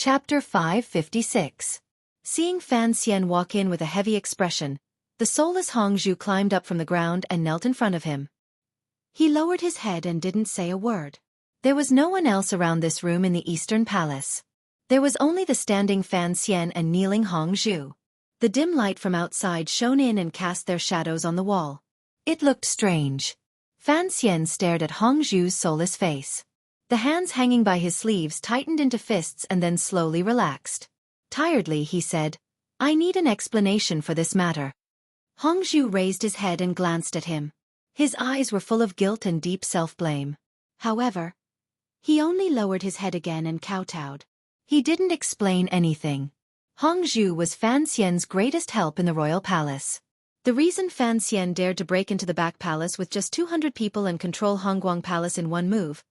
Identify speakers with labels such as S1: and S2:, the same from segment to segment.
S1: Chapter 556. Seeing Fan Xian walk in with a heavy expression, the soulless Hongzhu climbed up from the ground and knelt in front of him. He lowered his head and didn't say a word. There was no one else around this room in the Eastern Palace. There was only the standing Fan Xian and kneeling Hongzhu. The dim light from outside shone in and cast their shadows on the wall. It looked strange. Fan Xian stared at Hongzhu's soulless face. The hands hanging by his sleeves tightened into fists and then slowly relaxed. Tiredly he said, "I need an explanation for this matter." Hongzhu raised his head and glanced at him. His eyes were full of guilt and deep self-blame. However, he only lowered his head again and kowtowed. He didn't explain anything. Hongzhu was Fan Xian's greatest help in the royal palace. The reason Fan Xian dared to break into the back palace with just 200 people and control Hongguang Palace in one move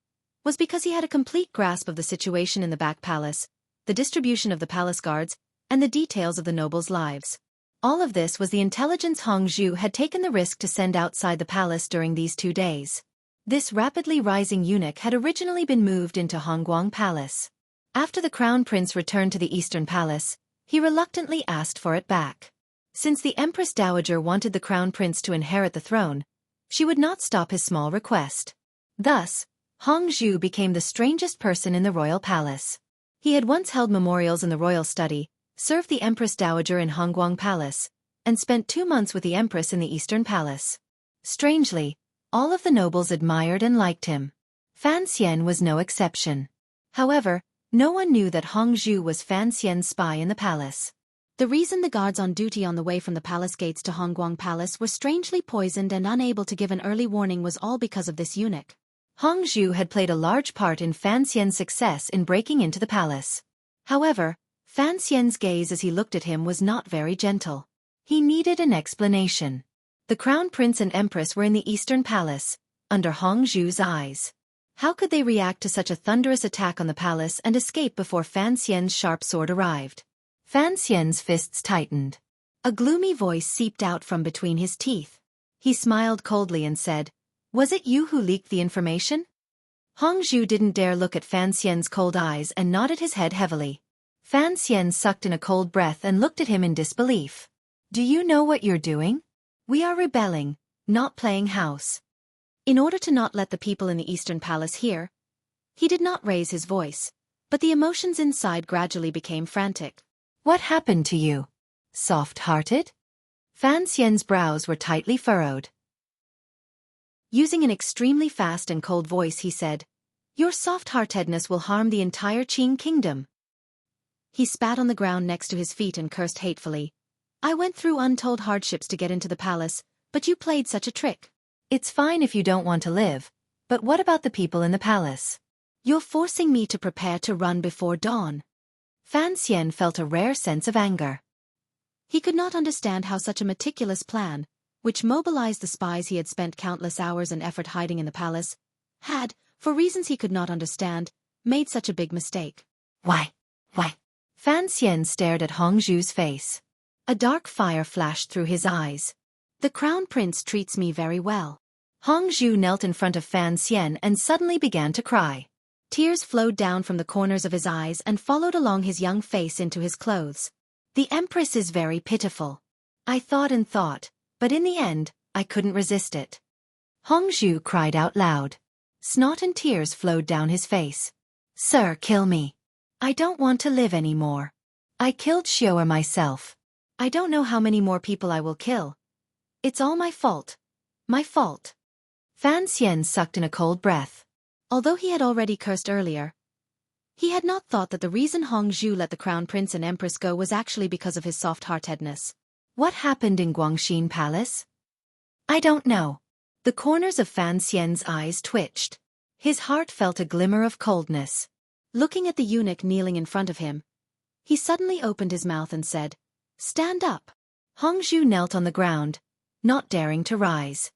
S1: was because he had a complete grasp of the situation in the back palace, the distribution of the palace guards, and the details of the nobles' lives. All of this was the intelligence Hongzhu had taken the risk to send outside the palace during these 2 days. This rapidly rising eunuch had originally been moved into Hongguang Palace. After the crown prince returned to the Eastern Palace, he reluctantly asked for it back. Since the Empress Dowager wanted the crown prince to inherit the throne, she would not stop his small request. Thus, Hongzhu became the strangest person in the royal palace. He had once held memorials in the royal study, served the Empress Dowager in Hongguang Palace, and spent 2 months with the Empress in the Eastern Palace. Strangely, all of the nobles admired and liked him. Fan Xian was no exception. However, no one knew that Hongzhu was Fan Xian's spy in the palace. The reason the guards on duty on the way from the palace gates to Hongguang Palace were strangely poisoned and unable to give an early warning was all because of this eunuch. Hongzhu had played a large part in Fan Xian's success in breaking into the palace. However, Fan Xian's gaze as he looked at him was not very gentle. He needed an explanation. The crown prince and empress were in the Eastern Palace, under Hongzhu's eyes. How could they react to such a thunderous attack on the palace and escape before Fan Xian's sharp sword arrived? Fan Xian's fists tightened. A gloomy voice seeped out from between his teeth. He smiled coldly and said, "Was it you who leaked the information?" Hongzhu didn't dare look at Fan Xian's cold eyes and nodded his head heavily. Fan Xian sucked in a cold breath and looked at him in disbelief. "Do you know what you're doing? We are rebelling, not playing house." In order to not let the people in the Eastern Palace hear, he did not raise his voice, but the emotions inside gradually became frantic. "What happened to you? Soft-hearted?" Fan Xian's brows were tightly furrowed. Using an extremely fast and cold voice he said, "Your soft-heartedness will harm the entire Qing kingdom." He spat on the ground next to his feet and cursed hatefully. "I went through untold hardships to get into the palace, but you played such a trick. It's fine if you don't want to live, but what about the people in the palace? You're forcing me to prepare to run before dawn." Fan Xian felt a rare sense of anger. He could not understand how such a meticulous plan, which mobilized the spies he had spent countless hours and effort hiding in the palace, had, for reasons he could not understand, made such a big mistake. Why? Fan Xian stared at Hongzhu's face. A dark fire flashed through his eyes. "The crown prince treats me very well." Hongzhu knelt in front of Fan Xian and suddenly began to cry. Tears flowed down from the corners of his eyes and followed along his young face into his clothes. "The Empress is very pitiful. I thought and thought, but in the end, I couldn't resist it." Hongzhu cried out loud. Snot and tears flowed down his face. "Sir, kill me. I don't want to live anymore. I killed Xueqi myself. I don't know how many more people I will kill. It's all my fault. My fault." Fan Xian sucked in a cold breath. Although he had already cursed earlier, he had not thought that the reason Hongzhu let the crown prince and empress go was actually because of his soft-heartedness. What happened in Guangxin Palace? "I don't know." The corners of Fan Xian's eyes twitched. His heart felt a glimmer of coldness. Looking at the eunuch kneeling in front of him, he suddenly opened his mouth and said, "Stand up." Hongzhu knelt on the ground, not daring to rise.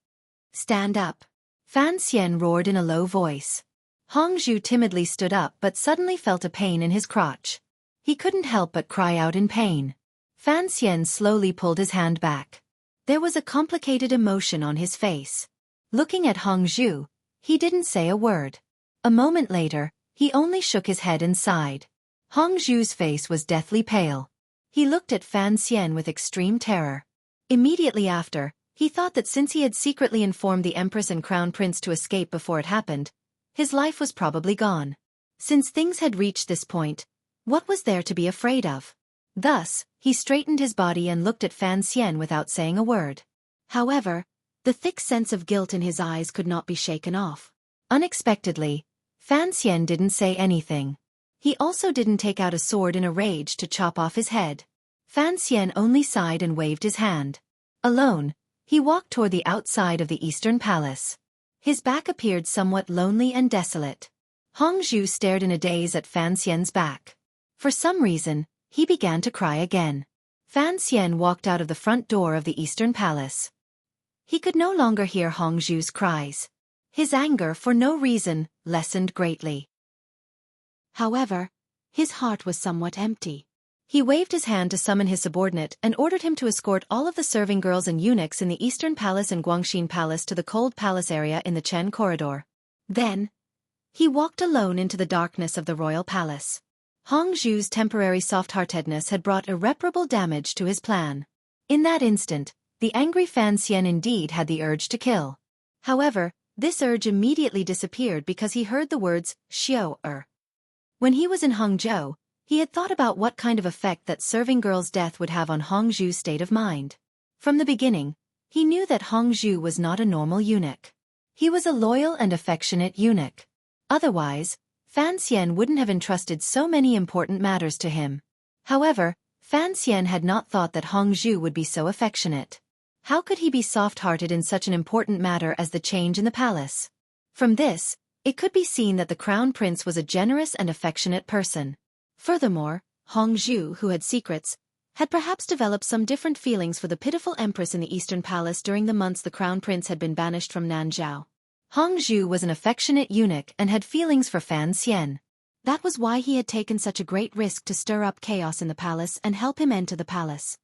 S1: "Stand up." Fan Xian roared in a low voice. Hongzhu timidly stood up but suddenly felt a pain in his crotch. He couldn't help but cry out in pain. Fan Xian slowly pulled his hand back. There was a complicated emotion on his face. Looking at Hongzhu, he didn't say a word. A moment later, he only shook his head and sighed. Hongzhu's face was deathly pale. He looked at Fan Xian with extreme terror. Immediately after, he thought that since he had secretly informed the Empress and Crown Prince to escape before it happened, his life was probably gone. Since things had reached this point, what was there to be afraid of? Thus, he straightened his body and looked at Fan Xian without saying a word. However, the thick sense of guilt in his eyes could not be shaken off. Unexpectedly, Fan Xian didn't say anything. He also didn't take out a sword in a rage to chop off his head. Fan Xian only sighed and waved his hand. Alone, he walked toward the outside of the Eastern Palace. His back appeared somewhat lonely and desolate. Hongzhu stared in a daze at Fan Xian's back. For some reason, he began to cry again. Fan Xian walked out of the front door of the Eastern Palace. He could no longer hear Hongzhu's cries. His anger, for no reason, lessened greatly. However, his heart was somewhat empty. He waved his hand to summon his subordinate and ordered him to escort all of the serving girls and eunuchs in the Eastern Palace and Guangxin Palace to the Cold Palace area in the Chen Corridor. Then, he walked alone into the darkness of the royal palace. Hongzhu's temporary soft-heartedness had brought irreparable damage to his plan. In that instant, the angry Fan Xian indeed had the urge to kill. However, this urge immediately disappeared because he heard the words, Xueqi. When he was in Hangzhou, he had thought about what kind of effect that serving girl's death would have on Hongzhu's state of mind. From the beginning, he knew that Hongzhu was not a normal eunuch. He was a loyal and affectionate eunuch. Otherwise, Fan Xian wouldn't have entrusted so many important matters to him. However, Fan Xian had not thought that Hongzhu would be so affectionate. How could he be soft-hearted in such an important matter as the change in the palace? From this, it could be seen that the Crown Prince was a generous and affectionate person. Furthermore, Hongzhu, who had secrets, had perhaps developed some different feelings for the pitiful Empress in the Eastern Palace during the months the Crown Prince had been banished from Nanzhao. Hongzhu was an affectionate eunuch and had feelings for Fan Xian. That was why he had taken such a great risk to stir up chaos in the palace and help him enter the palace.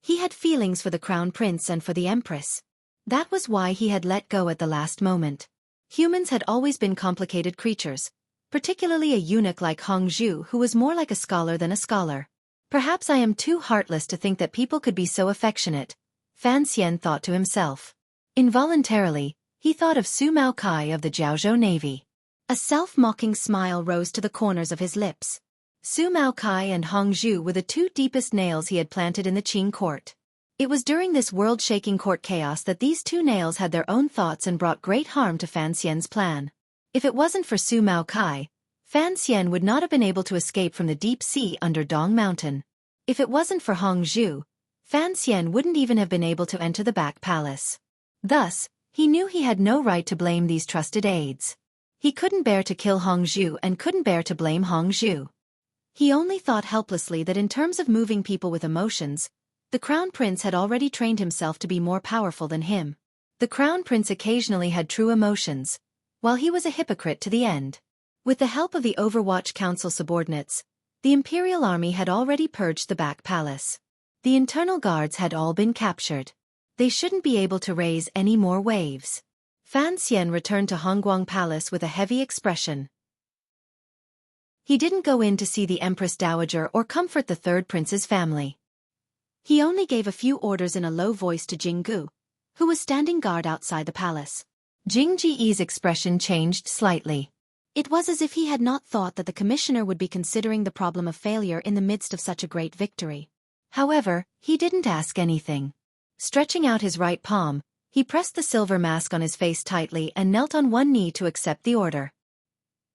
S1: He had feelings for the Crown Prince and for the Empress. That was why he had let go at the last moment. Humans had always been complicated creatures, particularly a eunuch like Hongzhu who was more like a scholar than a scholar. Perhaps I am too heartless to think that people could be so affectionate, Fan Xian thought to himself. Involuntarily, he thought of Su Maokai of the Jiaozhou Navy. A self-mocking smile rose to the corners of his lips. Su Maokai and Hongzhu were the two deepest nails he had planted in the Qing court. It was during this world-shaking court chaos that these two nails had their own thoughts and brought great harm to Fan Xian's plan. If it wasn't for Su Maokai, Fan Xian would not have been able to escape from the deep sea under Dong Mountain. If it wasn't for Hongzhu, Fan Xian wouldn't even have been able to enter the back palace. Thus, he knew he had no right to blame these trusted aides. He couldn't bear to kill Hongzhu and couldn't bear to blame Hongzhu. He only thought helplessly that in terms of moving people with emotions, the Crown Prince had already trained himself to be more powerful than him. The Crown Prince occasionally had true emotions, while he was a hypocrite to the end. With the help of the Overwatch Council subordinates, the Imperial Army had already purged the back palace. The internal guards had all been captured. They shouldn't be able to raise any more waves. Fan Xian returned to Hongguang Palace with a heavy expression. He didn't go in to see the Empress Dowager or comfort the third prince's family. He only gave a few orders in a low voice to Jinggu, who was standing guard outside the palace. Jingji's expression changed slightly. It was as if he had not thought that the commissioner would be considering the problem of failure in the midst of such a great victory. However, he didn't ask anything. Stretching out his right palm, he pressed the silver mask on his face tightly and knelt on one knee to accept the order.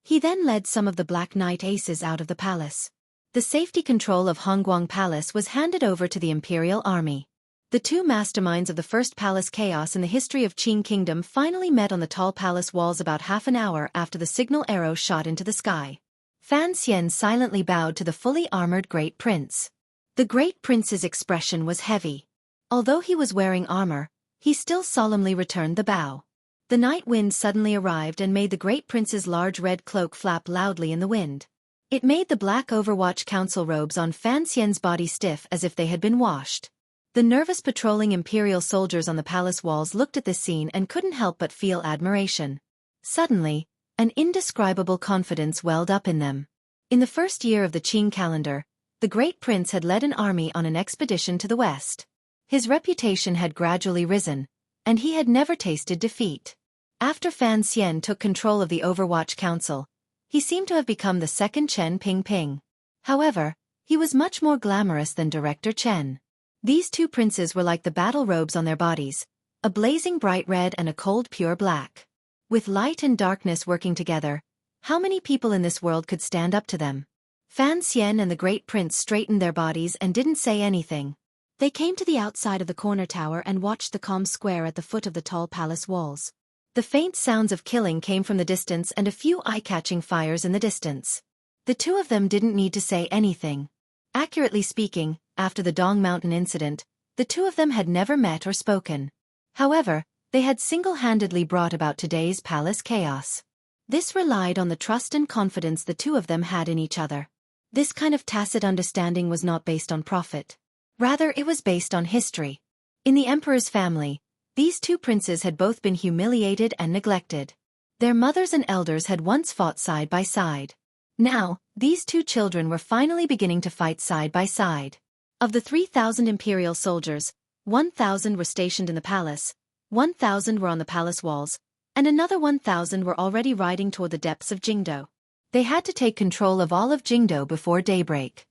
S1: He then led some of the Black Knight aces out of the palace. The safety control of Hongguang Palace was handed over to the Imperial Army. The two masterminds of the first palace chaos in the history of Qing Kingdom finally met on the tall palace walls about half an hour after the signal arrow shot into the sky. Fan Xian silently bowed to the fully armored Great Prince. The Great Prince's expression was heavy. Although he was wearing armor, he still solemnly returned the bow. The night wind suddenly arrived and made the Great Prince's large red cloak flap loudly in the wind. It made the black Overwatch Council robes on Fan Xian's body stiff as if they had been washed. The nervous patrolling Imperial soldiers on the palace walls looked at this scene and couldn't help but feel admiration. Suddenly, an indescribable confidence welled up in them. In the first year of the Qing calendar, the Great Prince had led an army on an expedition to the west. His reputation had gradually risen, and he had never tasted defeat. After Fan Xian took control of the Overwatch Council, he seemed to have become the second Chen Pingping. However, he was much more glamorous than Director Chen. These two princes were like the battle robes on their bodies, a blazing bright red and a cold pure black. With light and darkness working together, how many people in this world could stand up to them? Fan Xian and the Great Prince straightened their bodies and didn't say anything. They came to the outside of the corner tower and watched the calm square at the foot of the tall palace walls. The faint sounds of killing came from the distance and a few eye-catching fires in the distance. The two of them didn't need to say anything. Accurately speaking, after the Dong Mountain incident, the two of them had never met or spoken. However, they had single-handedly brought about today's palace chaos. This relied on the trust and confidence the two of them had in each other. This kind of tacit understanding was not based on profit. Rather, it was based on history. In the emperor's family, these two princes had both been humiliated and neglected. Their mothers and elders had once fought side by side. Now, these two children were finally beginning to fight side by side. Of the 3,000 imperial soldiers, 1,000 were stationed in the palace, 1,000 were on the palace walls, and another 1,000 were already riding toward the depths of Jingdo. They had to take control of all of Jingdo before daybreak.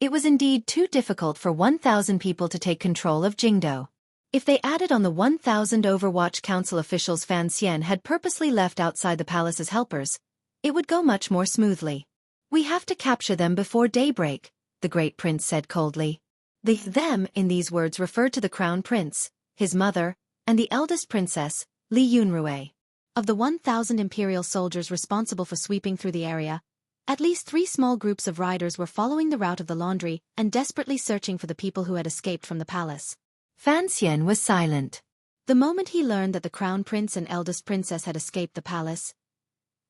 S1: It was indeed too difficult for 1,000 people to take control of Jingdo. If they added on the 1,000 Overwatch Council officials Fan Xian had purposely left outside the palace as helpers, it would go much more smoothly. "We have to capture them before daybreak," the Great Prince said coldly. The "them" in these words referred to the Crown Prince, his mother, and the eldest princess, Li Yunrui. Of the 1,000 imperial soldiers responsible for sweeping through the area, at least 3 small groups of riders were following the route of the laundry and desperately searching for the people who had escaped from the palace. Fan Xian was silent. The moment he learned that the Crown Prince and eldest princess had escaped the palace,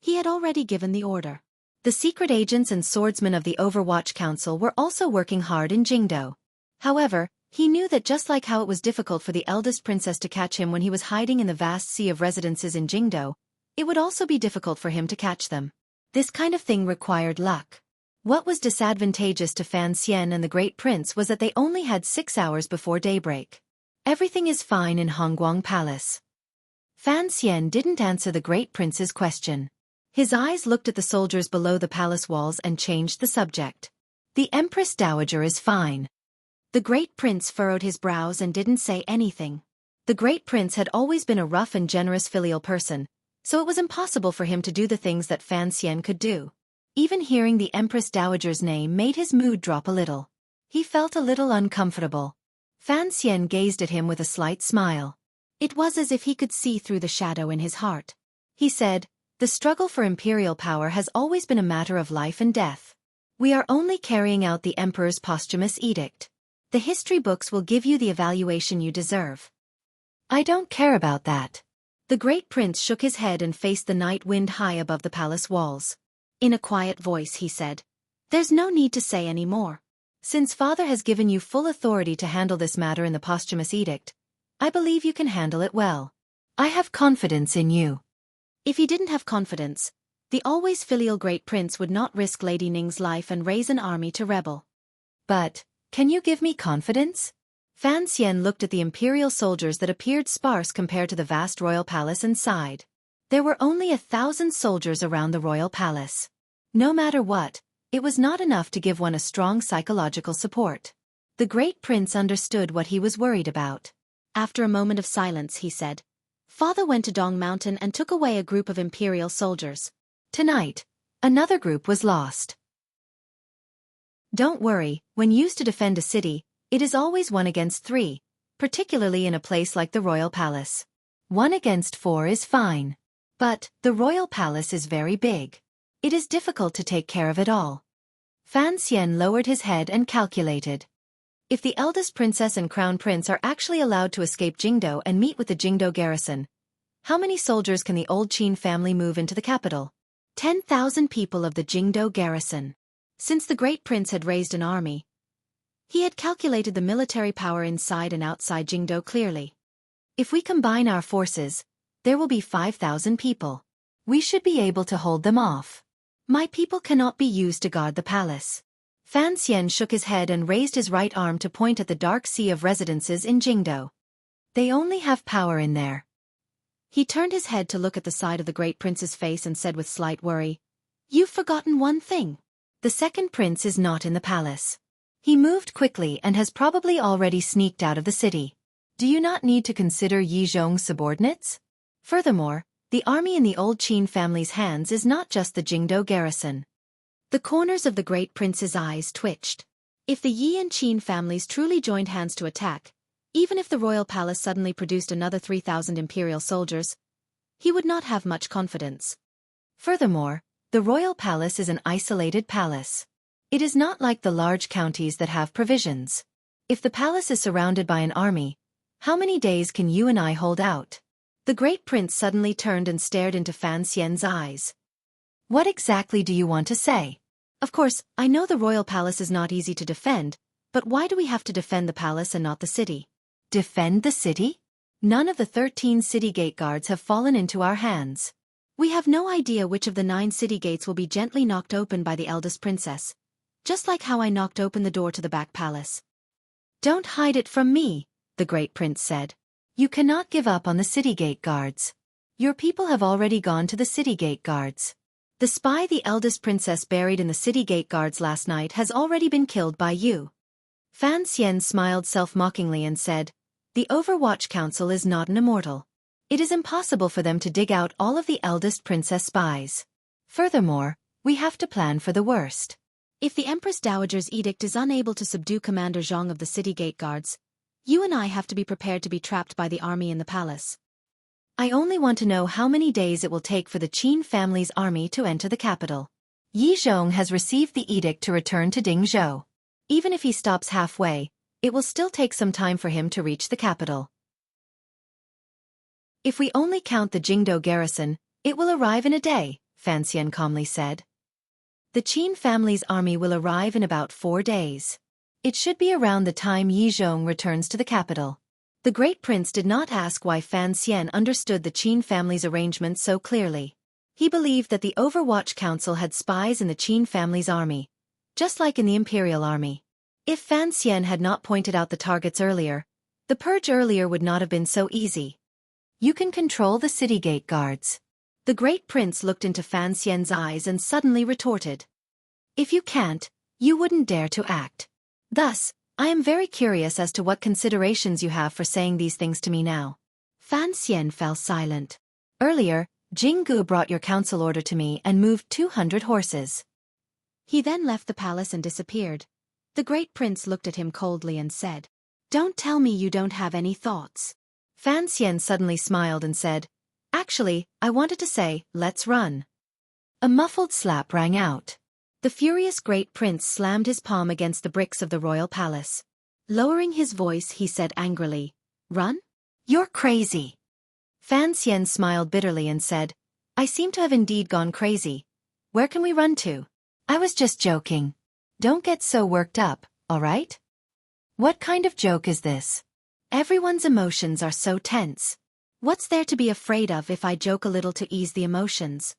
S1: he had already given the order. The secret agents and swordsmen of the Overwatch Council were also working hard in Jingdo. However, he knew that just like how it was difficult for the eldest princess to catch him when he was hiding in the vast sea of residences in Jingdo, it would also be difficult for him to catch them. This kind of thing required luck. What was disadvantageous to Fan Xian and the Great Prince was that they only had 6 hours before daybreak. Everything is fine in Hongguang Palace. Fan Xian didn't answer the Great Prince's question. His eyes looked at the soldiers below the palace walls and changed the subject. "The Empress Dowager is fine." The Great Prince furrowed his brows and didn't say anything. The Great Prince had always been a rough and generous filial person, so it was impossible for him to do the things that Fan Xian could do. Even hearing the Empress Dowager's name made his mood drop a little. He felt a little uncomfortable. Fan Xian gazed at him with a slight smile. It was as if he could see through the shadow in his heart. He said, "The struggle for imperial power has always been a matter of life and death. We are only carrying out the emperor's posthumous edict. The history books will give you the evaluation you deserve." "I don't care about that." The Great Prince shook his head and faced the night wind high above the palace walls. In a quiet voice he said, "There's no need to say any more. Since Father has given you full authority to handle this matter in the posthumous edict, I believe you can handle it well. I have confidence in you." If he didn't have confidence, the always filial Great Prince would not risk Lady Ning's life and raise an army to rebel. "But, can you give me confidence?" Fan Xian looked at the imperial soldiers that appeared sparse compared to the vast royal palace and sighed. There were only 1,000 soldiers around the royal palace. No matter what, it was not enough to give one a strong psychological support. The Great Prince understood what he was worried about. After a moment of silence he said, "Father went to Dong Mountain and took away a group of imperial soldiers. Tonight, another group was lost. Don't worry, when used to defend a city, it is always 1 against 3, particularly in a place like the royal palace. 1 against 4 is fine. But, the royal palace is very big. It is difficult to take care of it all." Fan Xian lowered his head and calculated. If the eldest princess and crown prince are actually allowed to escape Jingdo and meet with the Jingdo garrison, how many soldiers can the old Qin family move into the capital? 10,000 people of the Jingdo garrison. Since the Great Prince had raised an army, he had calculated the military power inside and outside Jingdo clearly. If we combine our forces, there will be 5,000 people. We should be able to hold them off. My people cannot be used to guard the palace. Fan Xian shook his head and raised his right arm to point at the dark sea of residences in Jingdo. They only have power in there. He turned his head to look at the side of the great prince's face and said with slight worry, "You've forgotten one thing. The second prince is not in the palace. He moved quickly and has probably already sneaked out of the city. Do you not need to consider Yi Zhong's subordinates? Furthermore, the army in the old Qin family's hands is not just the Jingdo garrison." The corners of the great prince's eyes twitched. If the Yi and Qin families truly joined hands to attack, even if the royal palace suddenly produced another 3,000 imperial soldiers, he would not have much confidence. Furthermore, the royal palace is an isolated palace. It is not like the large counties that have provisions. If the palace is surrounded by an army, how many days can you and I hold out? The great prince suddenly turned and stared into Fan Xian's eyes. What exactly do you want to say? Of course, I know the royal palace is not easy to defend, but why do we have to defend the palace and not the city? Defend the city? None of the 13 city gate guards have fallen into our hands. We have no idea which of the 9 city gates will be gently knocked open by the eldest princess, just like how I knocked open the door to the back palace. Don't hide it from me, the great prince said. You cannot give up on the city gate guards. Your people have already gone to the city gate guards. The spy the eldest princess buried in the city gate guards last night has already been killed by you. Fan Xian smiled self-mockingly and said, "The Overwatch Council is not an immortal. It is impossible for them to dig out all of the eldest princess spies. Furthermore, we have to plan for the worst. If the Empress Dowager's edict is unable to subdue Commander Zhang of the city gate guards, you and I have to be prepared to be trapped by the army in the palace. I only want to know how many days it will take for the Qin family's army to enter the capital. Yi Zhong has received the edict to return to Dingzhou. Even if he stops halfway, it will still take some time for him to reach the capital. If we only count the Jingdo garrison, it will arrive in a day," Fan Xian calmly said. The Qin family's army will arrive in about 4 days. It should be around the time Yi Zhong returns to the capital. The great prince did not ask why Fan Xian understood the Qin family's arrangements so clearly. He believed that the Overwatch Council had spies in the Qin family's army, just like in the imperial army. If Fan Xian had not pointed out the targets earlier, the purge earlier would not have been so easy. You can control the city gate guards. The great prince looked into Fan Xian's eyes and suddenly retorted. If you can't, you wouldn't dare to act. Thus, I am very curious as to what considerations you have for saying these things to me now. Fan Xian fell silent. Earlier, Jing Gu brought your council order to me and moved 200 horses. He then left the palace and disappeared. The great prince looked at him coldly and said, "Don't tell me you don't have any thoughts." Fan Xian suddenly smiled and said, "Actually, I wanted to say, let's run." A muffled slap rang out. The furious great prince slammed his palm against the bricks of the royal palace. Lowering his voice, he said angrily, "Run? You're crazy." Fan Xian smiled bitterly and said, "I seem to have indeed gone crazy. Where can we run to? I was just joking. Don't get so worked up, all right?" What kind of joke is this? Everyone's emotions are so tense. What's there to be afraid of if I joke a little to ease the emotions?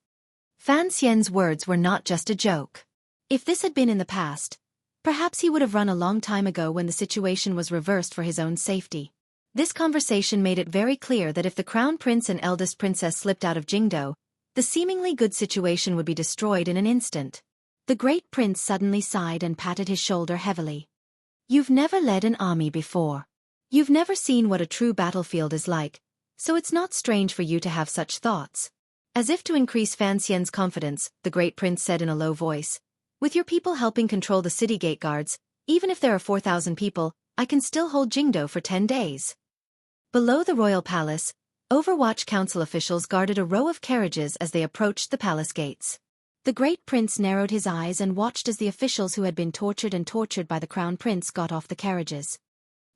S1: Fan Xian's words were not just a joke. If this had been in the past, perhaps he would have run a long time ago when the situation was reversed for his own safety. This conversation made it very clear that if the crown prince and eldest princess slipped out of Jingdo, the seemingly good situation would be destroyed in an instant. The great prince suddenly sighed and patted his shoulder heavily. You've never led an army before. You've never seen what a true battlefield is like, so it's not strange for you to have such thoughts. As if to increase Fan Xian's confidence, the great prince said in a low voice, "With your people helping control the city gate guards, even if there are 4,000 people, I can still hold Jingdo for 10 days. Below the royal palace, Overwatch Council officials guarded a row of carriages as they approached the palace gates. The great prince narrowed his eyes and watched as the officials who had been tortured by the crown prince got off the carriages.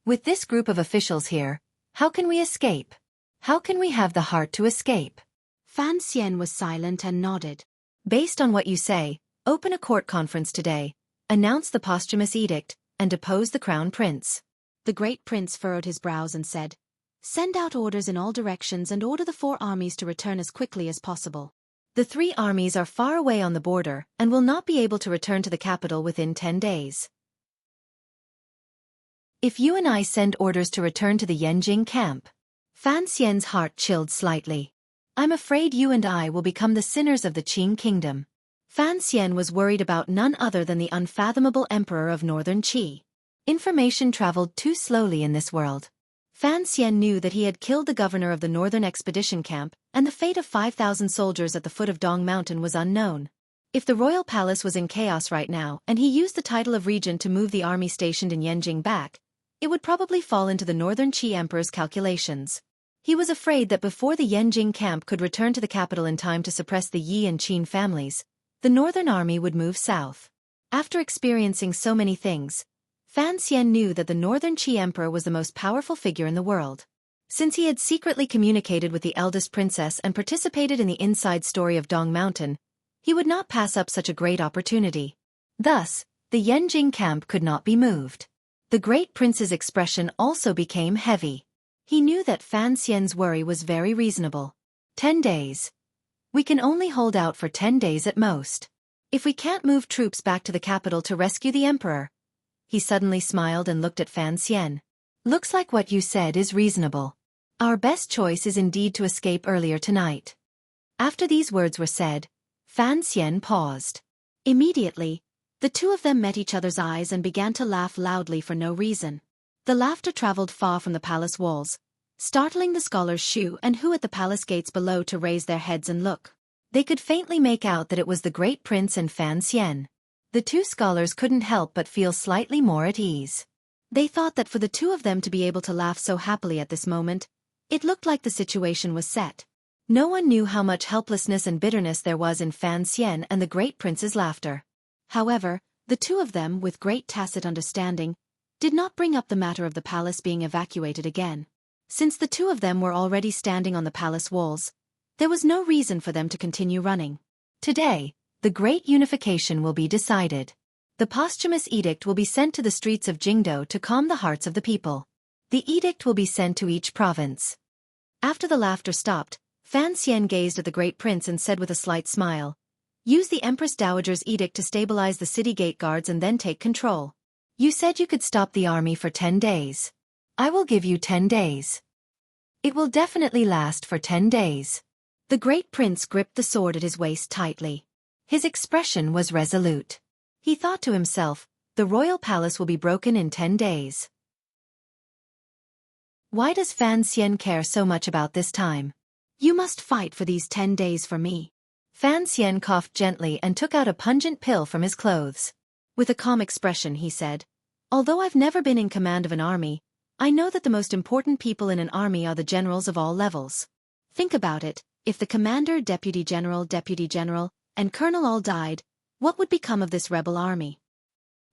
S1: With this group of officials here, how can we escape? How can we have the heart to escape? Fan Xian was silent and nodded. Based on what you say, open a court conference today, announce the posthumous edict, and depose the crown prince. The great prince furrowed his brows and said, "Send out orders in all directions and order the 4 armies to return as quickly as possible." The three armies are far away on the border and will not be able to return to the capital within 10 days. If you and I send orders to return to the Yanjing camp. Fan Xian's heart chilled slightly. I'm afraid you and I will become the sinners of the Qing kingdom. Fan Xian was worried about none other than the unfathomable emperor of northern Qi. Information traveled too slowly in this world. Fan Xian knew that he had killed the governor of the northern expedition camp, and the fate of 5,000 soldiers at the foot of Dong Mountain was unknown. If the royal palace was in chaos right now and he used the title of regent to move the army stationed in Yanjing back, it would probably fall into the northern Qi emperor's calculations. He was afraid that before the Yanjing camp could return to the capital in time to suppress the Yi and Qin families, the northern army would move south. After experiencing so many things, Fan Xian knew that the northern Qi emperor was the most powerful figure in the world. Since he had secretly communicated with the eldest princess and participated in the inside story of Dong Mountain, he would not pass up such a great opportunity. Thus, the Yanjing camp could not be moved. The great prince's expression also became heavy. He knew that Fan Xian's worry was very reasonable. 10 days. We can only hold out for 10 days at most. If we can't move troops back to the capital to rescue the emperor. He suddenly smiled and looked at Fan Xian. Looks like what you said is reasonable. Our best choice is indeed to escape earlier tonight. After these words were said, Fan Xian paused. Immediately, the two of them met each other's eyes and began to laugh loudly for no reason. The laughter traveled far from the palace walls, startling the scholars Xu and Hu at the palace gates below to raise their heads and look. They could faintly make out that it was the great prince and Fan Xian. The two scholars couldn't help but feel slightly more at ease. They thought that for the two of them to be able to laugh so happily at this moment, it looked like the situation was set. No one knew how much helplessness and bitterness there was in Fan Xian and the great prince's laughter. However, the two of them, with great tacit understanding, did not bring up the matter of the palace being evacuated again. Since the two of them were already standing on the palace walls, there was no reason for them to continue running. Today, the great unification will be decided. The posthumous edict will be sent to the streets of Jingdo to calm the hearts of the people. The edict will be sent to each province. After the laughter stopped, Fan Xian gazed at the great prince and said with a slight smile, "Use the Empress Dowager's edict to stabilize the city gate guards and then take control. You said you could stop the army for 10 days. I will give you 10 days. It will definitely last for 10 days. The great prince gripped the sword at his waist tightly. His expression was resolute. He thought to himself, the royal palace will be broken in 10 days. Why does Fan Xian care so much about this time? You must fight for these 10 days for me. Fan Xian coughed gently and took out a pungent pill from his clothes. With a calm expression he said, "Although I've never been in command of an army, I know that the most important people in an army are the generals of all levels. Think about it, if the commander, deputy general, and colonel all died, what would become of this rebel army?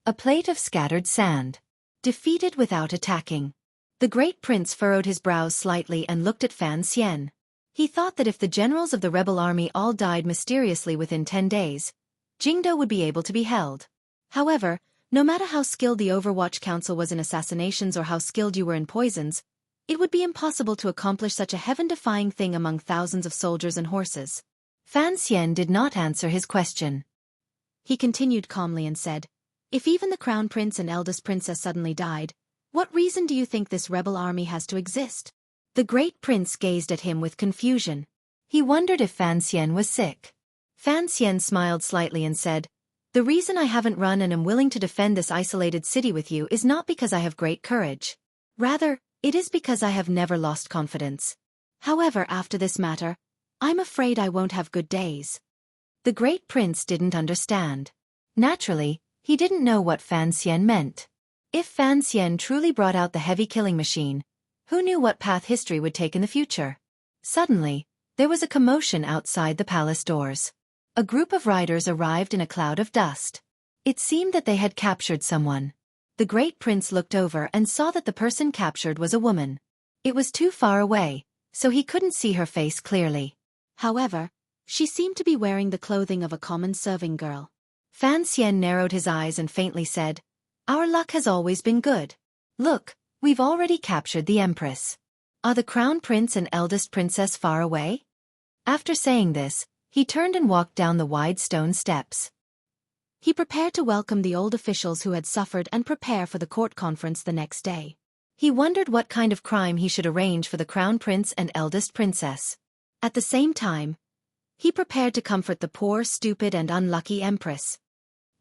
S1: A plate of scattered sand. Defeated without attacking." The great prince furrowed his brows slightly and looked at Fan Xian. He thought that if the generals of the rebel army all died mysteriously within 10 days, Jingdo would be able to be held. However, no matter how skilled the Overwatch Council was in assassinations or how skilled you were in poisons, it would be impossible to accomplish such a heaven-defying thing among thousands of soldiers and horses. Fan Xian did not answer his question. He continued calmly and said, "If even the crown prince and eldest princess suddenly died, what reason do you think this rebel army has to exist?" The great prince gazed at him with confusion. He wondered if Fan Xian was sick. Fan Xian smiled slightly and said, "The reason I haven't run and am willing to defend this isolated city with you is not because I have great courage. Rather, it is because I have never lost confidence. However, after this matter, I'm afraid I won't have good days." The great prince didn't understand. Naturally, he didn't know what Fan Xian meant. If Fan Xian truly brought out the heavy killing machine, who knew what path history would take in the future? Suddenly, there was a commotion outside the palace doors. A group of riders arrived in a cloud of dust. It seemed that they had captured someone. The great prince looked over and saw that the person captured was a woman. It was too far away, so he couldn't see her face clearly. However, she seemed to be wearing the clothing of a common serving girl. Fan Xian narrowed his eyes and faintly said, "Our luck has always been good. Look, we've already captured the empress. Are the crown prince and eldest princess far away?" After saying this, He turned and walked down the wide stone steps. He prepared to welcome the old officials who had suffered and prepare for the court conference the next day. He wondered what kind of crime he should arrange for the crown prince and eldest princess. At the same time, he prepared to comfort the poor, stupid and unlucky empress.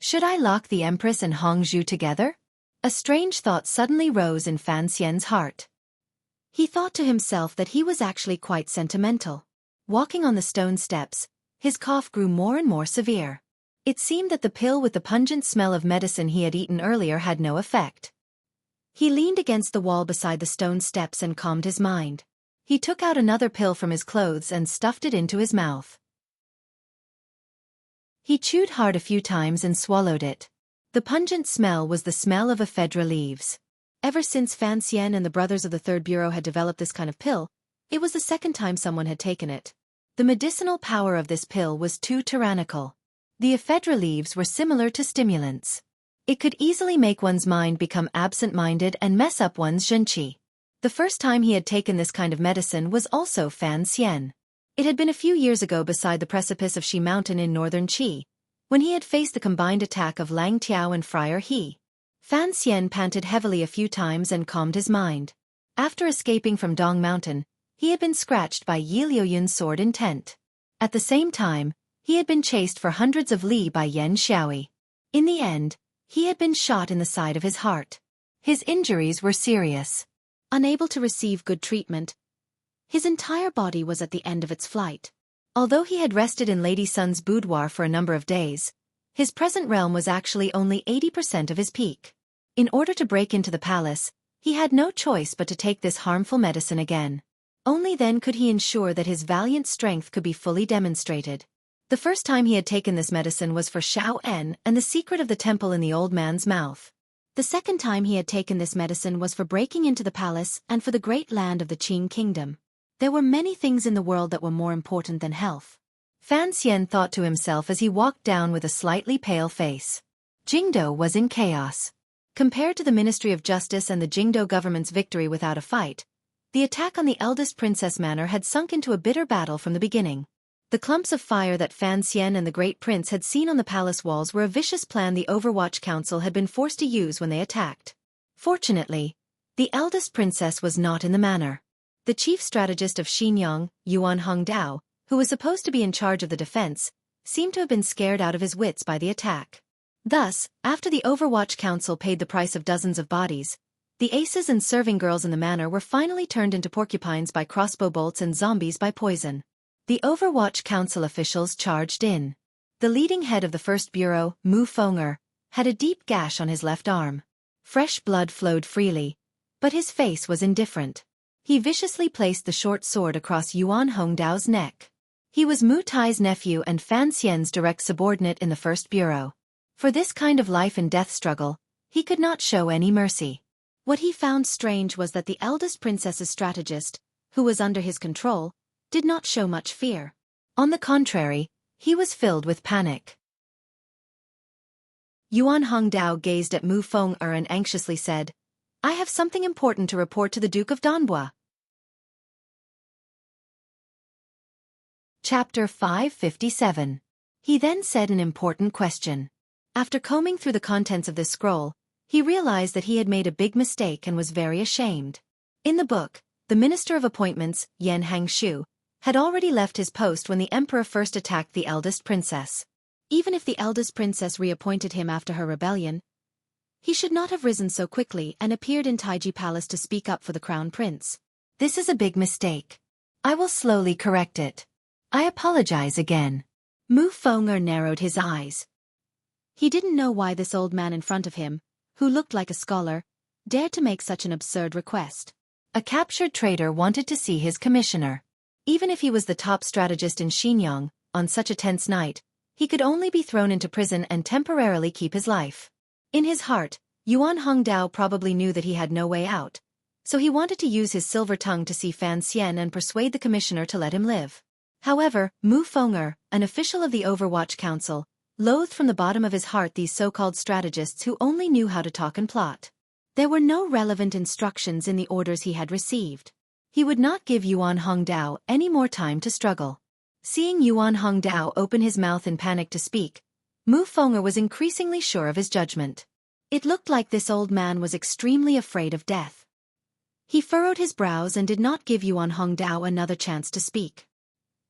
S1: Should I lock the empress and Hongzhu together? A strange thought suddenly rose in Fan Xian's heart. He thought to himself that he was actually quite sentimental. Walking on the stone steps, his cough grew more and more severe. It seemed that the pill with the pungent smell of medicine he had eaten earlier had no effect. He leaned against the wall beside the stone steps and calmed his mind. He took out another pill from his clothes and stuffed it into his mouth. He chewed hard a few times and swallowed it. The pungent smell was the smell of ephedra leaves. Ever since Fan Xian and the brothers of the Third Bureau had developed this kind of pill, it was the second time someone had taken it. The medicinal power of this pill was too tyrannical. The ephedra leaves were similar to stimulants. It could easily make one's mind become absent-minded and mess up one's Xueqi. The first time he had taken this kind of medicine was also Fan Xian. It had been a few years ago beside the precipice of Xi Mountain in northern Qi, when he had faced the combined attack of Lang Tiao and Friar He. Fan Xian panted heavily a few times and calmed his mind. After escaping from Dong Mountain, he had been scratched by Yi Liuyun's sword intent. At the same time, he had been chased for hundreds of li by Yan Xiaoi. In the end, he had been shot in the side of his heart. His injuries were serious. Unable to receive good treatment, his entire body was at the end of its flight. Although he had rested in Lady Sun's boudoir for a number of days, his present realm was actually only 80% of his peak. In order to break into the palace, he had no choice but to take this harmful medicine again. Only then could he ensure that his valiant strength could be fully demonstrated. The first time he had taken this medicine was for Xiao En and the secret of the temple in the old man's mouth. The second time he had taken this medicine was for breaking into the palace and for the great land of the Qing kingdom. There were many things in the world that were more important than health. Fan Xian thought to himself as he walked down with a slightly pale face. Jingdo was in chaos. Compared to the Ministry of Justice and the Jingdo government's victory without a fight, the attack on the eldest princess manor had sunk into a bitter battle from the beginning. The clumps of fire that Fan Xian and the great prince had seen on the palace walls were a vicious plan the Overwatch Council had been forced to use when they attacked. Fortunately, the eldest princess was not in the manor. The chief strategist of Xinjiang, Yuan Hongdao, who was supposed to be in charge of the defense, seemed to have been scared out of his wits by the attack. Thus, after the Overwatch Council paid the price of dozens of bodies, the aces and serving girls in the manor were finally turned into porcupines by crossbow bolts and zombies by poison. The Overwatch Council officials charged in. The leading head of the First Bureau, Mu Feng'er, had a deep gash on his left arm. Fresh blood flowed freely, but his face was indifferent. He viciously placed the short sword across Yuan Hongdao's neck. He was Mu Tai's nephew and Fan Xian's direct subordinate in the First Bureau. For this kind of life and death struggle, he could not show any mercy. What he found strange was that the eldest princess's strategist, who was under his control, did not show much fear. On the contrary, he was filled with panic. Yuan Hongdao gazed at Mu Feng'er and anxiously said, "I have something important to report to the Duke of Danbua." Chapter 557. He then said an important question. After combing through the contents of this scroll, he realized that he had made a big mistake and was very ashamed. In the book, the Minister of Appointments, Yan Hangshu, had already left his post when the emperor first attacked the eldest princess. Even if the eldest princess reappointed him after her rebellion, he should not have risen so quickly and appeared in Taiji Palace to speak up for the crown prince. This is a big mistake. I will slowly correct it. I apologize again. Mu Feng'er narrowed his eyes. He didn't know why this old man in front of him, who looked like a scholar, dared to make such an absurd request. A captured traitor wanted to see his commissioner. Even if he was the top strategist in Xinjiang, on such a tense night, he could only be thrown into prison and temporarily keep his life. In his heart, Yuan Hongdao probably knew that he had no way out, so he wanted to use his silver tongue to see Fan Xian and persuade the commissioner to let him live. However, Mu Feng'er, an official of the Overwatch Council, loathed from the bottom of his heart these so-called strategists who only knew how to talk and plot. There were no relevant instructions in the orders he had received. He would not give Yuan Hongdao any more time to struggle. Seeing Yuan Hongdao open his mouth in panic to speak, Mu Feng'er was increasingly sure of his judgment. It looked like this old man was extremely afraid of death. He furrowed his brows and did not give Yuan Hongdao another chance to speak.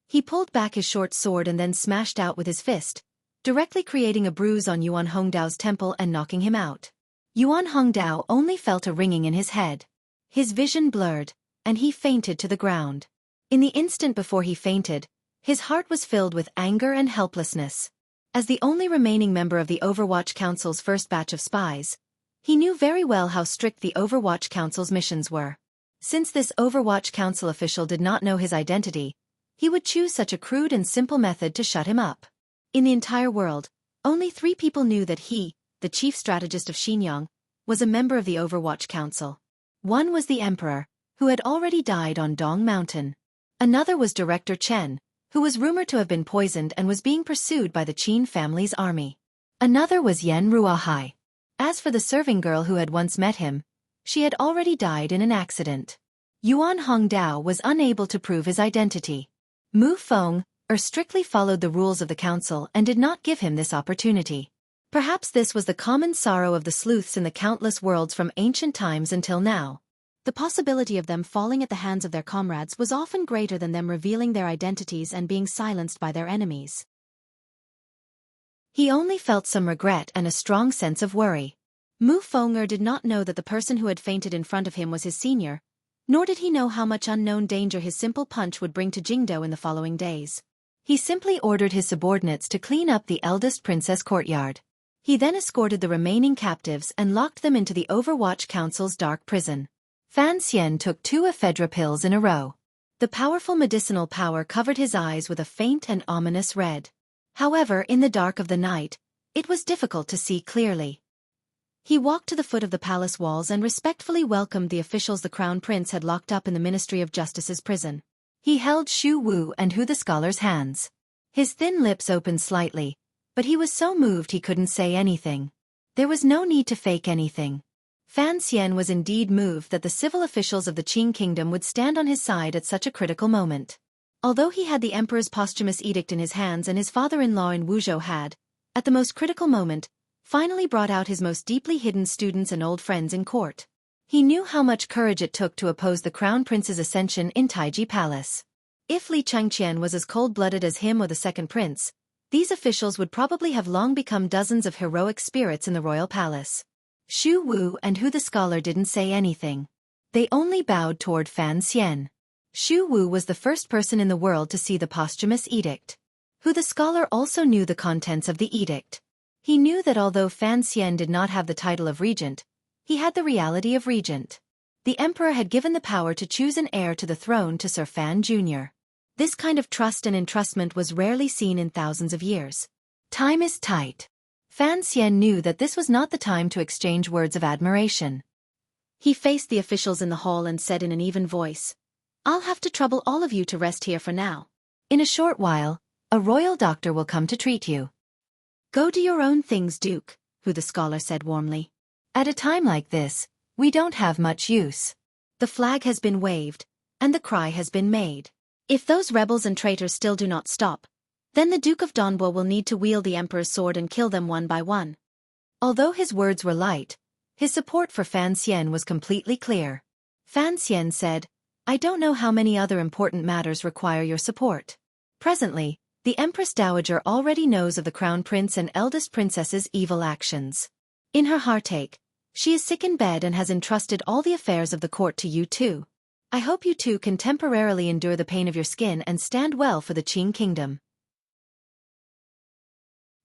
S1: He pulled back his short sword and then smashed out with his fist, directly creating a bruise on Yuan Hongdao's temple and knocking him out. Yuan Hongdao only felt a ringing in his head. His vision blurred, and he fainted to the ground. In the instant before he fainted, his heart was filled with anger and helplessness. As the only remaining member of the Overwatch Council's first batch of spies, he knew very well how strict the Overwatch Council's missions were. Since this Overwatch Council official did not know his identity, he would choose such a crude and simple method to shut him up. In the entire world, only 3 people knew that he, the chief strategist of Xinjiang, was a member of the Overwatch Council. One was the Emperor, who had already died on Dong Mountain. Another was Director Chen, who was rumored to have been poisoned and was being pursued by the Qin family's army. Another was Yan Ruahai. As for the serving girl who had once met him, she had already died in an accident. Yuan Hongdao was unable to prove his identity. Mu Feng'er strictly followed the rules of the council and did not give him this opportunity. Perhaps this was the common sorrow of the sleuths in the countless worlds from ancient times until now. The possibility of them falling at the hands of their comrades was often greater than them revealing their identities and being silenced by their enemies. He only felt some regret and a strong sense of worry. Mu Feng'er did not know that the person who had fainted in front of him was his senior, nor did he know how much unknown danger his simple punch would bring to Jingdo in the following days. He simply ordered his subordinates to clean up the eldest princess courtyard. He then escorted the remaining captives and locked them into the Overwatch Council's dark prison. Fan Xian took 2 ephedra pills in a row. The powerful medicinal power covered his eyes with a faint and ominous red. However, in the dark of the night, it was difficult to see clearly. He walked to the foot of the palace walls and respectfully welcomed the officials the Crown Prince had locked up in the Ministry of Justice's prison. He held Xu Wu and Hu the scholar's hands. His thin lips opened slightly, but he was so moved he couldn't say anything. There was no need to fake anything. Fan Xian was indeed moved that the civil officials of the Qing kingdom would stand on his side at such a critical moment. Although he had the emperor's posthumous edict in his hands and his father-in-law in Wuzhou had, at the most critical moment, finally brought out his most deeply hidden students and old friends in court. He knew how much courage it took to oppose the crown prince's ascension in Taiji Palace. If Li Changqian was as cold-blooded as him or the second prince, these officials would probably have long become dozens of heroic spirits in the royal palace. Xu Wu and Hu the scholar didn't say anything. They only bowed toward Fan Xian. Xu Wu was the first person in the world to see the posthumous edict. Hu the scholar also knew the contents of the edict. He knew that although Fan Xian did not have the title of regent, he had the reality of regent. The emperor had given the power to choose an heir to the throne to Sir Fan Jr. This kind of trust and entrustment was rarely seen in thousands of years. Time is tight. Fan Xian knew that this was not the time to exchange words of admiration. He faced the officials in the hall and said in an even voice, "I'll have to trouble all of you to rest here for now. In a short while, a royal doctor will come to treat you." "Go do your own things, Duke," Hu the scholar said warmly. "At a time like this, we don't have much use. The flag has been waved, and the cry has been made. If those rebels and traitors still do not stop, then the Duke of Donbo will need to wield the Emperor's sword and kill them one by one." Although his words were light, his support for Fan Xian was completely clear. Fan Xian said, "I don't know how many other important matters require your support. Presently, the Empress Dowager already knows of the Crown Prince and eldest princess's evil actions. In her heartache, she is sick in bed and has entrusted all the affairs of the court to you too. I hope you two can temporarily endure the pain of your skin and stand well for the Qing kingdom."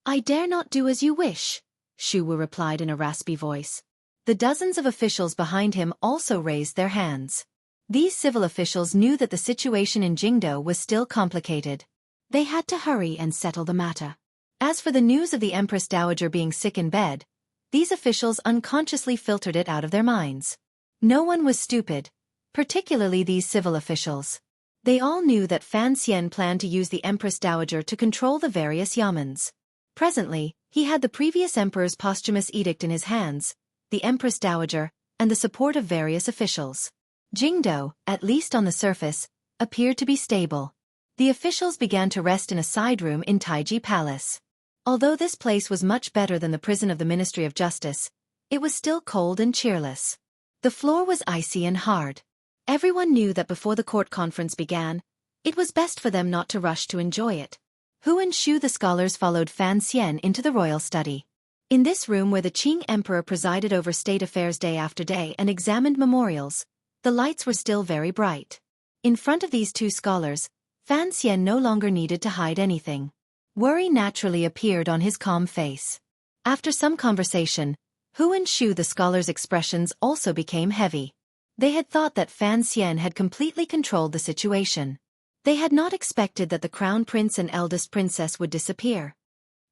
S1: "I dare not do as you wish," Xu Wu replied in a raspy voice. The dozens of officials behind him also raised their hands. These civil officials knew that the situation in Jingdo was still complicated. They had to hurry and settle the matter. As for the news of the Empress Dowager being sick in bed, these officials unconsciously filtered it out of their minds. No one was stupid, particularly these civil officials. They all knew that Fan Xian planned to use the Empress Dowager to control the various yamens. Presently, he had the previous emperor's posthumous edict in his hands, the Empress Dowager, and the support of various officials. Jingdo, at least on the surface, appeared to be stable. The officials began to rest in a side room in Taiji Palace. Although this place was much better than the prison of the Ministry of Justice, it was still cold and cheerless. The floor was icy and hard. Everyone knew that before the court conference began, it was best for them not to rush to enjoy it. Hu and Xu the scholars followed Fan Xian into the royal study. In this room where the Qing emperor presided over state affairs day after day and examined memorials, the lights were still very bright. In front of these two scholars, Fan Xian no longer needed to hide anything. Worry naturally appeared on his calm face. After some conversation, Hu and Xu the scholars' expressions also became heavy. They had thought that Fan Xian had completely controlled the situation. They had not expected that the crown prince and eldest princess would disappear.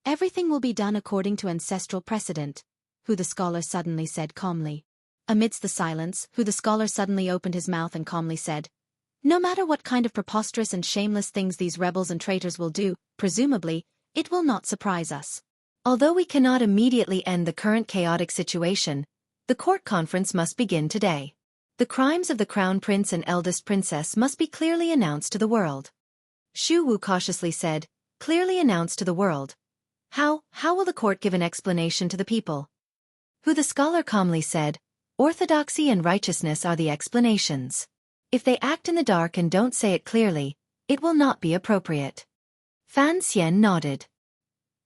S1: Everything will be done according to ancestral precedent, Hu the scholar suddenly said calmly. Amidst the silence, Hu the scholar suddenly opened his mouth and calmly said, "No matter what kind of preposterous and shameless things these rebels and traitors will do, presumably, it will not surprise us. Although we cannot immediately end the current chaotic situation, the court conference must begin today. The crimes of the crown prince and eldest princess must be clearly announced to the world." Xu Wu cautiously said, "Clearly announced to the world. How will the court give an explanation to the people?" Hu the scholar calmly said, "Orthodoxy and righteousness are the explanations. If they act in the dark and don't say it clearly, it will not be appropriate." Fan Xian nodded.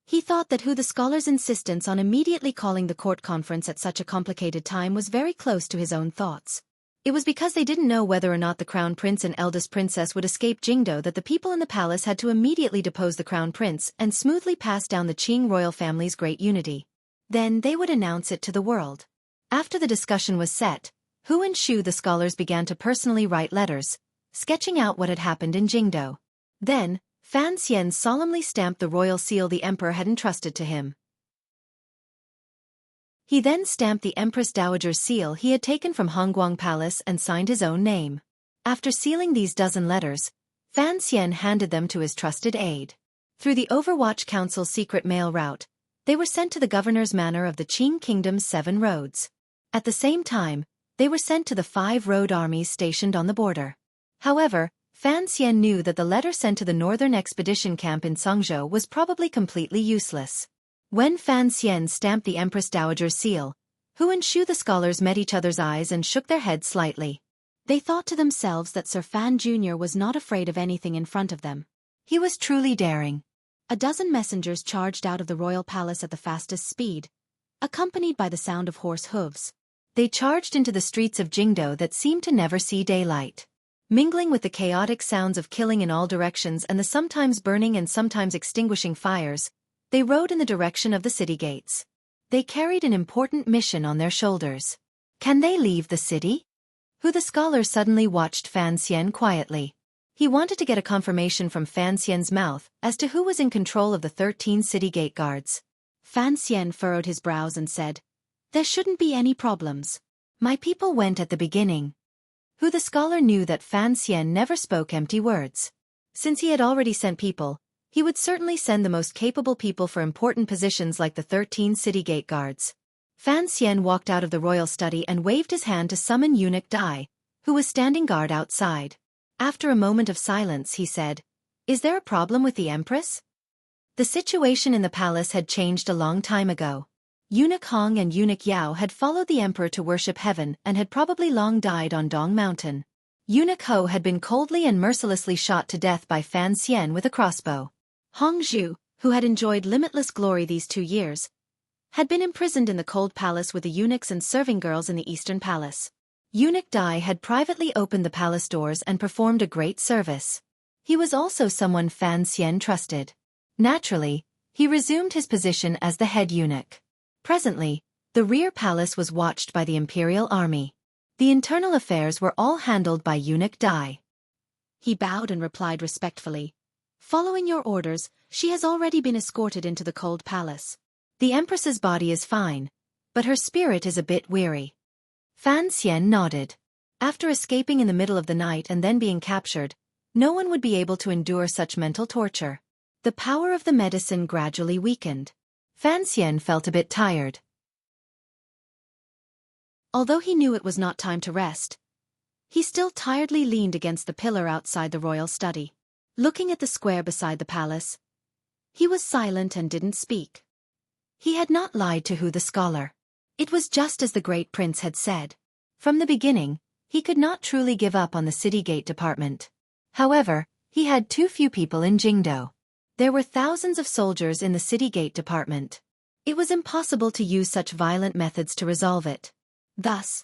S1: He thought that Hu the scholar's insistence on immediately calling the court conference at such a complicated time was very close to his own thoughts. It was because they didn't know whether or not the crown prince and eldest princess would escape Jingdo that the people in the palace had to immediately depose the crown prince and smoothly pass down the Qing royal family's great unity. Then they would announce it to the world. After the discussion was set, Hu and Xu the scholars began to personally write letters, sketching out what had happened in Jingdo. Then, Fan Xian solemnly stamped the royal seal the emperor had entrusted to him. He then stamped the Empress Dowager's seal he had taken from Hongguang Palace and signed his own name. After sealing these dozen letters, Fan Xian handed them to his trusted aide. Through the Overwatch Council's secret mail route, they were sent to the governor's manor of the Qing Kingdom's 7 roads. At the same time, they were sent to the 5 road armies stationed on the border. However, Fan Xian knew that the letter sent to the northern expedition camp in Songzhou was probably completely useless. When Fan Xian stamped the Empress Dowager's seal, Hu and Xu the scholars met each other's eyes and shook their heads slightly. They thought to themselves that Sir Fan Jr. was not afraid of anything in front of them. He was truly daring. A dozen messengers charged out of the royal palace at the fastest speed, accompanied by the sound of horse hooves. They charged into the streets of Jingdo that seemed to never see daylight. Mingling with the chaotic sounds of killing in all directions and the sometimes burning and sometimes extinguishing fires, they rode in the direction of the city gates. They carried an important mission on their shoulders. Can they leave the city? Hu the scholar suddenly watched Fan Xian quietly. He wanted to get a confirmation from Fan Xian's mouth as to who was in control of the 13 city gate guards. Fan Xian furrowed his brows and said, "There shouldn't be any problems. My people went at the beginning." Hu the scholar knew that Fan Xian never spoke empty words. Since he had already sent people, he would certainly send the most capable people for important positions like the 13 city gate guards. Fan Xian walked out of the royal study and waved his hand to summon Eunuch Dai, who was standing guard outside. After a moment of silence he said, "Is there a problem with the Empress?" The situation in the palace had changed a long time ago. Eunuch Hong and Eunuch Yao had followed the emperor to worship heaven and had probably long died on Dong Mountain. Eunuch Ho had been coldly and mercilessly shot to death by Fan Xian with a crossbow. Hong Zhu, who had enjoyed limitless glory these 2 years, had been imprisoned in the cold palace with the eunuchs and serving girls in the eastern palace. Eunuch Dai had privately opened the palace doors and performed a great service. He was also someone Fan Xian trusted. Naturally, he resumed his position as the head eunuch. Presently, the rear palace was watched by the imperial army. The internal affairs were all handled by Eunuch Dai. He bowed and replied respectfully, "Following your orders, she has already been escorted into the cold palace. The Empress's body is fine, but her spirit is a bit weary." Fan Xian nodded. After escaping in the middle of the night and then being captured, no one would be able to endure such mental torture. The power of the medicine gradually weakened. Fan Xian felt a bit tired. Although he knew it was not time to rest, he still tiredly leaned against the pillar outside the royal study. looking at the square beside the palace. He was silent and didn't speak. He had not lied to Hu the scholar. It was just as the great prince had said. From the beginning, he could not truly give up on the city gate department. However, he had too few people in Jingdo. There were thousands of soldiers in the city gate department. It was impossible to use such violent methods to resolve it. Thus,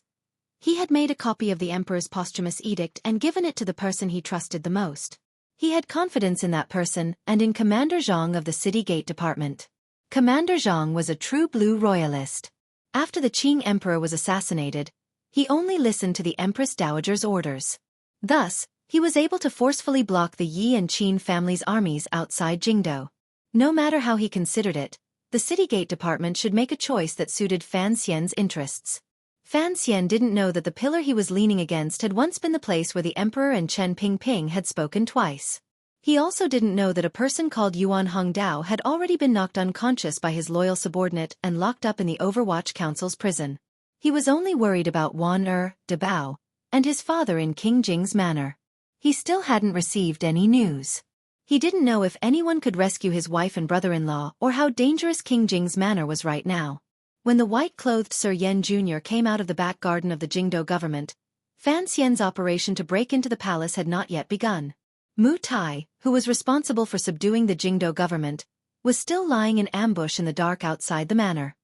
S1: he had made a copy of the emperor's posthumous edict and given it to the person he trusted the most. He had confidence in that person and in Commander Zhang of the city gate department. Commander Zhang was a true blue royalist. After the Qing emperor was assassinated, he only listened to the Empress Dowager's orders. Thus, he was able to forcefully block the Yi and Qin families' armies outside Jingdo. No matter how he considered it, the city gate department should make a choice that suited Fan Xian's interests. Fan Xian didn't know that the pillar he was leaning against had once been the place where the emperor and Chen Pingping had spoken twice. He also didn't know that a person called Yuan Hongdao had already been knocked unconscious by his loyal subordinate and locked up in the Overwatch Council's prison. He was only worried about Wan Dabao, and his father in King Jing's manor. He still hadn't received any news. He didn't know if anyone could rescue his wife and brother-in-law or how dangerous King Jing's manor was right now. When the white-clothed Sir Yan Jr. came out of the back garden of the Jingdo government, Fan Xian's operation to break into the palace had not yet begun. Mu Tai, who was responsible for subduing the Jingdo government, was still lying in ambush in the dark outside the manor.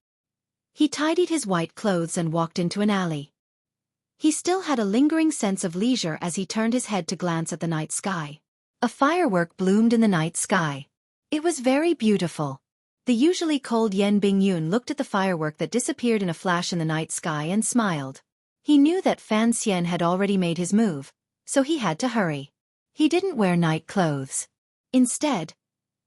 S1: He tidied his white clothes and walked into an alley. He still had a lingering sense of leisure as he turned his head to glance at the night sky. A firework bloomed in the night sky. It was very beautiful. The usually cold Yan Bingyun looked at the firework that disappeared in a flash in the night sky and smiled. He knew that Fan Xian had already made his move, so he had to hurry. He didn't wear night clothes. Instead,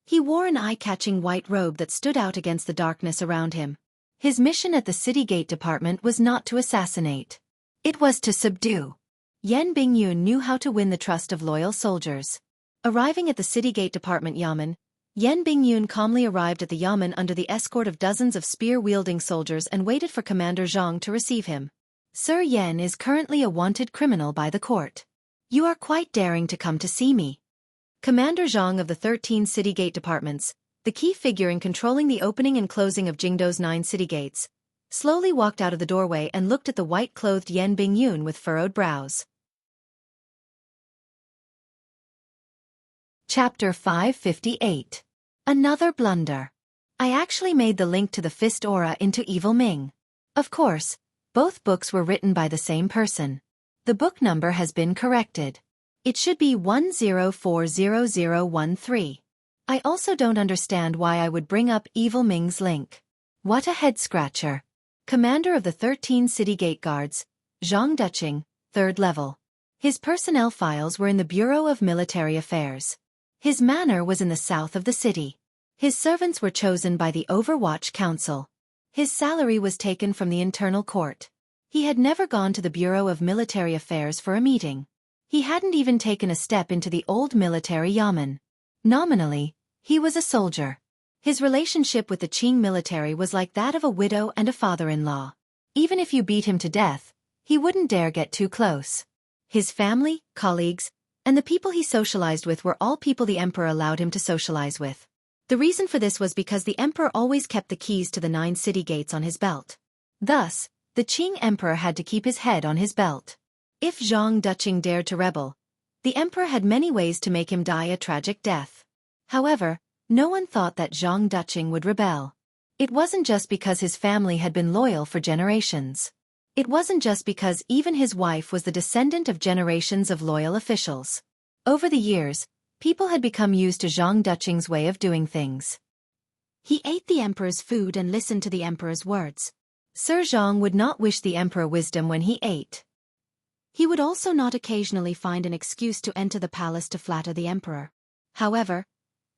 S1: he wore an eye-catching white robe that stood out against the darkness around him. His mission at the city gate department was not to assassinate. It was to subdue. Yan Bingyun knew how to win the trust of loyal soldiers. Arriving at the city gate department yamen, Yan Bingyun calmly arrived at the yamen under the escort of dozens of spear-wielding soldiers and waited for Commander Zhang to receive him. Sir Yan is currently a wanted criminal by the court. You are quite daring to come to see me. Commander Zhang of the 13 city gate departments, the key figure in controlling the opening and closing of Jingdo's 9 city gates, slowly walked out of the doorway and looked at the white-clothed Yan Bingyun with furrowed brows. Chapter 558. Another blunder. I actually made the link to the Fist Aura into Evil Ming. Of course, both books were written by the same person. The book number has been corrected. It should be 10400013. I also don't understand why I would bring up Evil Ming's link. What a head-scratcher. Commander of the 13 city gate guards, Zhang Duqing, 3rd level. His personnel files were in the Bureau of Military Affairs. His manor was in the south of the city. His servants were chosen by the Overwatch Council. His salary was taken from the internal court. He had never gone to the Bureau of Military Affairs for a meeting. He hadn't even taken a step into the old military yamen. Nominally, he was a soldier. His relationship with the Qing military was like that of a widow and a father-in-law. Even if you beat him to death, he wouldn't dare get too close. His family, colleagues, and the people he socialized with were all people the emperor allowed him to socialize with. The reason for this was because the emperor always kept the keys to the 9 city gates on his belt. Thus, the Qing emperor had to keep his head on his belt. If Zhang Duqing dared to rebel, the emperor had many ways to make him die a tragic death. However, no one thought that Zhang Duqing would rebel. It wasn't just because his family had been loyal for generations. It wasn't just because even his wife was the descendant of generations of loyal officials. Over the years, people had become used to Zhang Duqing's way of doing things. He ate the emperor's food and listened to the emperor's words. Sir Zhang would not wish the emperor wisdom when he ate. He would also not occasionally find an excuse to enter the palace to flatter the emperor. However,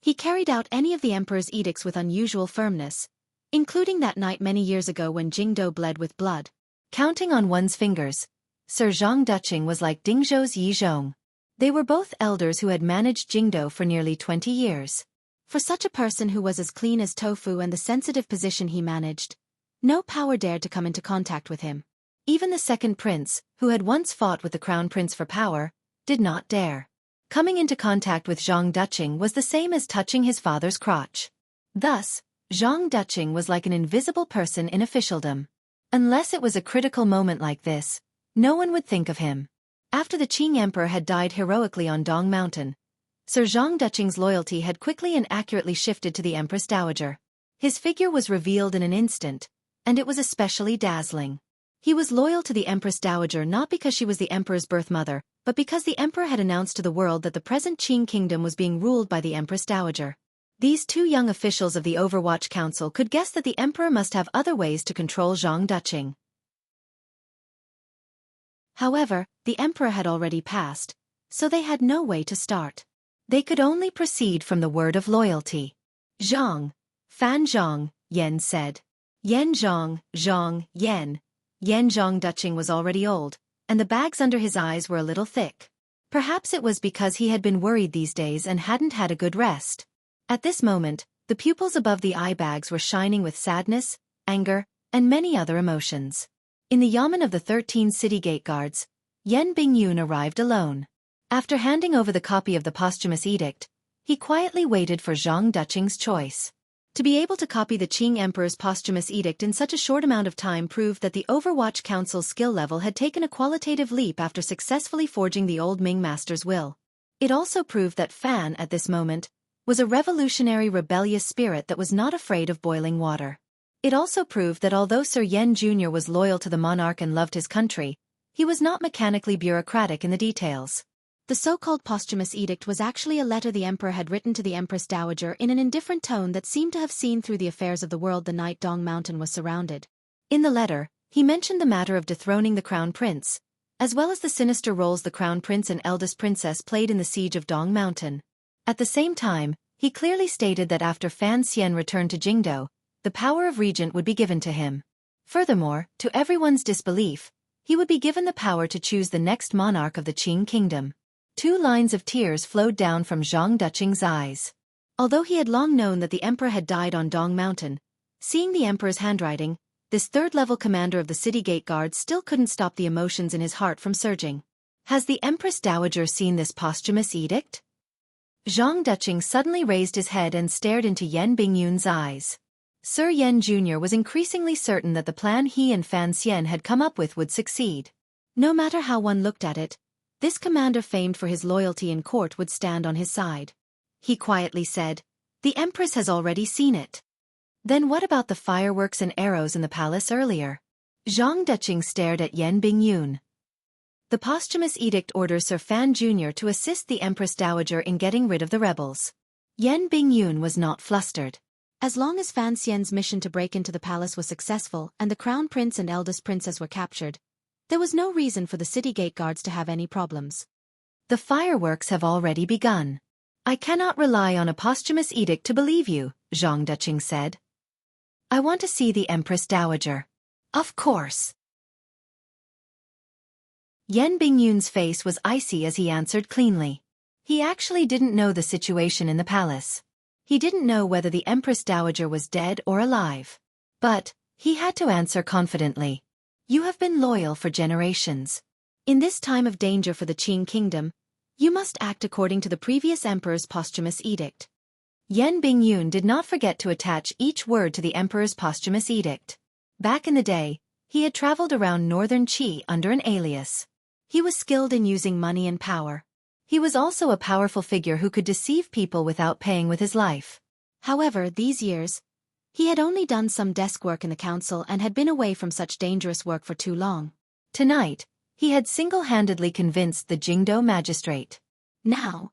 S1: he carried out any of the emperor's edicts with unusual firmness, including that night many years ago when Jingdo bled with blood. Counting on one's fingers, Sir Zhang Duqing was like Dingzhou's Yi Zhong. They were both elders who had managed Jingdo for nearly 20 years. For such a person who was as clean as tofu and the sensitive position he managed, no power dared to come into contact with him. Even the second prince, who had once fought with the crown prince for power, did not dare. Coming into contact with Zhang Duqing was the same as touching his father's crotch. Thus, Zhang Duqing was like an invisible person in officialdom. Unless it was a critical moment like this, no one would think of him. After the Qing Emperor had died heroically on Dong Mountain, Sir Zhang Duqing's loyalty had quickly and accurately shifted to the Empress Dowager. His figure was revealed in an instant, and it was especially dazzling. He was loyal to the Empress Dowager not because she was the Emperor's birth mother, but because the Emperor had announced to the world that the present Qing kingdom was being ruled by the Empress Dowager. These two young officials of the Overwatch Council could guess that the Emperor must have other ways to control Zhang Duqing. However, the Emperor had already passed, so they had no way to start. They could only proceed from the word of loyalty. Zhang. Fan Zhang, Yan said. Yan Zhang, Zhang, Yan. Yan Zhang Duqing was already old, and the bags under his eyes were a little thick. Perhaps it was because he had been worried these days and hadn't had a good rest. At this moment, the pupils above the eye bags were shining with sadness, anger, and many other emotions. In the yamen of the 13 city gate guards, Yan Bingyun arrived alone. After handing over the copy of the posthumous edict, he quietly waited for Zhang Duqing's choice. To be able to copy the Qing Emperor's posthumous edict in such a short amount of time proved that the Overwatch Council's skill level had taken a qualitative leap after successfully forging the old Ming master's will. It also proved that Fan, at this moment, was a revolutionary rebellious spirit that was not afraid of boiling water. It also proved that although Sir Yan Jr. was loyal to the monarch and loved his country, he was not mechanically bureaucratic in the details. The so-called posthumous edict was actually a letter the emperor had written to the Empress Dowager in an indifferent tone that seemed to have seen through the affairs of the world the night Dong Mountain was surrounded. In the letter, he mentioned the matter of dethroning the crown prince, as well as the sinister roles the crown prince and eldest princess played in the siege of Dong Mountain. At the same time, he clearly stated that after Fan Xian returned to Jingdo, the power of regent would be given to him. Furthermore, to everyone's disbelief, he would be given the power to choose the next monarch of the Qing kingdom. 2 lines of tears flowed down from Zhang Duqing's eyes. Although he had long known that the emperor had died on Dong Mountain, seeing the emperor's handwriting, this third-level commander of the city gate guard still couldn't stop the emotions in his heart from surging. Has the Empress Dowager seen this posthumous edict? Zhang Duqing suddenly raised his head and stared into Yan Bingyun's eyes. Sir Yan Jr. was increasingly certain that the plan he and Fan Xian had come up with would succeed. No matter how one looked at it, this commander famed for his loyalty in court would stand on his side. He quietly said, "The Empress has already seen it." Then what about the fireworks and arrows in the palace earlier? Zhang Duqing stared at Yan Bingyun. The posthumous edict orders Sir Fan Jr. to assist the Empress Dowager in getting rid of the rebels. Yan Bingyun was not flustered. As long as Fan Xian's mission to break into the palace was successful and the crown prince and eldest princess were captured, there was no reason for the city gate guards to have any problems. The fireworks have already begun. I cannot rely on a posthumous edict to believe you, Zhang Duqing said. I want to see the Empress Dowager. Of course. Yan Bingyun's face was icy as he answered cleanly. He actually didn't know the situation in the palace. He didn't know whether the Empress Dowager was dead or alive. But he had to answer confidently. You have been loyal for generations. In this time of danger for the Qing kingdom, you must act according to the previous emperor's posthumous edict. Yan Bingyun did not forget to attach each word to the emperor's posthumous edict. Back in the day, he had traveled around northern Qi under an alias. He was skilled in using money and power. He was also a powerful figure who could deceive people without paying with his life. However, these years, he had only done some desk work in the council and had been away from such dangerous work for too long. Tonight, he had single-handedly convinced the Jingdo magistrate. Now,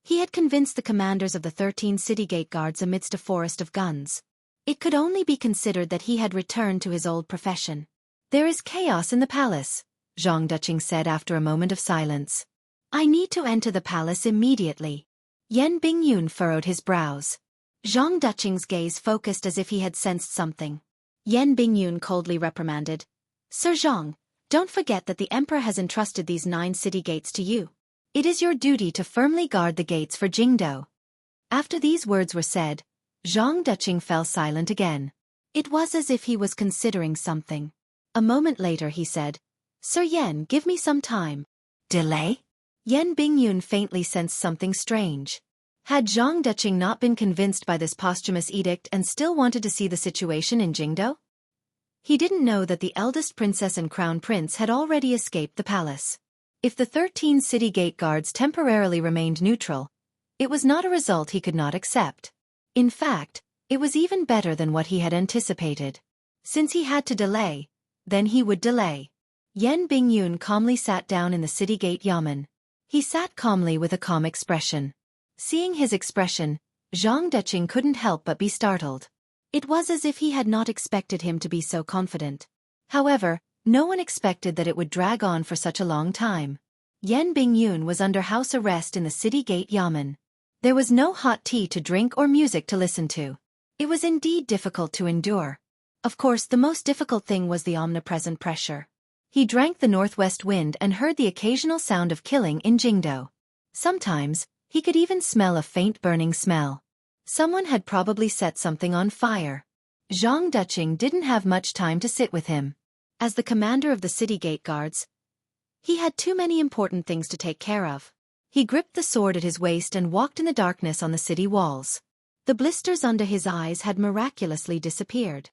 S1: he had convinced the commanders of the 13 city gate guards amidst a forest of guns. It could only be considered that he had returned to his old profession. There is chaos in the palace, Zhang Duqing said after a moment of silence. I need to enter the palace immediately. Yan Bingyun furrowed his brows. Zhang Duqing's gaze focused as if he had sensed something. Yan Bingyun coldly reprimanded. Sir Zhang, don't forget that the emperor has entrusted these 9 city gates to you. It is your duty to firmly guard the gates for Jingdo. After these words were said, Zhang Duqing fell silent again. It was as if he was considering something. A moment later he said, Sir Yan, give me some time. Delay? Yan Bingyun faintly sensed something strange. Had Zhang Deqing not been convinced by this posthumous edict and still wanted to see the situation in Jingdo? He didn't know that the eldest princess and crown prince had already escaped the palace. If the 13 city gate guards temporarily remained neutral, it was not a result he could not accept. In fact, it was even better than what he had anticipated. Since he had to delay, then he would delay. Yan Bingyun calmly sat down in the city gate yamen. He sat calmly with a calm expression. Seeing his expression, Zhang Deqing couldn't help but be startled. It was as if he had not expected him to be so confident. However, no one expected that it would drag on for such a long time. Yan Bingyun was under house arrest in the city gate yamen. There was no hot tea to drink or music to listen to. It was indeed difficult to endure. Of course, the most difficult thing was the omnipresent pressure. He drank the northwest wind and heard the occasional sound of killing in Jingdo. Sometimes, he could even smell a faint burning smell. Someone had probably set something on fire. Zhang Deqing didn't have much time to sit with him. As the commander of the city gate guards, he had too many important things to take care of. He gripped the sword at his waist and walked in the darkness on the city walls. The blisters under his eyes had miraculously disappeared.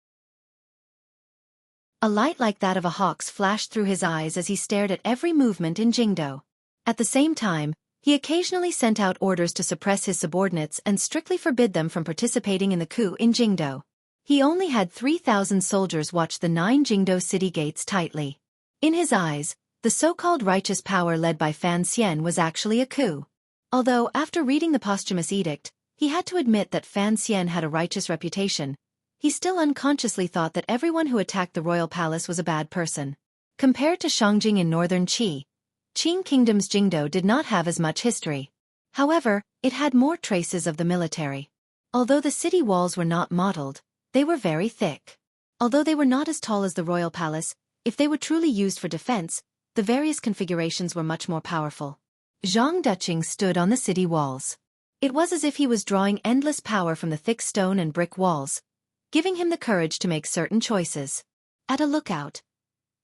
S1: A light like that of a hawk's flashed through his eyes as he stared at every movement in Jingdo. At the same time, he occasionally sent out orders to suppress his subordinates and strictly forbid them from participating in the coup in Jingdo. He only had 3,000 soldiers watch the 9 Jingdo city gates tightly. In his eyes, the so-called righteous power led by Fan Xian was actually a coup. Although, after reading the posthumous edict, he had to admit that Fan Xian had a righteous reputation, he still unconsciously thought that everyone who attacked the royal palace was a bad person. Compared to Shangjing in northern Qi, Qing Kingdom's Jingdo did not have as much history. However, it had more traces of the military. Although the city walls were not modeled, they were very thick. Although they were not as tall as the royal palace, if they were truly used for defense, the various configurations were much more powerful. Zhang Deqing stood on the city walls. It was as if he was drawing endless power from the thick stone and brick walls, giving him the courage to make certain choices. At a lookout,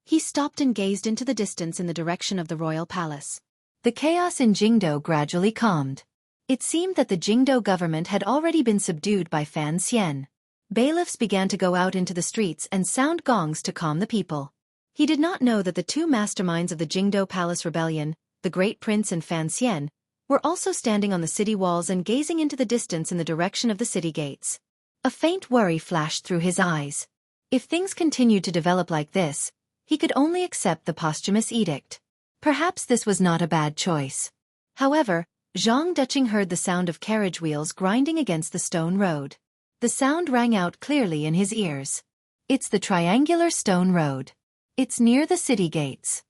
S1: he stopped and gazed into the distance in the direction of the royal palace. The chaos in Jingdo gradually calmed. It seemed that the Jingdo government had already been subdued by Fan Xian. Bailiffs began to go out into the streets and sound gongs to calm the people. He did not know that the two masterminds of the Jingdo Palace Rebellion, the Great Prince and Fan Xian, were also standing on the city walls and gazing into the distance in the direction of the city gates. A faint worry flashed through his eyes. If things continued to develop like this, he could only accept the posthumous edict. Perhaps this was not a bad choice. However, Zhang Deqing heard the sound of carriage wheels grinding against the stone road. The sound rang out clearly in his ears. It's the triangular stone road. It's near the city gates.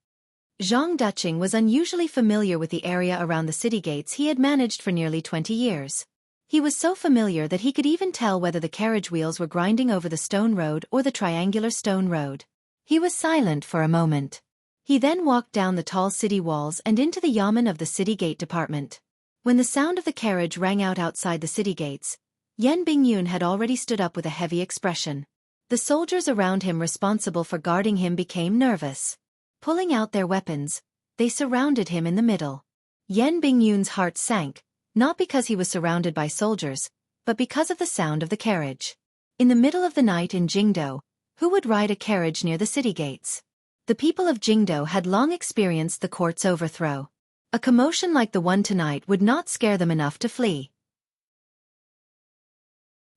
S1: Zhang Deqing was unusually familiar with the area around the city gates he had managed for nearly 20 years. He was so familiar that he could even tell whether the carriage wheels were grinding over the stone road or the triangular stone road. He was silent for a moment. He then walked down the tall city walls and into the yamen of the city gate department. When the sound of the carriage rang out outside the city gates, Yan Bingyun had already stood up with a heavy expression. The soldiers around him responsible for guarding him became nervous. Pulling out their weapons, they surrounded him in the middle. Yan Bingyun's heart sank, not because he was surrounded by soldiers, but because of the sound of the carriage. In the middle of the night in Jingdo, who would ride a carriage near the city gates? The people of Jingdo had long experienced the court's overthrow. A commotion like the one tonight would not scare them enough to flee.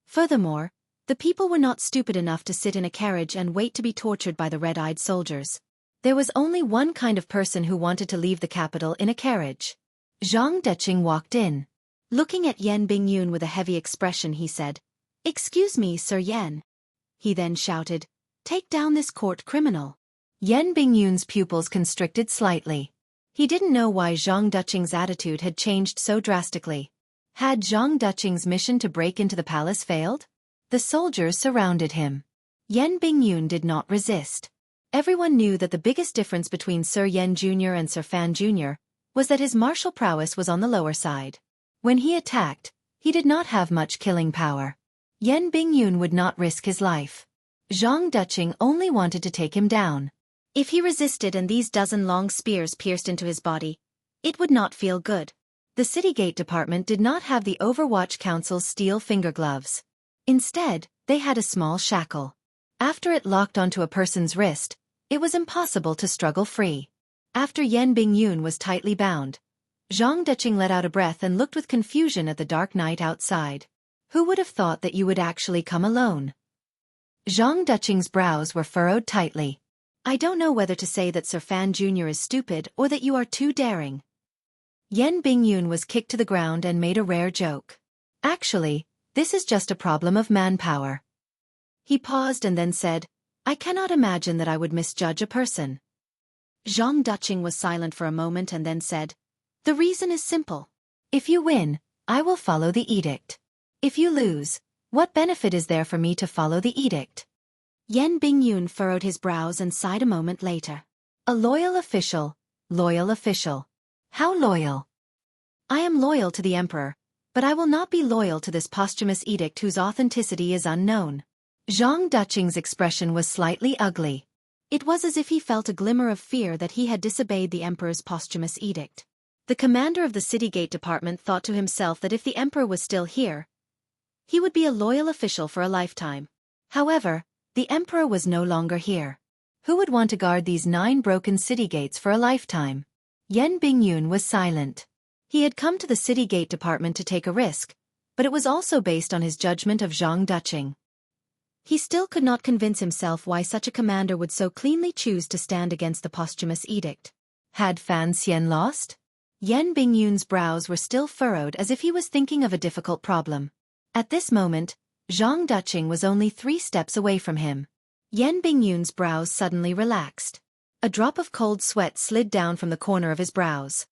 S1: Furthermore, the people were not stupid enough to sit in a carriage and wait to be tortured by the red-eyed soldiers. There was only one kind of person who wanted to leave the capital in a carriage. Zhang Deqing walked in. Looking at Yan Bingyun with a heavy expression, he said, "Excuse me, Sir Yan." He then shouted, "Take down this court criminal." Yan Bingyun's pupils constricted slightly. He didn't know why Zhang Deqing's attitude had changed so drastically. Had Zhang Deqing's mission to break into the palace failed? The soldiers surrounded him. Yan Bingyun did not resist. Everyone knew that the biggest difference between Sir Yan Jr. and Sir Fan Jr. was that his martial prowess was on the lower side. When he attacked, he did not have much killing power. Yan Bingyun would not risk his life. Zhang Deqing only wanted to take him down. If he resisted and these dozen long spears pierced into his body, It would not feel good. The City Gate Department did not have the Overwatch Council's steel finger gloves. Instead, they had a small shackle. After it locked onto a person's wrist, it was impossible to struggle free. After Yan Bingyun was tightly bound, Zhang Deqing let out a breath and looked with confusion at the dark night outside. Who would have thought that you would actually come alone? Zhang Deqing's brows were furrowed tightly. I don't know whether to say that Sir Fan Jr. is stupid or that you are too daring. Yan Bingyun was kicked to the ground and made a rare joke. Actually, this is just a problem of manpower. He paused and then said, I cannot imagine that I would misjudge a person. Zhang Deqing was silent for a moment and then said, the reason is simple. If you win, I will follow the edict. If you lose, what benefit is there for me to follow the edict? Yan Bingyun furrowed his brows and sighed a moment later. A loyal official, loyal official. How loyal? I am loyal to the emperor, but I will not be loyal to this posthumous edict whose authenticity is unknown. Zhang Deqing's expression was slightly ugly. It was as if he felt a glimmer of fear that he had disobeyed the emperor's posthumous edict. The commander of the City Gate Department thought to himself that if the emperor was still here, he would be a loyal official for a lifetime. However, the emperor was no longer here. Who would want to guard these 9 broken city gates for a lifetime? Yan Bingyun was silent. He had come to the City Gate Department to take a risk, but it was also based on his judgment of Zhang Deqing. He still could not convince himself why such a commander would so cleanly choose to stand against the posthumous edict. Had Fan Xian lost? Yan Bingyun's brows were still furrowed as if he was thinking of a difficult problem. At this moment, Zhang Deqing was only 3 steps away from him. Yan Bingyun's brows suddenly relaxed. A drop of cold sweat slid down from the corner of his brows.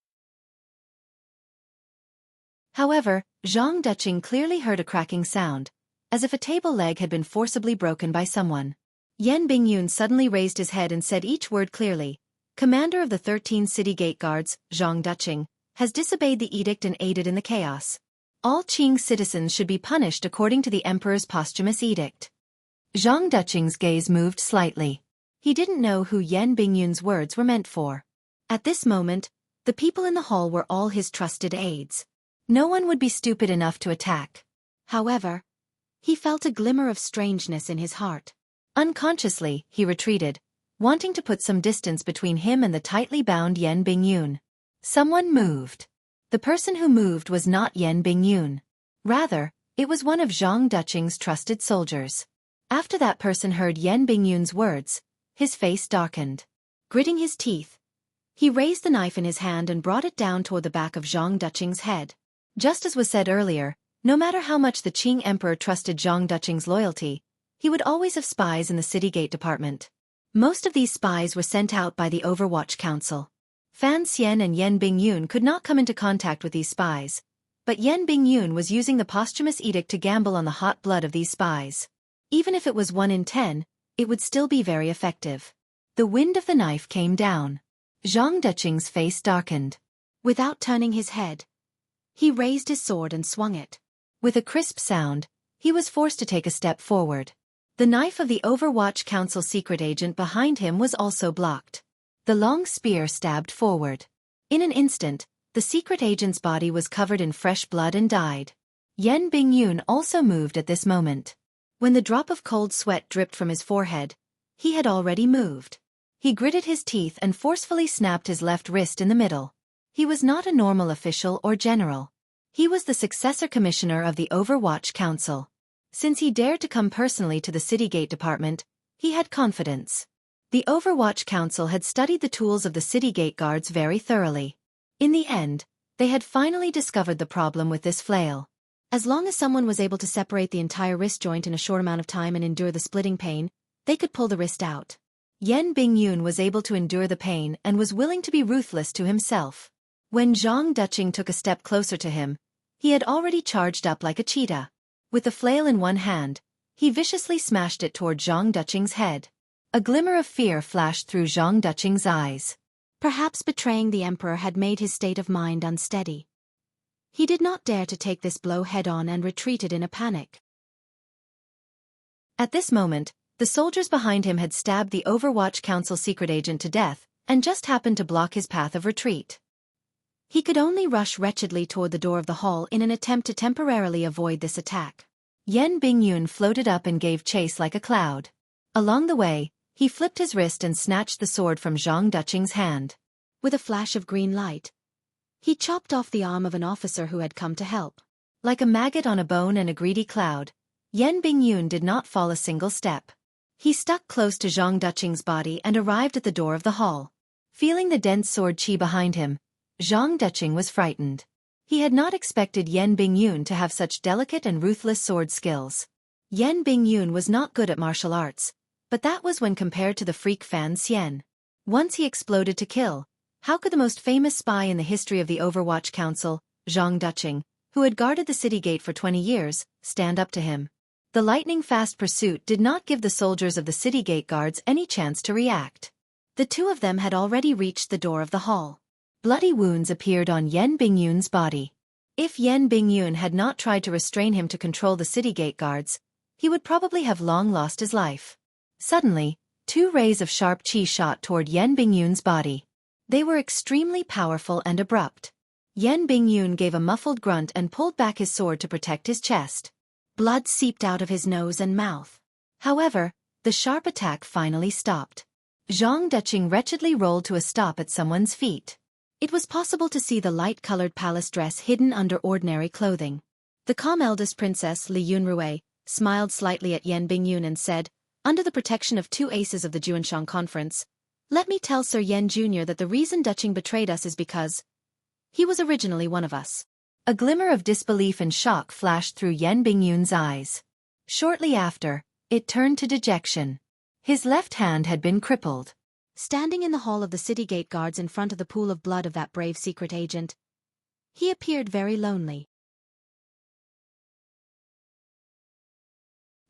S1: However, Zhang Deqing clearly heard a cracking sound, as if a table leg had been forcibly broken by someone. Yan Bingyun suddenly raised his head and said each word clearly. Commander of the 13 city gate guards, Zhang Deqing, has disobeyed the edict and aided in the chaos. All Qing citizens should be punished according to the emperor's posthumous edict. Zhang Deqing's gaze moved slightly. He didn't know who Yan Bingyun's words were meant for. At this moment, the people in the hall were all his trusted aides. No one would be stupid enough to attack. However, he felt a glimmer of strangeness in his heart. Unconsciously, he retreated, wanting to put some distance between him and the tightly bound Yan Bingyun. Someone moved. The person who moved was not Yan Bingyun. Rather, it was one of Zhang Deqing's trusted soldiers. After that person heard Yan Bingyun's words, his face darkened. Gritting his teeth, he raised the knife in his hand and brought it down toward the back of Zhang Deqing's head. Just as was said earlier, no matter how much the Qing emperor trusted Zhang Deqing's loyalty, he would always have spies in the City Gate Department. Most of these spies were sent out by the Overwatch Council. Fan Xian and Yan Bingyun could not come into contact with these spies, but Yan Bingyun was using the posthumous edict to gamble on the hot blood of these spies. Even if it was 1 in 10, it would still be very effective. The wind of the knife came down. Zhang Deqing's face darkened. Without turning his head, he raised his sword and swung it. With a crisp sound, he was forced to take a step forward. The knife of the Overwatch Council secret agent behind him was also blocked. The long spear stabbed forward. In an instant, the secret agent's body was covered in fresh blood and died. Yan Bingyun also moved at this moment. When the drop of cold sweat dripped from his forehead, he had already moved. He gritted his teeth and forcefully snapped his left wrist in the middle. He was not a normal official or general. He was the successor commissioner of the Overwatch Council. Since he dared to come personally to the City Gate Department, he had confidence. The Overwatch Council had studied the tools of the City Gate guards very thoroughly. In the end, they had finally discovered the problem with this flail. As long as someone was able to separate the entire wrist joint in a short amount of time and endure the splitting pain, they could pull the wrist out. Yan Bingyun was able to endure the pain and was willing to be ruthless to himself. When Zhang Deqing took a step closer to him, he had already charged up like a cheetah. With the flail in one hand, he viciously smashed it toward Zhang Deqing's head. A glimmer of fear flashed through Zhang Deqing's eyes. Perhaps betraying the emperor had made his state of mind unsteady. He did not dare to take this blow head-on and retreated in a panic. At this moment, the soldiers behind him had stabbed the Overwatch Council secret agent to death, and just happened to block his path of retreat. He could only rush wretchedly toward the door of the hall in an attempt to temporarily avoid this attack. Yan Bingyun floated up and gave chase like a cloud. Along the way, he flipped his wrist and snatched the sword from Zhang Duqing's hand. With a flash of green light, he chopped off the arm of an officer who had come to help. Like a maggot on a bone and a greedy cloud, Yan Bingyun did not fall a single step. He stuck close to Zhang Duqing's body and arrived at the door of the hall. Feeling the dense sword qi behind him, Zhang Duqing was frightened. He had not expected Yan Bingyun to have such delicate and ruthless sword skills. Yan Bingyun was not good at martial arts, but that was when compared to the freak Fan Xian. Once he exploded to kill, how could the most famous spy in the history of the Overwatch Council, Zhang Duqing, who had guarded the city gate for 20 years, stand up to him? The lightning-fast pursuit did not give the soldiers of the city gate guards any chance to react. The two of them had already reached the door of the hall. Bloody wounds appeared on Yan Bingyun's body. If Yan Bingyun had not tried to restrain him to control the city gate guards, he would probably have long lost his life. Suddenly, two rays of sharp qi shot toward Yan Bingyun's body. They were extremely powerful and abrupt. Yan Bingyun gave a muffled grunt and pulled back his sword to protect his chest. Blood seeped out of his nose and mouth. However, the sharp attack finally stopped. Zhang Duqing wretchedly rolled to a stop at someone's feet. It was possible to see the light-colored palace dress hidden under ordinary clothing. The calm eldest princess, Li Yunrui, smiled slightly at Yan Bingyun and said, "Under the protection of two aces of the Juanshan Conference, let me tell Sir Yan Jr. that the reason Duqing betrayed us is because he was originally one of us." A glimmer of disbelief and shock flashed through Yan Bingyun's eyes. Shortly after, it turned to dejection. His left hand had been crippled. Standing in the hall of the city gate guards in front of the pool of blood of that brave secret agent, he appeared very lonely.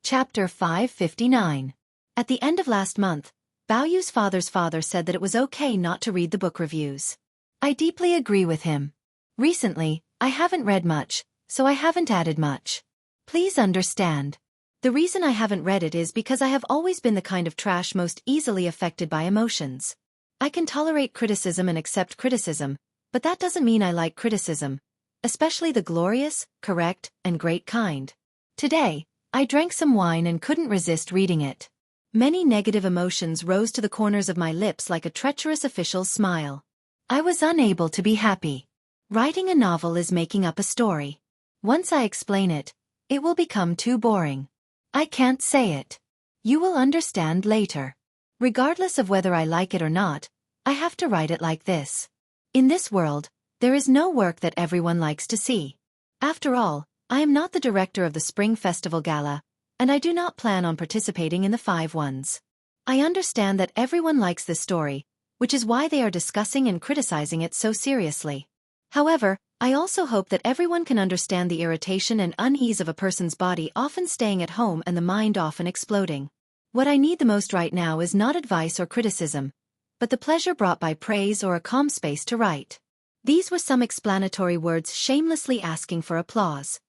S1: Chapter 559. At the end of last month, Baoyu's father's father said that it was okay not to read the book reviews. I deeply agree with him. Recently, I haven't read much, so I haven't added much. Please understand. The reason I haven't read it is because I have always been the kind of trash most easily affected by emotions. I can tolerate criticism and accept criticism, but that doesn't mean I like criticism, especially the glorious, correct, and great kind. Today, I drank some wine and couldn't resist reading it. Many negative emotions rose to the corners of my lips like a treacherous official's smile. I was unable to be happy. Writing a novel is making up a story. Once I explain it, it will become too boring. I can't say it. You will understand later. Regardless of whether I like it or not, I have to write it like this. In this world, there is no work that everyone likes to see. After all, I am not the director of the Spring Festival Gala, and I do not plan on participating in the 5 ones. I understand that everyone likes this story, which is why they are discussing and criticizing it so seriously. However, I also hope that everyone can understand the irritation and unease of a person's body often staying at home and the mind often exploding. What I need the most right now is not advice or criticism, but the pleasure brought by praise or a calm space to write. These were some explanatory words shamelessly asking for applause.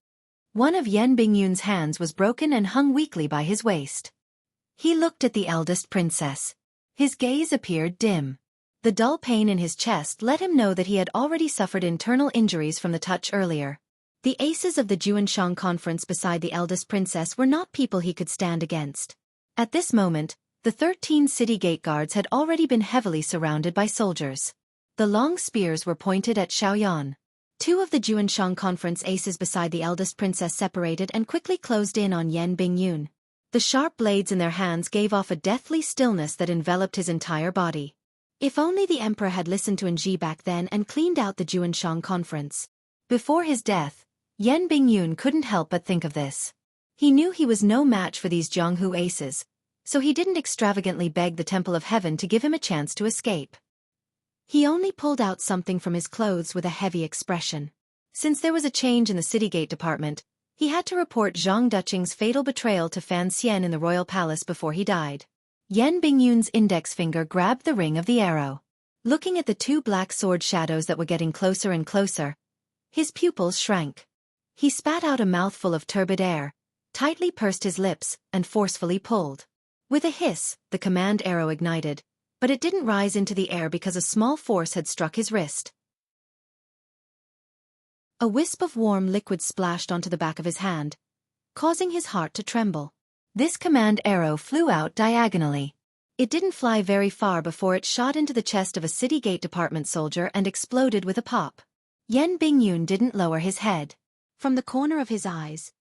S1: One of Yan Bingyun's hands was broken and hung weakly by his waist. He looked at the eldest princess. His gaze appeared dim. The dull pain in his chest let him know that he had already suffered internal injuries from the touch earlier. The aces of the Juanshan Conference beside the eldest princess were not people he could stand against. At this moment, the 13 city gate guards had already been heavily surrounded by soldiers. The long spears were pointed at Xiaoyan. 2 of the Juanshan Conference aces beside the eldest princess separated and quickly closed in on Yan Bingyun. The sharp blades in their hands gave off a deathly stillness that enveloped his entire body. If only the emperor had listened to Nji back then and cleaned out the Juanshan Conference. Before his death, Yan Bingyun couldn't help but think of this. He knew he was no match for these Jianghu aces, so he didn't extravagantly beg the Temple of Heaven to give him a chance to escape. He only pulled out something from his clothes with a heavy expression. Since there was a change in the citygate department, he had to report Zhang Duqing's fatal betrayal to Fan Xian in the royal palace before he died. Yan Bingyun's index finger grabbed the ring of the arrow. Looking at the 2 black sword shadows that were getting closer and closer, his pupils shrank. He spat out a mouthful of turbid air, tightly pursed his lips, and forcefully pulled. With a hiss, the command arrow ignited, but it didn't rise into the air because a small force had struck his wrist. A wisp of warm liquid splashed onto the back of his hand, causing his heart to tremble. This command arrow flew out diagonally. It didn't fly very far before it shot into the chest of a city gate department soldier and exploded with a pop. Yan Bingyun didn't lower his head. From the corner of his eyes,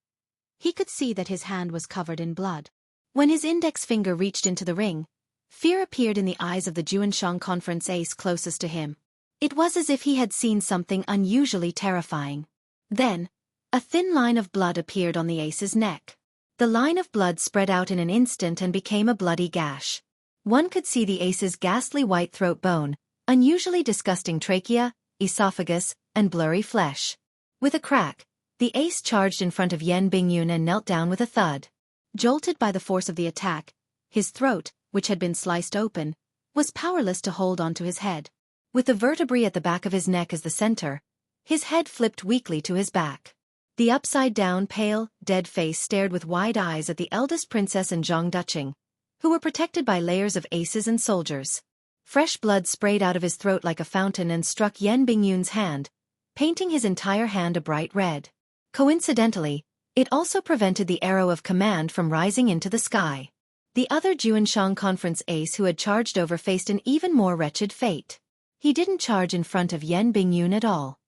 S1: he could see that his hand was covered in blood. When his index finger reached into the ring, fear appeared in the eyes of the Juanshang conference ace closest to him. It was as if he had seen something unusually terrifying. Then, a thin line of blood appeared on the ace's neck. The line of blood spread out in an instant and became a bloody gash. One could see the ace's ghastly white throat bone, unusually disgusting trachea, esophagus, and blurry flesh. With a crack, the ace charged in front of Yan Bingyun and knelt down with a thud. Jolted by the force of the attack, his throat, which had been sliced open, was powerless to hold onto his head. With the vertebrae at the back of his neck as the center, his head flipped weakly to his back. The upside-down, pale, dead face stared with wide eyes at the eldest princess and Zhang Duqing, who were protected by layers of aces and soldiers. Fresh blood sprayed out of his throat like a fountain and struck Yan Bingyun's hand, painting his entire hand a bright red. Coincidentally, it also prevented the arrow of command from rising into the sky. The other Juanshang conference ace who had charged over faced an even more wretched fate. He didn't charge in front of Yan Bingyun at all.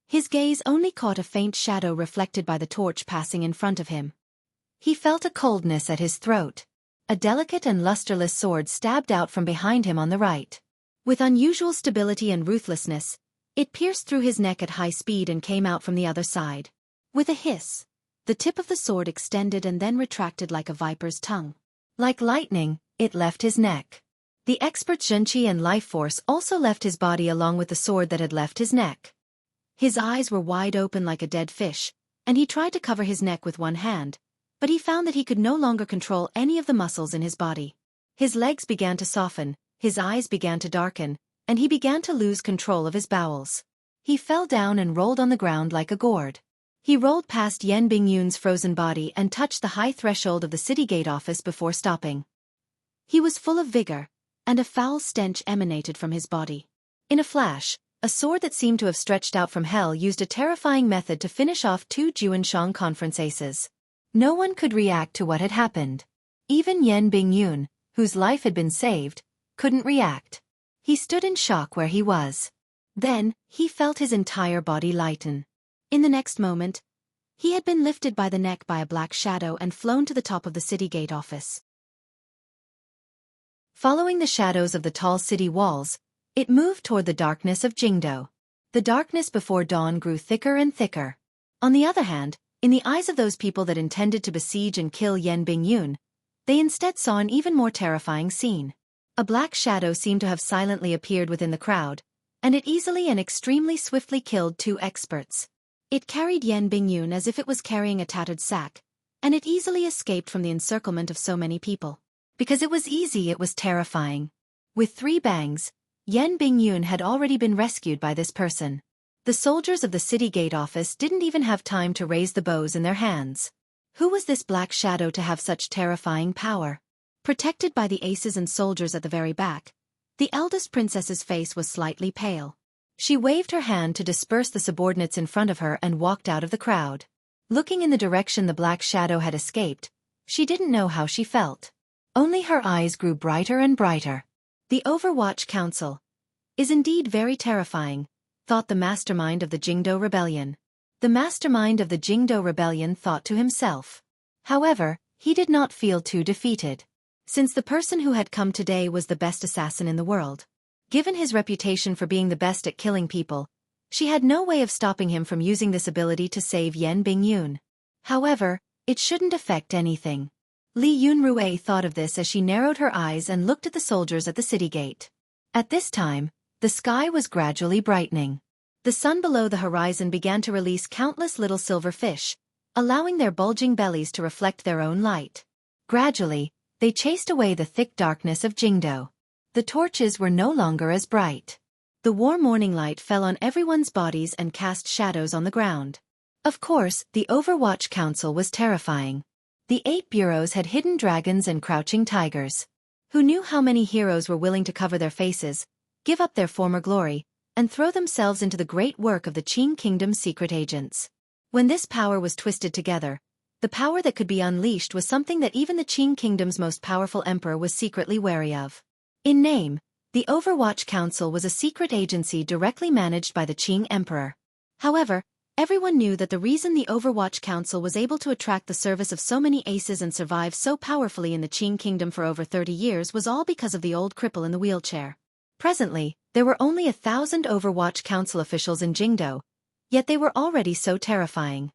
S1: His gaze only caught a faint shadow reflected by the torch passing in front of him. He felt a coldness at his throat. A delicate and lusterless sword stabbed out from behind him on the right. With unusual stability and ruthlessness, it pierced through his neck at high speed and came out from the other side. With a hiss, the tip of the sword extended and then retracted like a viper's tongue. Like lightning, it left his neck. The expert Xueqi and life force also left his body along with the sword that had left his neck. His eyes were wide open like a dead fish, and he tried to cover his neck with one hand, but he found that he could no longer control any of the muscles in his body. His legs began to soften, his eyes began to darken, and he began to lose control of his bowels. He fell down and rolled on the ground like a gourd. He rolled past Yan Bingyun's frozen body and touched the high threshold of the city gate office before stopping. He was full of vigor, and a foul stench emanated from his body. In a flash, a sword that seemed to have stretched out from hell used a terrifying method to finish off two Juanshang conference aces. No one could react to what had happened. Even Yan Bingyun, whose life had been saved, couldn't react. He stood in shock where he was. Then, he felt his entire body lighten. In the next moment, he had been lifted by the neck by a black shadow and flown to the top of the city gate office. Following the shadows of the tall city walls, it moved toward the darkness of Jingdo. The darkness before dawn grew thicker and thicker. On the other hand, in the eyes of those people that intended to besiege and kill Yan Bingyun, they instead saw an even more terrifying scene. A black shadow seemed to have silently appeared within the crowd, and it easily and extremely swiftly killed two experts. It carried Yan Bingyun as if it was carrying a tattered sack, and it easily escaped from the encirclement of so many people. Because it was easy, it was terrifying. With 3 bangs, Yan Bingyun had already been rescued by this person. The soldiers of the city gate office didn't even have time to raise the bows in their hands. Who was this black shadow to have such terrifying power? Protected by the aces and soldiers at the very back, the eldest princess's face was slightly pale. She waved her hand to disperse the subordinates in front of her and walked out of the crowd. Looking in the direction the black shadow had escaped, she didn't know how she felt. Only her eyes grew brighter and brighter. The Overwatch Council is indeed very terrifying, thought the mastermind of the Jingdo Rebellion. The mastermind of the Jingdo Rebellion thought to himself. However, he did not feel too defeated. Since the person who had come today was the best assassin in the world. Given his reputation for being the best at killing people, she had no way of stopping him from using this ability to save Yan Bingyun. However, it shouldn't affect anything. Li Yunrui thought of this as she narrowed her eyes and looked at the soldiers at the city gate. At this time, the sky was gradually brightening. The sun below the horizon began to release countless little silver fish, allowing their bulging bellies to reflect their own light. Gradually, they chased away the thick darkness of Jingdo. The torches were no longer as bright. The warm morning light fell on everyone's bodies and cast shadows on the ground. Of course, the Overwatch Council was terrifying. The 8 bureaus had hidden dragons and crouching tigers. Who knew how many heroes were willing to cover their faces, give up their former glory, and throw themselves into the great work of the Qin Kingdom's secret agents. When this power was twisted together, the power that could be unleashed was something that even the Qin Kingdom's most powerful emperor was secretly wary of. In name, the Overwatch Council was a secret agency directly managed by the Qin Emperor. However, everyone knew that the reason the Overwatch Council was able to attract the service of so many aces and survive so powerfully in the Qin Kingdom for over 30 years was all because of the old cripple in the wheelchair. Presently, there were only 1,000 Overwatch Council officials in Jingdo, yet they were already so terrifying.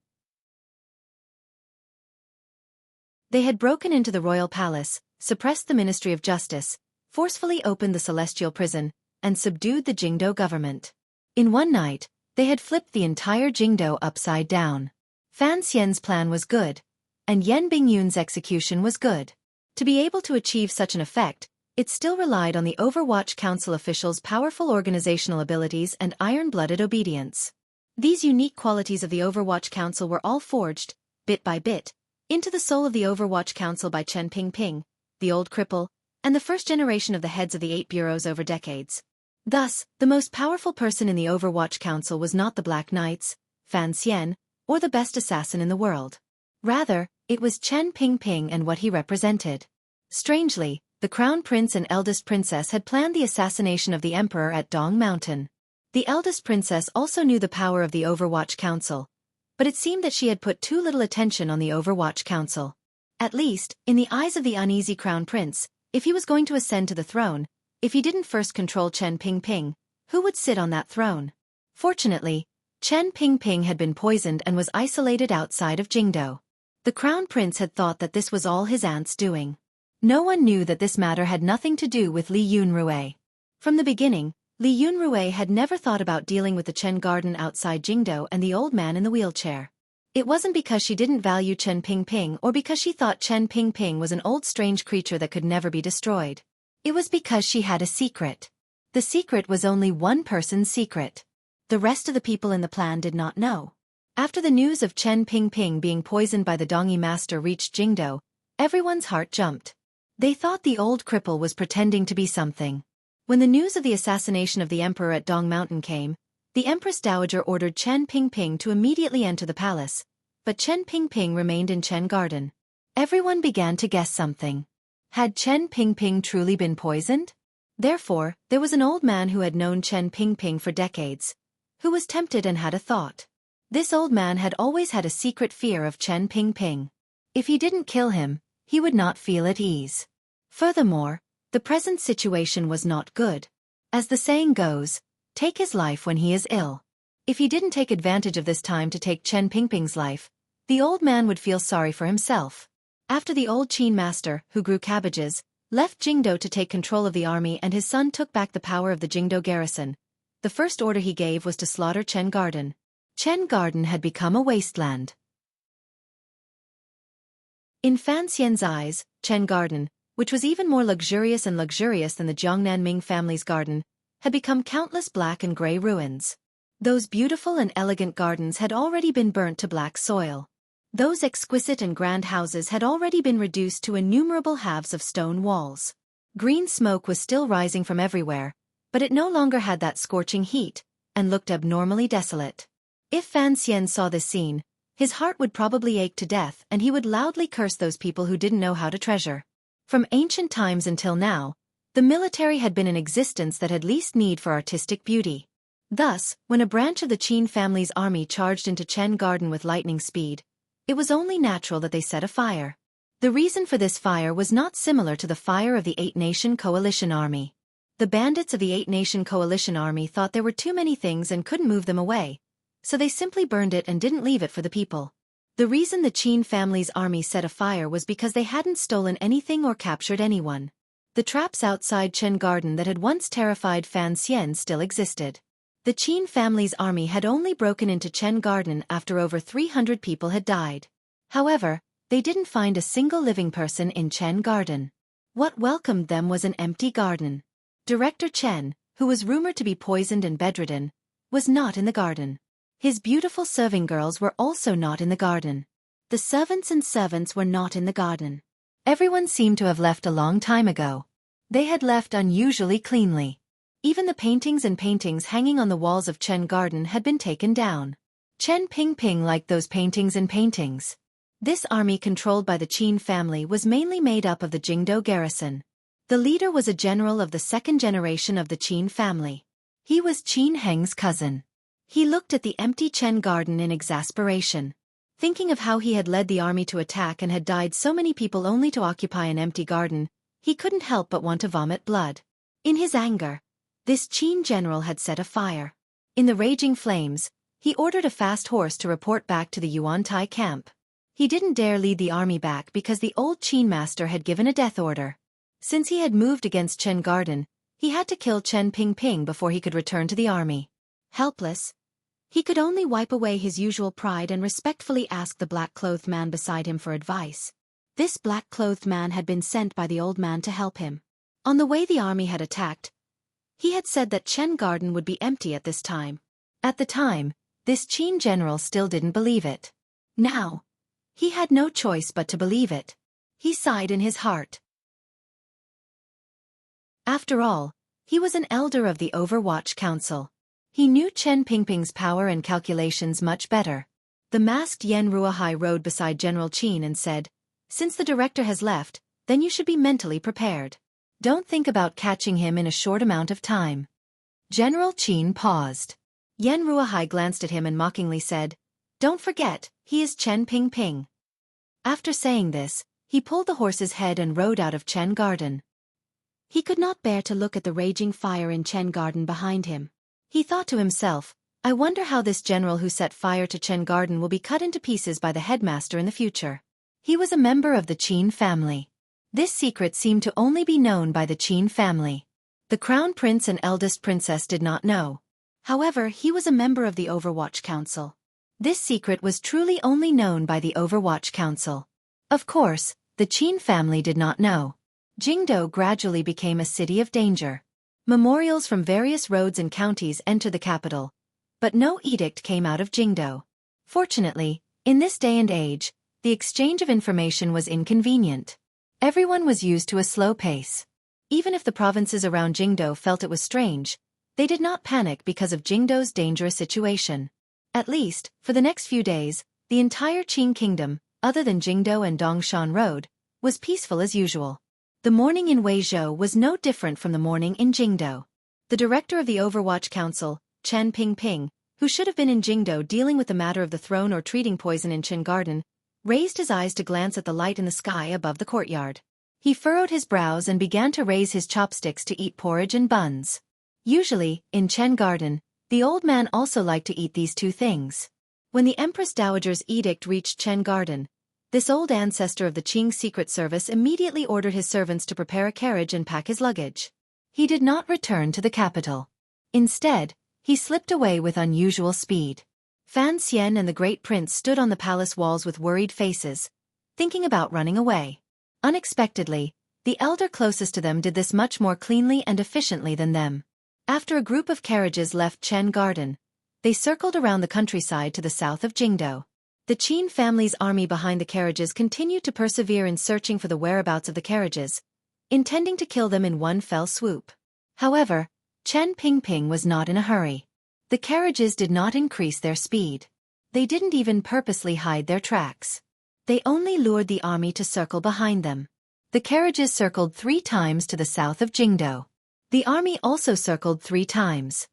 S1: They had broken into the royal palace, suppressed the Ministry of Justice, forcefully opened the celestial prison, and subdued the Jingdo government. In one night, they had flipped the entire Jingdo upside down. Fan Xian's plan was good, and Yan Bingyun's execution was good. To be able to achieve such an effect, it still relied on the Overwatch Council officials' powerful organizational abilities and iron-blooded obedience. These unique qualities of the Overwatch Council were all forged, bit by bit, into the soul of the Overwatch Council by Chen Pingping, the old cripple, and the first generation of the heads of the 8 bureaus over decades. Thus, the most powerful person in the Overwatch Council was not the Black Knights, Fan Xian, or the best assassin in the world. Rather, it was Chen Pingping and what he represented. Strangely, the Crown Prince and eldest princess had planned the assassination of the Emperor at Dong Mountain. The eldest princess also knew the power of the Overwatch Council, but it seemed that she had put too little attention on the Overwatch Council. At least, in the eyes of the uneasy Crown Prince, if he was going to ascend to the throne, if he didn't first control Chen Pingping, who would sit on that throne? Fortunately, Chen Pingping had been poisoned and was isolated outside of Jingdo. The Crown Prince had thought that this was all his aunt's doing. No one knew that this matter had nothing to do with Li Yunrui. From the beginning, Li Yunrui had never thought about dealing with the Chen garden outside Jingdo and the old man in the wheelchair. It wasn't because she didn't value Chen Pingping or because she thought Chen Pingping was an old strange creature that could never be destroyed. It was because she had a secret. The secret was only one person's secret. The rest of the people in the plan did not know. After the news of Chen Pingping being poisoned by the Dongi master reached Jingdo, everyone's heart jumped. They thought the old cripple was pretending to be something. When the news of the assassination of the emperor at Dong Mountain came, the Empress Dowager ordered Chen Pingping to immediately enter the palace, but Chen Pingping remained in Chen Garden. Everyone began to guess something. Had Chen Pingping truly been poisoned? Therefore, there was an old man who had known Chen Pingping for decades, who was tempted and had a thought. This old man had always had a secret fear of Chen Pingping. If he didn't kill him, he would not feel at ease. Furthermore, the present situation was not good. As the saying goes, take his life when he is ill. If he didn't take advantage of this time to take Chen Pingping's life, the old man would feel sorry for himself. After the old Qin master, who grew cabbages, left Jingdo to take control of the army and his son took back the power of the Jingdo garrison, the first order he gave was to slaughter Chen Garden. Chen Garden had become a wasteland. In Fan Xian's eyes, Chen Garden, which was even more luxurious than the Jiangnan Ming family's garden, had become countless black and gray ruins. Those beautiful and elegant gardens had already been burnt to black soil. Those exquisite and grand houses had already been reduced to innumerable halves of stone walls. Green smoke was still rising from everywhere, but it no longer had that scorching heat, and looked abnormally desolate. If Fan Xian saw this scene, his heart would probably ache to death and he would loudly curse those people who didn't know how to treasure. From ancient times until now, the military had been in existence that had least need for artistic beauty. Thus, when a branch of the Qin family's army charged into Chen Garden with lightning speed, it was only natural that they set a fire. The reason for this fire was not similar to the fire of the Eight-Nation Coalition Army. The bandits of the Eight-Nation Coalition Army thought there were too many things and couldn't move them away, so they simply burned it and didn't leave it for the people. The reason the Qin family's army set a fire was because they hadn't stolen anything or captured anyone. The traps outside Chen Garden that had once terrified Fan Xian still existed. The Qin family's army had only broken into Chen Garden after over 300 people had died. However, they didn't find a single living person in Chen Garden. What welcomed them was an empty garden. Director Chen, who was rumored to be poisoned and bedridden, was not in the garden. His beautiful serving girls were also not in the garden. The servants were not in the garden. Everyone seemed to have left a long time ago. They had left unusually cleanly. Even the paintings hanging on the walls of Chen Garden had been taken down. Chen Pingping liked those paintings. This army controlled by the Qin family was mainly made up of the Jingdou garrison. The leader was a general of the second generation of the Qin family. He was Qin Heng's cousin. He looked at the empty Chen Garden in exasperation. Thinking of how he had led the army to attack and had died so many people only to occupy an empty garden, he couldn't help but want to vomit blood. In his anger, this Qin general had set a fire. In the raging flames, he ordered a fast horse to report back to the Yuan-Tai camp. He didn't dare lead the army back because the old Qin master had given a death order. Since he had moved against Chen Garden, he had to kill Chen Pingping before he could return to the army. Helpless, he could only wipe away his usual pride and respectfully ask the black-clothed man beside him for advice. This black-clothed man had been sent by the old man to help him. On the way the army had attacked, he had said that Chen Garden would be empty at this time. At the time, this Qin general still didn't believe it. Now, he had no choice but to believe it. He sighed in his heart. After all, he was an elder of the Overwatch Council. He knew Chen Pingping's power and calculations much better. The masked Yan Ruihai rode beside General Qin and said, "Since the director has left, then you should be mentally prepared. Don't think about catching him in a short amount of time." General Qin paused. Yan Ruihai glanced at him and mockingly said, "Don't forget, he is Chen Pingping." After saying this, he pulled the horse's head and rode out of Chen Garden. He could not bear to look at the raging fire in Chen Garden behind him. He thought to himself, "I wonder how this general who set fire to Chen Garden will be cut into pieces by the headmaster in the future." He was a member of the Qin family. This secret seemed to only be known by the Qin family. The crown prince and eldest princess did not know. However, he was a member of the Overwatch Council. This secret was truly only known by the Overwatch Council. Of course, the Qin family did not know. Jingdou gradually became a city of danger. Memorials from various roads and counties entered the capital, but no edict came out of Jingdou. Fortunately, in this day and age, the exchange of information was inconvenient. Everyone was used to a slow pace. Even if the provinces around Jingdou felt it was strange, they did not panic because of Jingdou's dangerous situation. At least, for the next few days, the entire Qin kingdom, other than Jingdou and Dongshan Road, was peaceful as usual. The morning in Weizhou was no different from the morning in Jingdou. The director of the Overwatch Council, Chen Pingping, who should have been in Jingdou dealing with the matter of the throne or treating poison in Chen Garden, raised his eyes to glance at the light in the sky above the courtyard. He furrowed his brows and began to raise his chopsticks to eat porridge and buns. Usually, in Chen Garden, the old man also liked to eat these two things. When the Empress Dowager's edict reached Chen Garden, this old ancestor of the Qing Secret Service immediately ordered his servants to prepare a carriage and pack his luggage. He did not return to the capital. Instead, he slipped away with unusual speed. Fan Xian and the great prince stood on the palace walls with worried faces, thinking about running away. Unexpectedly, the elder closest to them did this much more cleanly and efficiently than them. After a group of carriages left Chen Garden, they circled around the countryside to the south of Jingdou. The Qin family's army behind the carriages continued to persevere in searching for the whereabouts of the carriages, intending to kill them in one fell swoop. However, Chen Pingping was not in a hurry. The carriages did not increase their speed. They didn't even purposely hide their tracks. They only lured the army to circle behind them. The carriages circled 3 times to the south of Jingdou. The army also circled 3 times.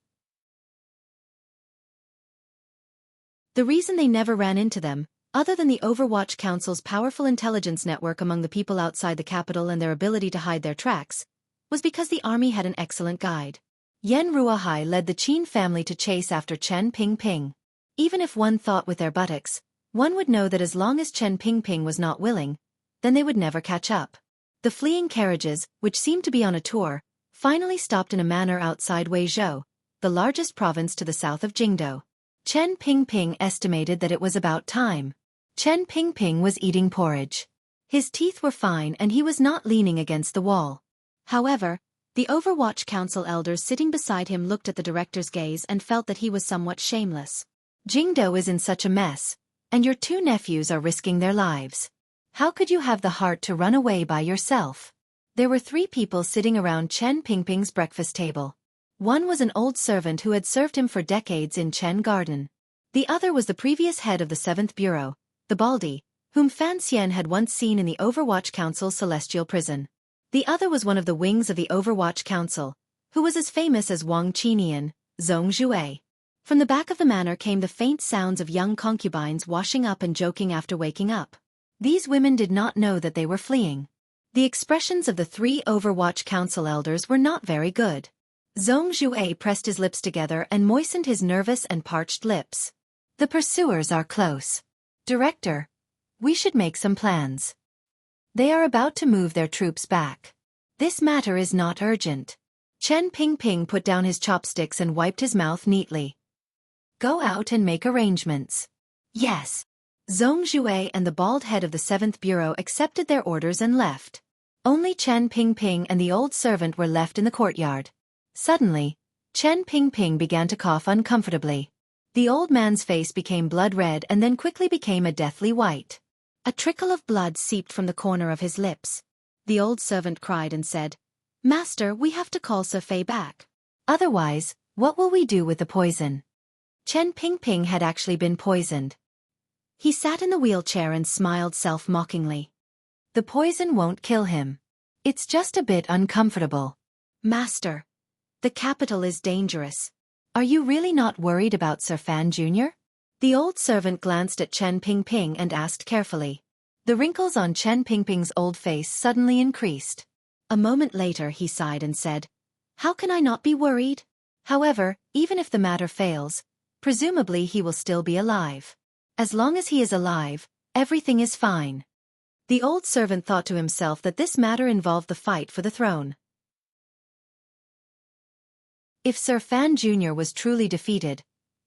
S1: The reason they never ran into them, other than the Overwatch Council's powerful intelligence network among the people outside the capital and their ability to hide their tracks, was because the army had an excellent guide. Yan Ruihai led the Qin family to chase after Chen Pingping. Even if one thought with their buttocks, one would know that as long as Chen Pingping was not willing, then they would never catch up. The fleeing carriages, which seemed to be on a tour, finally stopped in a manor outside Weizhou, the largest province to the south of Jingdou. Chen Pingping estimated that it was about time. Chen Pingping was eating porridge. His teeth were fine and he was not leaning against the wall. However, the Overwatch Council elders sitting beside him looked at the director's gaze and felt that he was somewhat shameless. Jingdou is in such a mess, and your 2 nephews are risking their lives. How could you have the heart to run away by yourself? There were 3 people sitting around Chen Pingping's breakfast table. One was an old servant who had served him for decades in Chen Garden. The other was the previous head of the 7th Bureau, the Baldi, whom Fan Xian had once seen in the Overwatch Council's celestial prison. The other was one of the wings of the Overwatch Council, who was as famous as Wang Qinian, Zhong Zhuai. From the back of the manor came the faint sounds of young concubines washing up and joking after waking up. These women did not know that they were fleeing. The expressions of the 3 Overwatch Council elders were not very good. Zhong Zhuai pressed his lips together and moistened his nervous and parched lips. The pursuers are close. Director, we should make some plans. They are about to move their troops back. This matter is not urgent. Chen Pingping put down his chopsticks and wiped his mouth neatly. Go out and make arrangements. Yes. Zhong Zhuai and the bald head of the 7th Bureau accepted their orders and left. Only Chen Pingping and the old servant were left in the courtyard. Suddenly, Chen Pingping began to cough uncomfortably. The old man's face became blood red and then quickly became a deathly white. A trickle of blood seeped from the corner of his lips. The old servant cried and said, Master, we have to call Xueqi back. Otherwise, what will we do with the poison? Chen Pingping had actually been poisoned. He sat in the wheelchair and smiled self-mockingly. The poison won't kill him. It's just a bit uncomfortable. Master, the capital is dangerous. Are you really not worried about Sir Fan Jr.? The old servant glanced at Chen Pingping and asked carefully. The wrinkles on Chen Pingping's old face suddenly increased. A moment later he sighed and said, How can I not be worried? However, even if the matter fails, presumably he will still be alive. As long as he is alive, everything is fine. The old servant thought to himself that this matter involved the fight for the throne. If Sir Fan Jr. was truly defeated,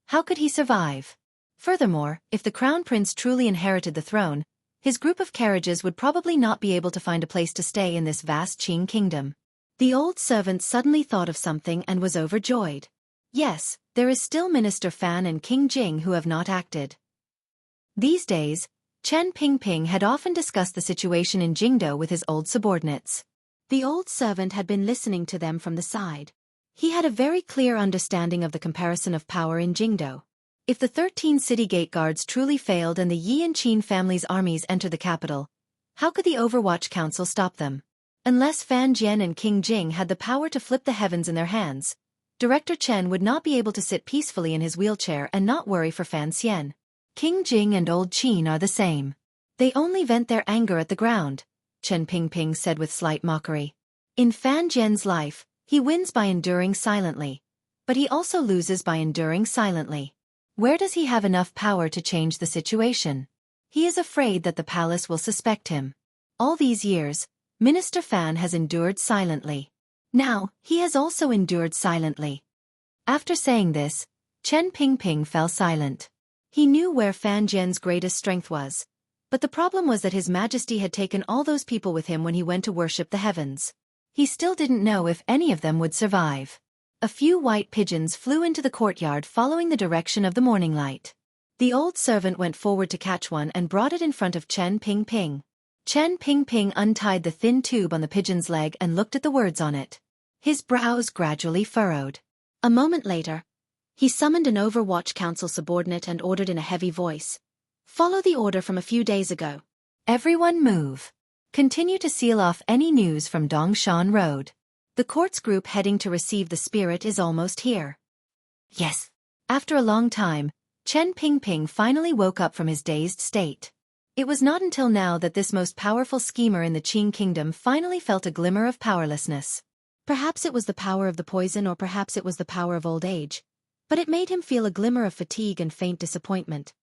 S1: how could he survive? Furthermore, if the crown prince truly inherited the throne, his group of carriages would probably not be able to find a place to stay in this vast Qing kingdom. The old servant suddenly thought of something and was overjoyed. Yes, there is still Minister Fan and King Jing who have not acted. These days, Chen Pingping had often discussed the situation in Jingdo with his old subordinates. The old servant had been listening to them from the side. He had a very clear understanding of the comparison of power in Jingdo. If the 13 city gate guards truly failed and the Yi and Qin family's armies entered the capital, how could the Overwatch Council stop them? Unless Fan Jian and King Jing had the power to flip the heavens in their hands, Director Chen would not be able to sit peacefully in his wheelchair and not worry for Fan Xian. King Jing and Old Qin are the same. They only vent their anger at the ground, Chen Pingping said with slight mockery. In Fan Jian's life, he wins by enduring silently, but he also loses by enduring silently. Where does he have enough power to change the situation? He is afraid that the palace will suspect him. All these years, Minister Fan has endured silently. Now, he has also endured silently. After saying this, Chen Pingping fell silent. He knew where Fan Jian's greatest strength was, but the problem was that His Majesty had taken all those people with him when he went to worship the heavens. He still didn't know if any of them would survive. A few white pigeons flew into the courtyard following the direction of the morning light. The old servant went forward to catch one and brought it in front of Chen Pingping. Chen Pingping untied the thin tube on the pigeon's leg and looked at the words on it. His brows gradually furrowed. A moment later, he summoned an Overwatch Council subordinate and ordered in a heavy voice, "Follow the order from a few days ago. Everyone move. Continue to seal off any news from Dongshan Road. The court's group heading to receive the spirit is almost here." Yes. After a long time, Chen Pingping finally woke up from his dazed state. It was not until now that this most powerful schemer in the Qing kingdom finally felt a glimmer of powerlessness. Perhaps it was the power of the poison or perhaps it was the power of old age, but it made him feel a glimmer of fatigue and faint disappointment.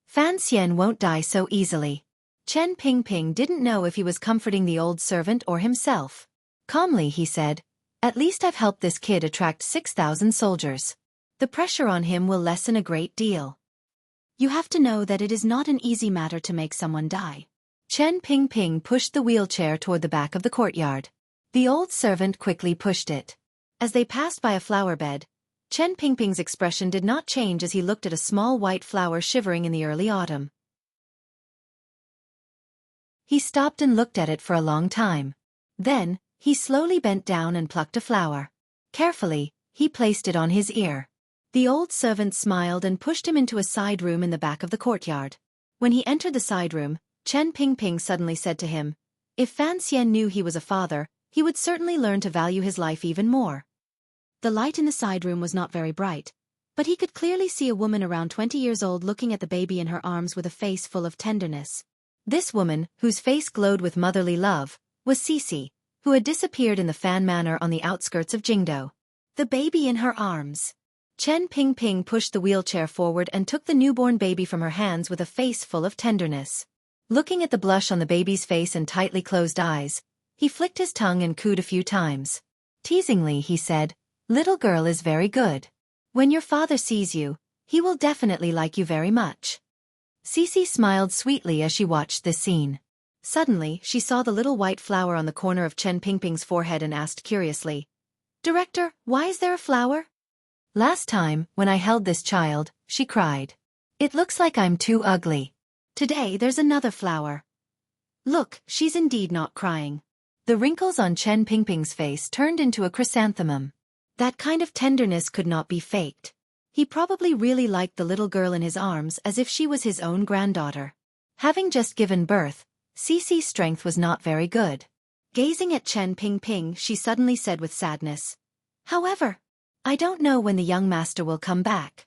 S1: Fan Xian won't die so easily. Chen Pingping didn't know if he was comforting the old servant or himself. Calmly he said, "At least I've helped this kid attract 6,000 soldiers. The pressure on him will lessen a great deal. You have to know that it is not an easy matter to make someone die." Chen Pingping pushed the wheelchair toward the back of the courtyard. The old servant quickly pushed it. As they passed by a flower bed, Chen Pingping's expression did not change as he looked at a small white flower shivering in the early autumn. He stopped and looked at it for a long time. Then, he slowly bent down and plucked a flower. Carefully, He placed it on his ear. The old servant smiled and pushed him into a side room in the back of the courtyard. When he entered the side room, Chen Pingping suddenly said to him, if Fan Xian knew he was a father, he would certainly learn to value his life even more. The light in the side room was not very bright, but he could clearly see a woman around 20 years old looking at the baby in her arms with a face full of tenderness. This woman, whose face glowed with motherly love, was Xueqi, who had disappeared in the Fan Manor on the outskirts of Jingdo. The baby in her arms. Chen Pingping pushed the wheelchair forward and took the newborn baby from her hands with a face full of tenderness. Looking at the blush on the baby's face and tightly closed eyes, he flicked his tongue and cooed a few times. Teasingly he said, little girl is very good. When your father sees you, he will definitely like you very much. Xueqi smiled sweetly as she watched this scene. Suddenly, she saw the little white flower on the corner of Chen Pingping's forehead and asked curiously, Director, why is there a flower? Last time, when I held this child, she cried. It looks like I'm too ugly. Today there's another flower. Look, she's indeed not crying. The wrinkles on Chen Pingping's face turned into a chrysanthemum. That kind of tenderness could not be faked. He probably really liked the little girl in his arms as if she was his own granddaughter. Having just given birth, Xueqi's strength was not very good. Gazing at Chen Pingping, she suddenly said with sadness, however, I don't know when the young master will come back.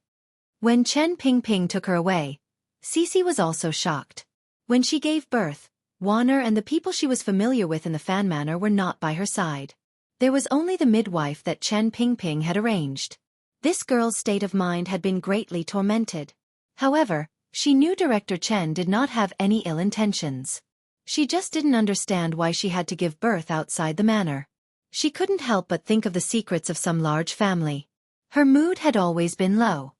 S1: When Chen Pingping took her away, Xueqi was also shocked. When she gave birth, Wanner and the people she was familiar with in the Fan Manor were not by her side. There was only the midwife that Chen Pingping had arranged. This girl's state of mind had been greatly tormented. However, she knew Director Chen did not have any ill intentions. She just didn't understand why she had to give birth outside the manor. She couldn't help but think of the secrets of some large family. Her mood had always been low.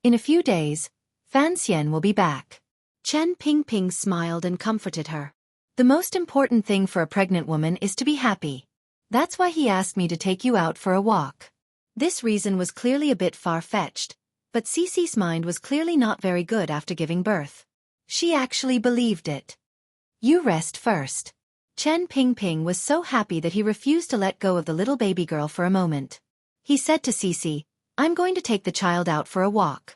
S1: In a few days, Fan Xian will be back. Chen Pingping smiled and comforted her. The most important thing for a pregnant woman is to be happy. That's why he asked me to take you out for a walk. This reason was clearly a bit far-fetched, but Xueqi's mind was clearly not very good after giving birth. She actually believed it. You rest first. Chen Pingping was so happy that he refused to let go of the little baby girl for a moment. He said to Xueqi, I'm going to take the child out for a walk.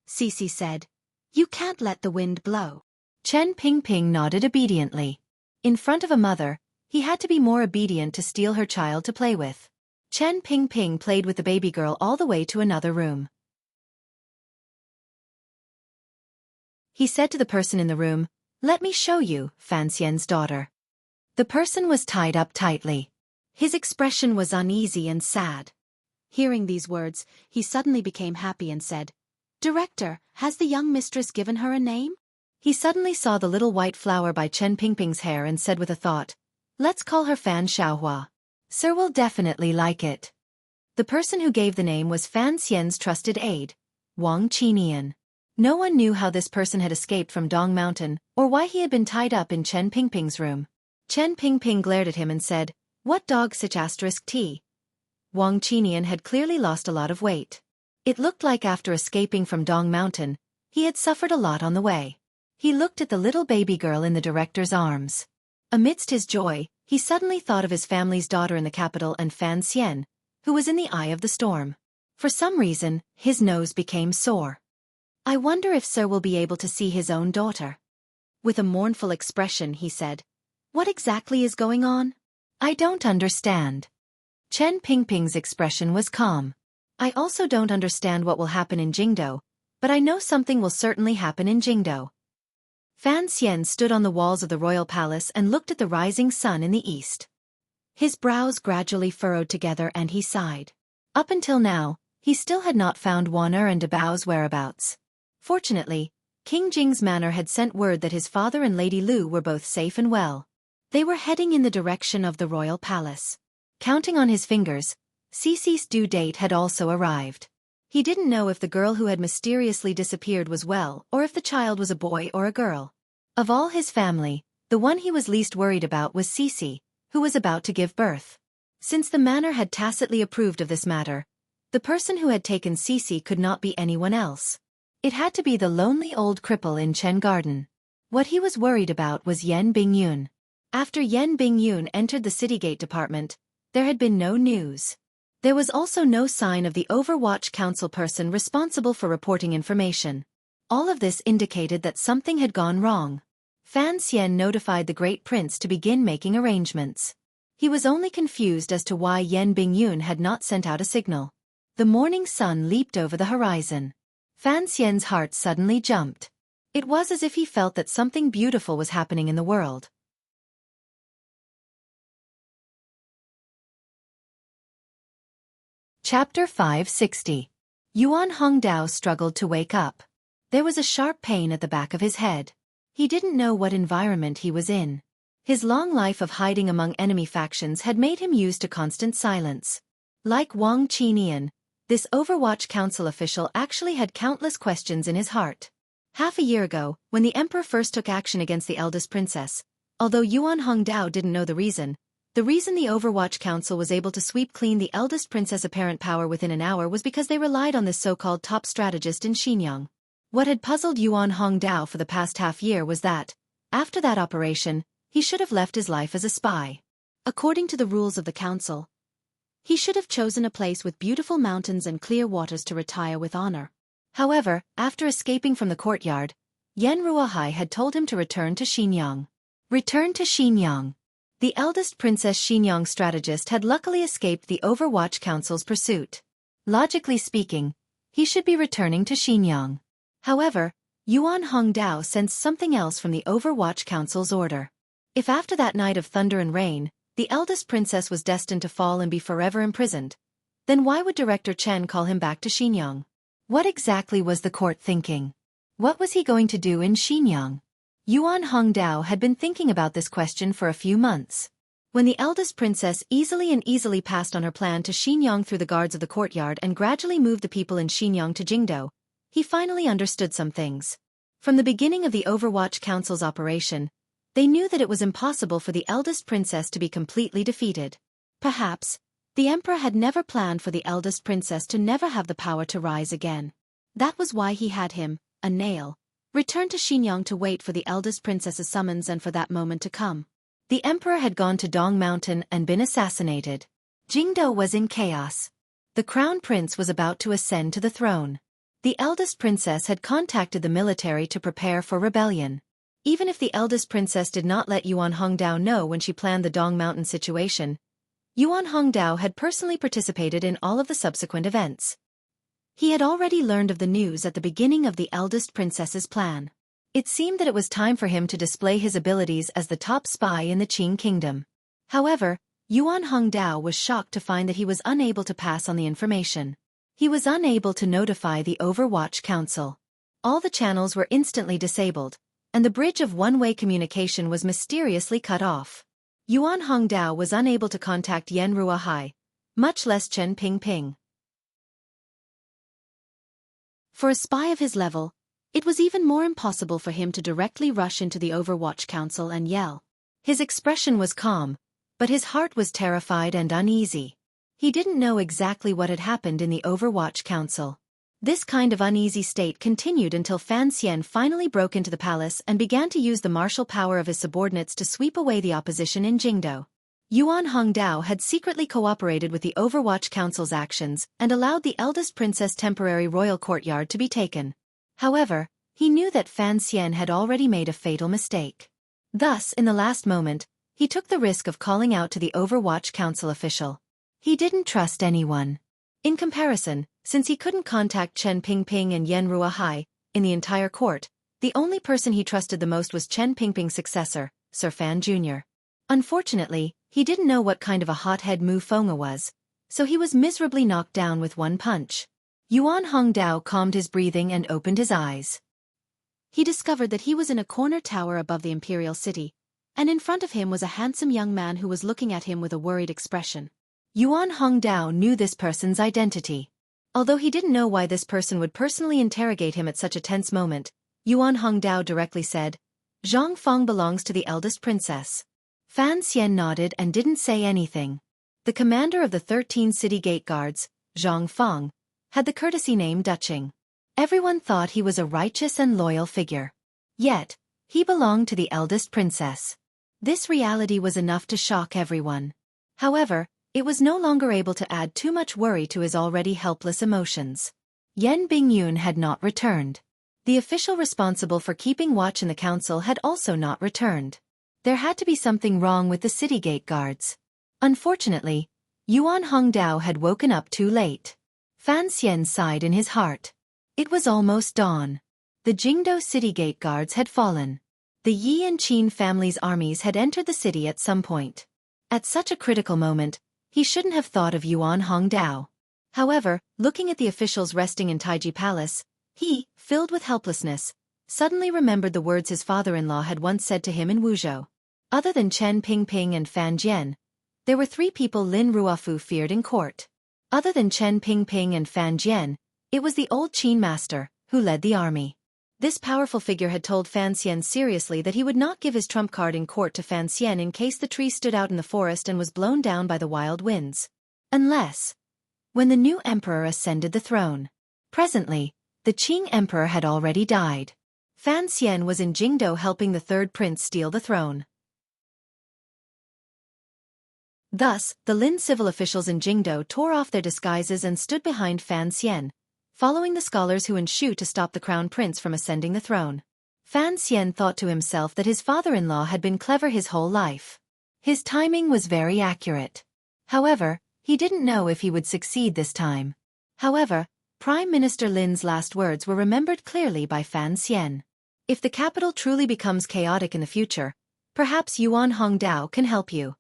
S1: Xueqi said, You can't let the wind blow. Chen Pingping nodded obediently. In front of a mother, he had to be more obedient to steal her child to play with. Chen Pingping played with the baby girl all the way to another room. He said to the person in the room, Let me show you, Fan Xian's daughter. The person was tied up tightly. His expression was uneasy and sad. Hearing these words, he suddenly became happy and said, Director, has the young mistress given her a name? He suddenly saw the little white flower by Chen Pingping's hair and said with a thought, Let's call her Fan Xiaohua. Sir will definitely like it. The person who gave the name was Fan Xian's trusted aide, Wang Qinian. No one knew how this person had escaped from Dong Mountain or why he had been tied up in Chen Pingping's room. Chen Pingping glared at him and said, What dog such *T? Wang Qinian had clearly lost a lot of weight. It looked like after escaping from Dong Mountain, he had suffered a lot on the way. He looked at the little baby girl in the director's arms. Amidst his joy, he suddenly thought of his family's daughter in the capital and Fan Xian, who was in the eye of the storm. For some reason, his nose became sore. I wonder if Sir will be able to see his own daughter. With a mournful expression, he said, What exactly is going on? I don't understand. Chen Pingping's expression was calm. I also don't understand what will happen in Jingdo, but I know something will certainly happen in Jingdo. Fan Xian stood on the walls of the royal palace and looked at the rising sun in the east. His brows gradually furrowed together and he sighed. Up until now, he still had not found Wanner and Dabao's whereabouts. Fortunately, King Jing's manor had sent word that his father and Lady Lu were both safe and well. They were heading in the direction of the royal palace. Counting on his fingers, Xueqi's due date had also arrived. He didn't know if the girl who had mysteriously disappeared was well or if the child was a boy or a girl. Of all his family, the one he was least worried about was Xueqi, who was about to give birth. Since the manor had tacitly approved of this matter, the person who had taken Xueqi could not be anyone else. It had to be the lonely old cripple in Chen Garden. What he was worried about was Yan Bingyun. After Yan Bingyun entered the city gate department, there had been no news. There was also no sign of the Overwatch Council person responsible for reporting information. All of this indicated that something had gone wrong. Fan Xian notified the Great Prince to begin making arrangements. He was only confused as to why Yan Bingyun had not sent out a signal. The morning sun leaped over the horizon. Fan Xian's heart suddenly jumped. It was as if he felt that something beautiful was happening in the world. Chapter 560. Yuan Hongdao struggled to wake up. There was a sharp pain at the back of his head. He didn't know what environment he was in. His long life of hiding among enemy factions had made him used to constant silence. Like Wang Qinian, this Overwatch Council official actually had countless questions in his heart. Half a year ago, when the Emperor first took action against the eldest princess, although Yuan Hongdao didn't know the reason the Overwatch Council was able to sweep clean the eldest princess' apparent power within an hour was because they relied on this so-called top strategist in Xinjiang. What had puzzled Yuan Hongdao for the past half-year was that, after that operation, he should have left his life as a spy. According to the rules of the council, he should have chosen a place with beautiful mountains and clear waters to retire with honor. However, after escaping from the courtyard, Yan Ruohai had told him to return to Xinjiang. Return to Xinjiang. The eldest Princess Xinjiang strategist had luckily escaped the Overwatch Council's pursuit. Logically speaking, he should be returning to Xinjiang. However, Yuan Hongdao sensed something else from the Overwatch Council's order. If after that night of thunder and rain, the eldest princess was destined to fall and be forever imprisoned, then why would Director Chen call him back to Xinjiang? What exactly was the court thinking? What was he going to do in Xinjiang? Yuan Hongdao had been thinking about this question for a few months. When the eldest princess easily passed on her plan to Xinjiang through the guards of the courtyard and gradually moved the people in Xinjiang to Jingdo, he finally understood some things. From the beginning of the Overwatch Council's operation, they knew that it was impossible for the eldest princess to be completely defeated. Perhaps, the emperor had never planned for the eldest princess to never have the power to rise again. That was why he had him, a nail, return to Xinjiang to wait for the eldest princess's summons and for that moment to come. The emperor had gone to Dong Mountain and been assassinated. Jingdo was in chaos. The crown prince was about to ascend to the throne. The eldest princess had contacted the military to prepare for rebellion. Even if the eldest princess did not let Yuan Hongdao know when she planned the Dong Mountain situation, Yuan Hongdao had personally participated in all of the subsequent events. He had already learned of the news at the beginning of the eldest princess's plan. It seemed that it was time for him to display his abilities as the top spy in the Qing kingdom. However, Yuan Hongdao was shocked to find that he was unable to pass on the information. He was unable to notify the Overwatch Council. All the channels were instantly disabled, and the bridge of one-way communication was mysteriously cut off. Yuan Hongdao was unable to contact Yan Ruohai, much less Chen Pingping. For a spy of his level, it was even more impossible for him to directly rush into the Overwatch Council and yell. His expression was calm, but his heart was terrified and uneasy. He didn't know exactly what had happened in the Overwatch Council. This kind of uneasy state continued until Fan Xian finally broke into the palace and began to use the martial power of his subordinates to sweep away the opposition in Jingdo. Yuan Hongdao had secretly cooperated with the Overwatch Council's actions and allowed the eldest princess' temporary royal courtyard to be taken. However, he knew that Fan Xian had already made a fatal mistake. Thus, in the last moment, he took the risk of calling out to the Overwatch Council official. He didn't trust anyone. In comparison, since he couldn't contact Chen Pingping and Yan Ruohai, in the entire court, the only person he trusted the most was Chen Pingping's successor, Sir Fan Jr. Unfortunately, he didn't know what kind of a hothead Mu Fenghe was, so he was miserably knocked down with one punch. Yuan Hongdao calmed his breathing and opened his eyes. He discovered that he was in a corner tower above the imperial city, and in front of him was a handsome young man who was looking at him with a worried expression. Yuan Hongdao knew this person's identity. Although he didn't know why this person would personally interrogate him at such a tense moment, Yuan Hongdao directly said, "Zhang Feng belongs to the eldest princess." Fan Xian nodded and didn't say anything. The commander of the 13 city gate guards, Zhang Feng, had the courtesy name Duching. Everyone thought he was a righteous and loyal figure. Yet, he belonged to the eldest princess. This reality was enough to shock everyone. However, It was no longer able to add too much worry to his already helpless emotions. Yan Bingyun had not returned. The official responsible for keeping watch in the council had also not returned. There had to be something wrong with the city gate guards. Unfortunately, Yuan Hongdao had woken up too late. Fan Xian sighed in his heart. It was almost dawn. The Jingdo city gate guards had fallen. The Yi and Qin families' armies had entered the city at some point. At such a critical moment, he shouldn't have thought of Yuan Hongdao. However, looking at the officials resting in Taiji Palace, he, filled with helplessness, suddenly remembered the words his father-in-law had once said to him in Wuzhou. Other than Chen Pingping and Fan Jian, there were 3 people Lin Ruofu feared in court. Other than Chen Pingping and Fan Jian, it was the old Qin master, who led the army. This powerful figure had told Fan Xian seriously that he would not give his trump card in court to Fan Xian in case the tree stood out in the forest and was blown down by the wild winds. Unless when the new emperor ascended the throne. Presently, the Qing emperor had already died. Fan Xian was in Jingdo helping the third prince steal the throne. Thus, the Lin civil officials in Jingdo tore off their disguises and stood behind Fan Xian, following the scholars Hu and Shu to stop the crown prince from ascending the throne. Fan Xian thought to himself that his father-in-law had been clever his whole life. His timing was very accurate. However, he didn't know if he would succeed this time. However, Prime Minister Lin's last words were remembered clearly by Fan Xian. If the capital truly becomes chaotic in the future, perhaps Yuan Hongdao can help you.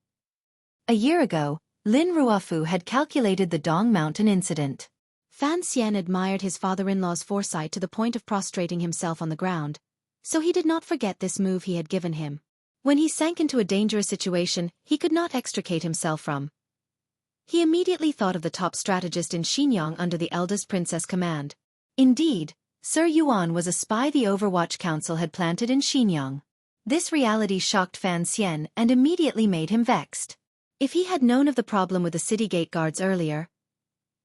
S1: A year ago, Lin Ruofu had calculated the Dong Mountain incident. Fan Xian admired his father-in-law's foresight to the point of prostrating himself on the ground, so he did not forget this move he had given him. When he sank into a dangerous situation he could not extricate himself from, he immediately thought of the top strategist in Xinjiang under the eldest princess' command. Indeed, Sir Yuan was a spy the Overwatch Council had planted in Xinjiang. This reality shocked Fan Xian and immediately made him vexed. If he had known of the problem with the city gate guards earlier,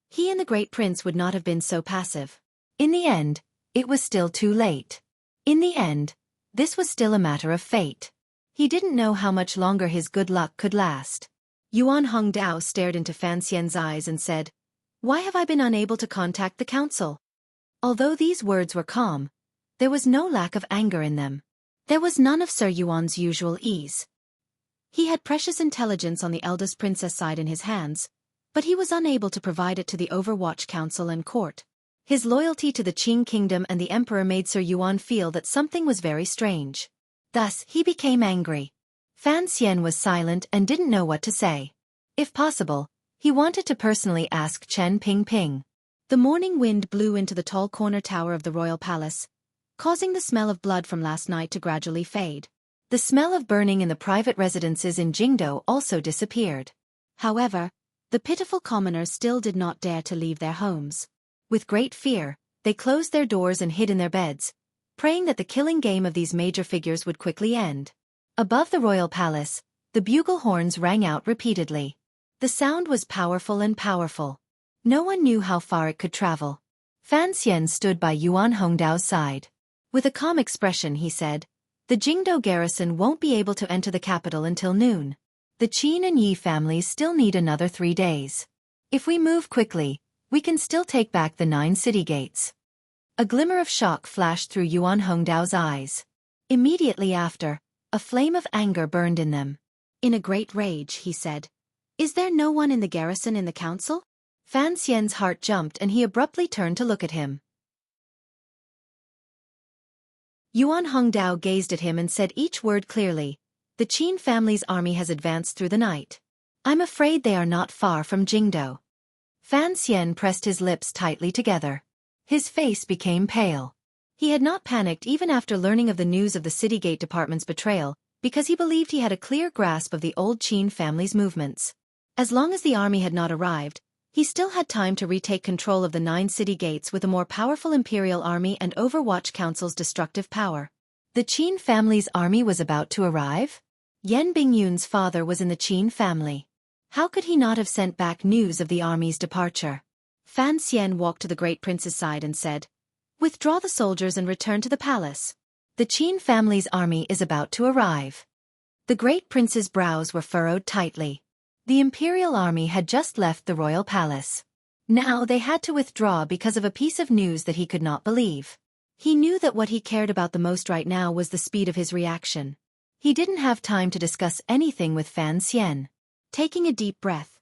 S1: he and the great prince would not have been so passive. In the end, it was still too late. In the end, this was still a matter of fate. He didn't know how much longer his good luck could last. Yuan Hongdao stared into Fan Xian's eyes and said, "Why have I been unable to contact the council?" Although these words were calm, there was no lack of anger in them. There was none of Sir Yuan's usual ease. He had precious intelligence on the eldest princess side in his hands, but he was unable to provide it to the Overwatch Council and court. His loyalty to the Qing kingdom and the emperor made Sir Yuan feel that something was very strange. Thus, he became angry. Fan Xian was silent and didn't know what to say. If possible, he wanted to personally ask Chen Pingping. The morning wind blew into the tall corner tower of the royal palace, causing the smell of blood from last night to gradually fade. The smell of burning in the private residences in Jingdo also disappeared. However, the pitiful commoners still did not dare to leave their homes. With great fear, they closed their doors and hid in their beds, praying that the killing game of these major figures would quickly end. Above the royal palace, the bugle horns rang out repeatedly. The sound was powerful and powerful. No one knew how far it could travel. Fan Xian stood by Yuan Hongdao's side. With a calm expression he said, "The Jingdo garrison won't be able to enter the capital until noon. The Qin and Yi families still need another 3 days. If we move quickly, we can still take back the 9 city gates." A glimmer of shock flashed through Yuan Hongdao's eyes. Immediately after, a flame of anger burned in them. In a great rage, he said, "Is there no one in the garrison in the council?" Fan Xian's heart jumped and he abruptly turned to look at him. Yuan Hongdao gazed at him and said each word clearly, "The Qin family's army has advanced through the night. I'm afraid they are not far from Jingdo." Fan Xian pressed his lips tightly together. His face became pale. He had not panicked even after learning of the news of the Citygate Department's betrayal, because he believed he had a clear grasp of the old Qin family's movements. As long as the army had not arrived, he still had time to retake control of the 9 city gates with a more powerful imperial army and Overwatch Council's destructive power. The Qin family's army was about to arrive? Yan Bingyun's father was in the Qin family. How could he not have sent back news of the army's departure? Fan Xian walked to the great prince's side and said, "Withdraw the soldiers and return to the palace. The Qin family's army is about to arrive." The great prince's brows were furrowed tightly. The imperial army had just left the royal palace. Now they had to withdraw because of a piece of news that he could not believe. He knew that what he cared about the most right now was the speed of his reaction. He didn't have time to discuss anything with Fan Xian. Taking a deep breath,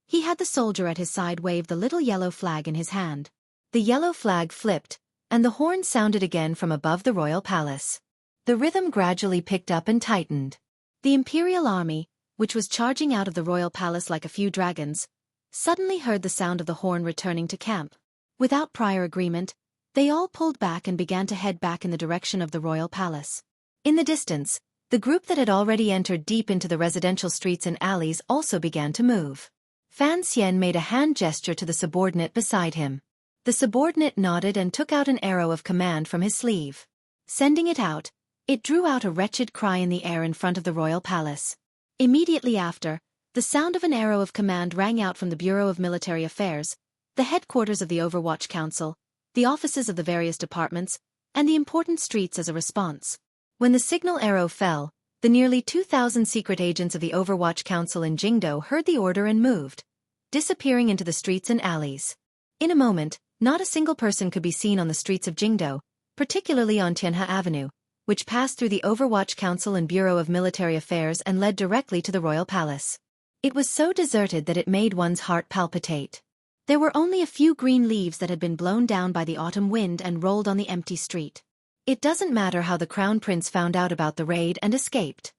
S1: he had the soldier at his side wave the little yellow flag in his hand. The yellow flag flipped, and the horn sounded again from above the royal palace. The rhythm gradually picked up and tightened. The imperial army, which was charging out of the royal palace like a few dragons, suddenly heard the sound of the horn returning to camp. Without prior agreement, they all pulled back and began to head back in the direction of the royal palace. In the distance, the group that had already entered deep into the residential streets and alleys also began to move. Fan Xian made a hand gesture to the subordinate beside him. The subordinate nodded and took out an arrow of command from his sleeve. Sending it out, it drew out a wretched cry in the air in front of the royal palace. Immediately after, the sound of an arrow of command rang out from the Bureau of Military Affairs, the headquarters of the Overwatch Council, the offices of the various departments, and the important streets as a response. When the signal arrow fell, the nearly 2,000 secret agents of the Overwatch Council in Jingdo heard the order and moved, disappearing into the streets and alleys. In a moment, not a single person could be seen on the streets of Jingdo, particularly on Tianhe Avenue, which passed through the Overwatch Council and Bureau of Military Affairs and led directly to the royal palace. It was so deserted that it made one's heart palpitate. There were only a few green leaves that had been blown down by the autumn wind and rolled on the empty street. It doesn't matter how the crown prince found out about the raid and escaped.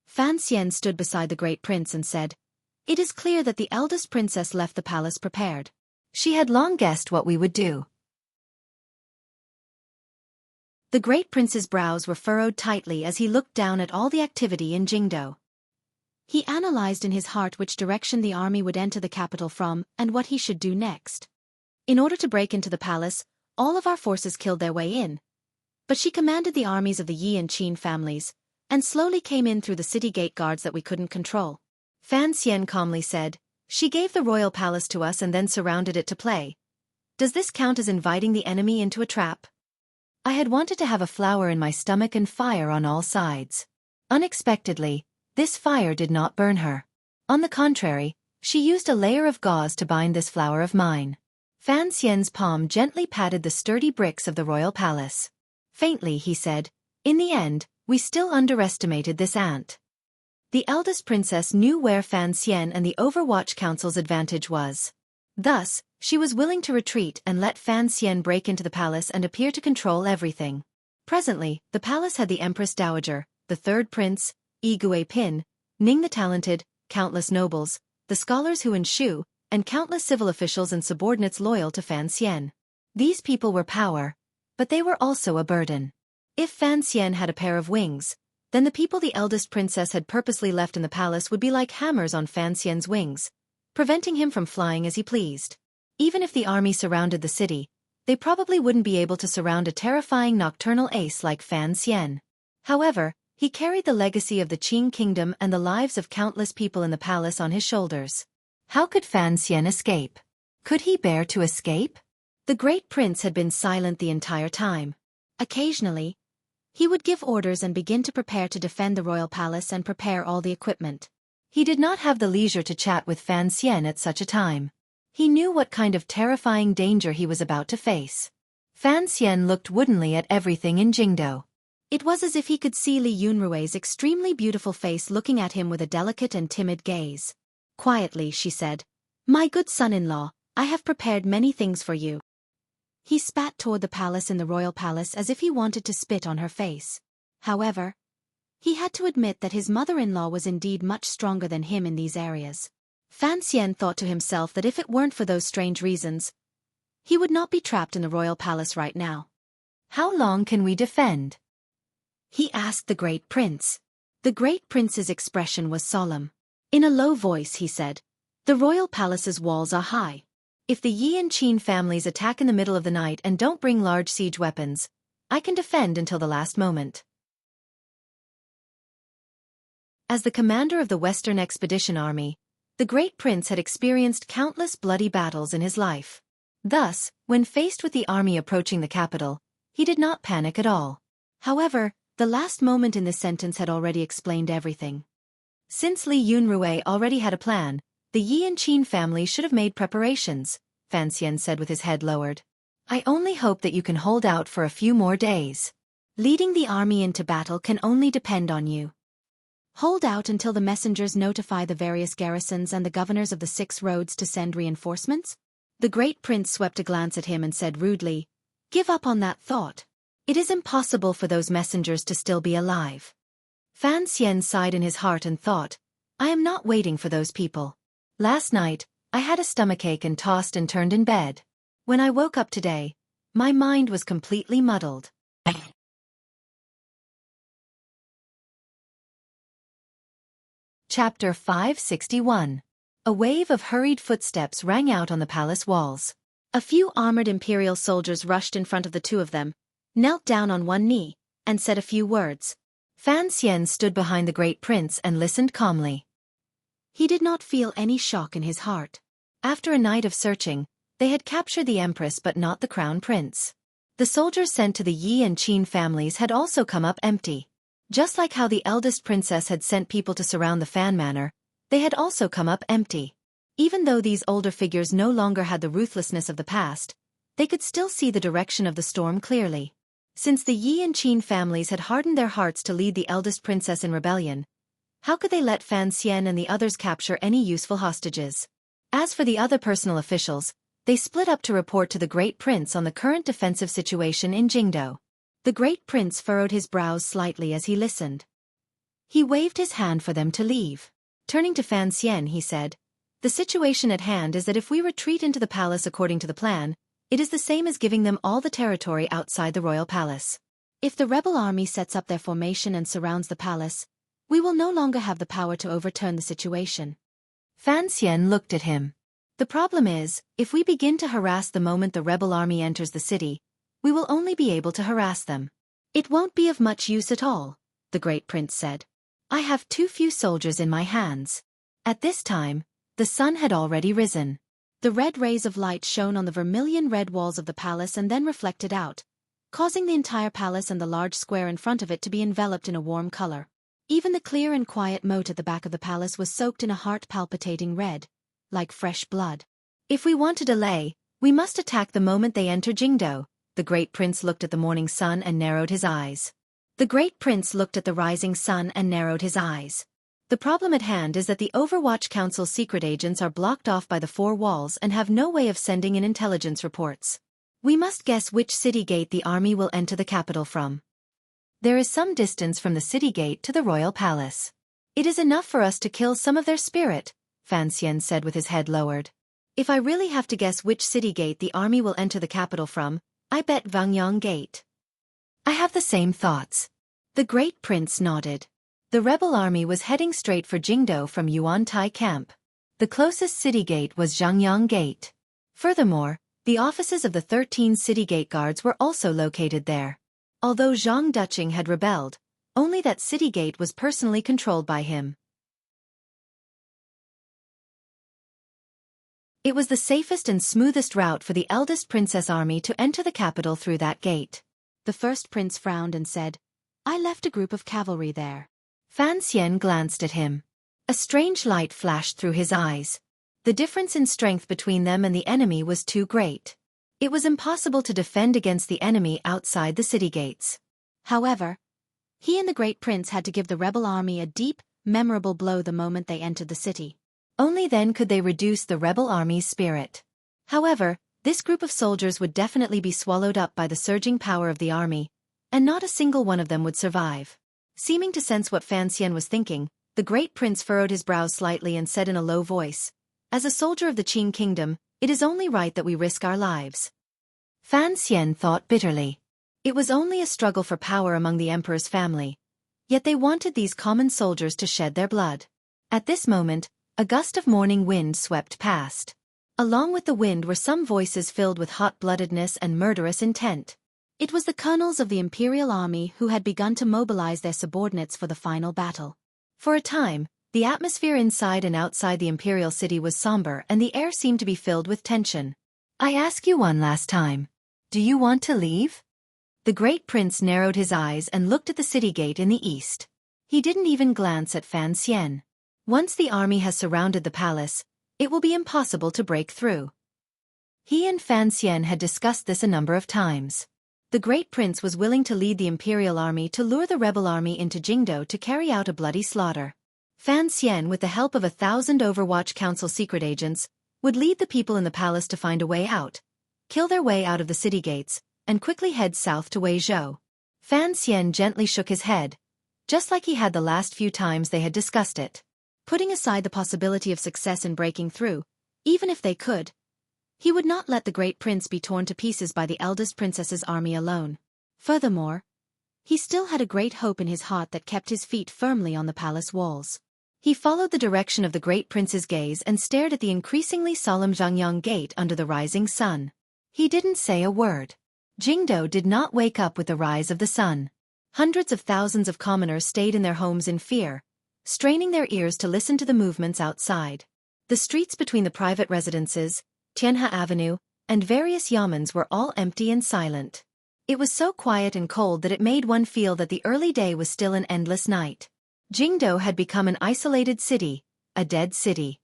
S1: Fan Xian stood beside the great prince and said, "It is clear that the eldest princess left the palace prepared. She had long guessed what we would do." The great prince's brows were furrowed tightly as he looked down at all the activity in Jingdo. He analyzed in his heart which direction the army would enter the capital from and what he should do next. In order to break into the palace, all of our forces killed their way in. But she commanded the armies of the Yi and Qin families, and slowly came in through the city gate guards that we couldn't control. Fan Xian calmly said, "She gave the royal palace to us and then surrounded it to play. Does this count as inviting the enemy into a trap?" I had wanted to have a flower in my stomach and fire on all sides. Unexpectedly, this fire did not burn her. On the contrary, she used a layer of gauze to bind this flower of mine. Fan Xian's palm gently patted the sturdy bricks of the royal palace. Faintly he said, "In the end, we still underestimated this ant." The eldest princess knew where Fan Xian and the Overwatch Council's advantage was. Thus, she was willing to retreat and let Fan Xian break into the palace and appear to control everything. Presently, the palace had the Empress Dowager, the third prince, Yi Pin, Ning the Talented, countless nobles, the scholars Hu and Shu, and countless civil officials and subordinates loyal to Fan Xian. These people were power, but they were also a burden. If Fan Xian had a pair of wings, then the people the eldest princess had purposely left in the palace would be like hammers on Fan Xian's wings, preventing him from flying as he pleased. Even if the army surrounded the city, they probably wouldn't be able to surround a terrifying nocturnal ace like Fan Xian. However, he carried the legacy of the Qin kingdom and the lives of countless people in the palace on his shoulders. How could Fan Xian escape? Could he bear to escape? The great prince had been silent the entire time. Occasionally, he would give orders and begin to prepare to defend the royal palace and prepare all the equipment. He did not have the leisure to chat with Fan Xian at such a time. He knew what kind of terrifying danger he was about to face. Fan Xian looked woodenly at everything in Jingdo. It was as if he could see Li Yunrui's extremely beautiful face looking at him with a delicate and timid gaze. Quietly, she said, "My good son-in-law, I have prepared many things for you." He spat toward the palace in the royal palace as if he wanted to spit on her face. However, he had to admit that his mother-in-law was indeed much stronger than him in these areas. Fan Xian thought to himself that if it weren't for those strange reasons, he would not be trapped in the royal palace right now. "How long can we defend?" he asked the great prince. The great prince's expression was solemn. In a low voice he said, "The royal palace's walls are high. If the Yi and Qin families attack in the middle of the night and don't bring large siege weapons, I can defend until the last moment." As the commander of the Western Expedition Army, the great prince had experienced countless bloody battles in his life. Thus, when faced with the army approaching the capital, he did not panic at all. However, the last moment in this sentence had already explained everything. Since Li Yunrui already had a plan, the Yi and Qin family should have made preparations, Fan Xian said with his head lowered. I only hope that you can hold out for a few more days. Leading the army into battle can only depend on you. Hold out until the messengers notify the various garrisons and the governors of the 6 roads to send reinforcements? The great prince swept a glance at him and said rudely, Give up on that thought. It is impossible for those messengers to still be alive. Fan Xian sighed in his heart and thought, I am not waiting for those people. Last night, I had a stomachache and tossed and turned in bed. When I woke up today, my mind was completely muddled. Chapter 561. A wave of hurried footsteps rang out on the palace walls. A few armored imperial soldiers rushed in front of the 2 of them, knelt down on one knee, and said a few words. Fan Xian stood behind the great prince and listened calmly. He did not feel any shock in his heart. After a night of searching, they had captured the empress but not the crown prince. The soldiers sent to the Yi and Qin families had also come up empty. Just like how the eldest princess had sent people to surround the Fan Manor, they had also come up empty. Even though these older figures no longer had the ruthlessness of the past, they could still see the direction of the storm clearly. Since the Yi and Qin families had hardened their hearts to lead the eldest princess in rebellion, how could they let Fan Xian and the others capture any useful hostages? As for the other personal officials, they split up to report to the great prince on the current defensive situation in Jingdo. The great prince furrowed his brows slightly as he listened. He waved his hand for them to leave. Turning to Fan Xian, he said, The situation at hand is that if we retreat into the palace according to the plan, it is the same as giving them all the territory outside the royal palace. If the rebel army sets up their formation and surrounds the palace, we will no longer have the power to overturn the situation. Fan Xian looked at him. The problem is, if we begin to harass the moment the rebel army enters the city, we will only be able to harass them. It won't be of much use at all, the great prince said. I have too few soldiers in my hands. At this time, the sun had already risen. The red rays of light shone on the vermilion-red walls of the palace and then reflected out, causing the entire palace and the large square in front of it to be enveloped in a warm color. Even the clear and quiet moat at the back of the palace was soaked in a heart-palpitating red, like fresh blood. If we want to delay, we must attack the moment they enter Jingdo. The great prince looked at the morning sun and narrowed his eyes. The great prince looked at the rising sun and narrowed his eyes. The problem at hand is that the Overwatch Council's secret agents are blocked off by the 4 walls and have no way of sending in intelligence reports. We must guess which city gate the army will enter the capital from. There is some distance from the city gate to the royal palace. It is enough for us to kill some of their spirit, Fan Xian said with his head lowered. If I really have to guess which city gate the army will enter the capital from, I bet Vangyang Gate. I have the same thoughts. The great prince nodded. The rebel army was heading straight for Jingdo from Yuan-Tai camp. The closest city gate was Zhangyang Gate. Furthermore, the offices of the 13 city gate guards were also located there. Although Zhang Duqing had rebelled, only that city gate was personally controlled by him. It was the safest and smoothest route for the eldest princess army to enter the capital through that gate. The first prince frowned and said, I left a group of cavalry there. Fan Xian glanced at him. A strange light flashed through his eyes. The difference in strength between them and the enemy was too great. It was impossible to defend against the enemy outside the city gates. However, he and the great prince had to give the rebel army a deep, memorable blow the moment they entered the city. Only then could they reduce the rebel army's spirit. However, this group of soldiers would definitely be swallowed up by the surging power of the army, and not a single one of them would survive. Seeming to sense what Fan Xian was thinking, the great prince furrowed his brows slightly and said in a low voice, As a soldier of the Qin kingdom, it is only right that we risk our lives. Fan Xian thought bitterly. It was only a struggle for power among the emperor's family, yet they wanted these common soldiers to shed their blood. At this moment, a gust of morning wind swept past. Along with the wind were some voices filled with hot-bloodedness and murderous intent. It was the colonels of the imperial army who had begun to mobilize their subordinates for the final battle. For a time, the atmosphere inside and outside the imperial city was somber and the air seemed to be filled with tension. I ask you one last time. Do you want to leave? The great prince narrowed his eyes and looked at the city gate in the east. He didn't even glance at Fan Xian. Once the army has surrounded the palace, it will be impossible to break through. He and Fan Xian had discussed this a number of times. The great prince was willing to lead the imperial army to lure the rebel army into Jingdo to carry out a bloody slaughter. Fan Xian, with the help of 1,000 Overwatch Council secret agents, would lead the people in the palace to find a way out, kill their way out of the city gates, and quickly head south to Weizhou. Fan Xian gently shook his head, just like he had the last few times they had discussed it. Putting aside the possibility of success in breaking through, even if they could, he would not let the great prince be torn to pieces by the eldest princess's army alone. Furthermore, he still had a great hope in his heart that kept his feet firmly on the palace walls. He followed the direction of the great prince's gaze and stared at the increasingly solemn Zhangyang Gate under the rising sun. He didn't say a word. Jingdo did not wake up with the rise of the sun. Hundreds of thousands of commoners stayed in their homes in fear, straining their ears to listen to the movements outside. The streets between the private residences, Tianhe Avenue, and various yamens were all empty and silent. It was so quiet and cold that it made one feel that the early day was still an endless night. Jingdo had become an isolated city, a dead city.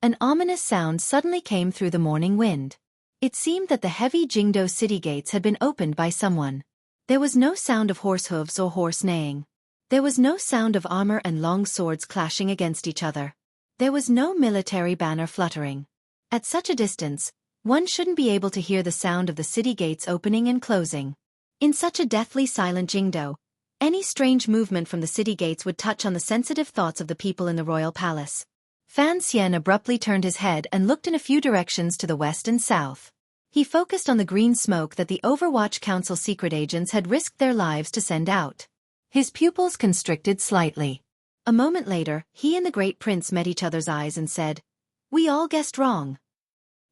S1: An ominous sound suddenly came through the morning wind. It seemed that the heavy Jingdo city gates had been opened by someone. There was no sound of horse hooves or horse neighing. There was no sound of armor and long swords clashing against each other. There was no military banner fluttering. At such a distance, one shouldn't be able to hear the sound of the city gates opening and closing. In such a deathly silent Jingdo, any strange movement from the city gates would touch on the sensitive thoughts of the people in the royal palace. Fan Xian abruptly turned his head and looked in a few directions to the west and south. He focused on the green smoke that the Overwatch Council secret agents had risked their lives to send out. His pupils constricted slightly. A moment later, he and the great prince met each other's eyes and said, "We all guessed wrong."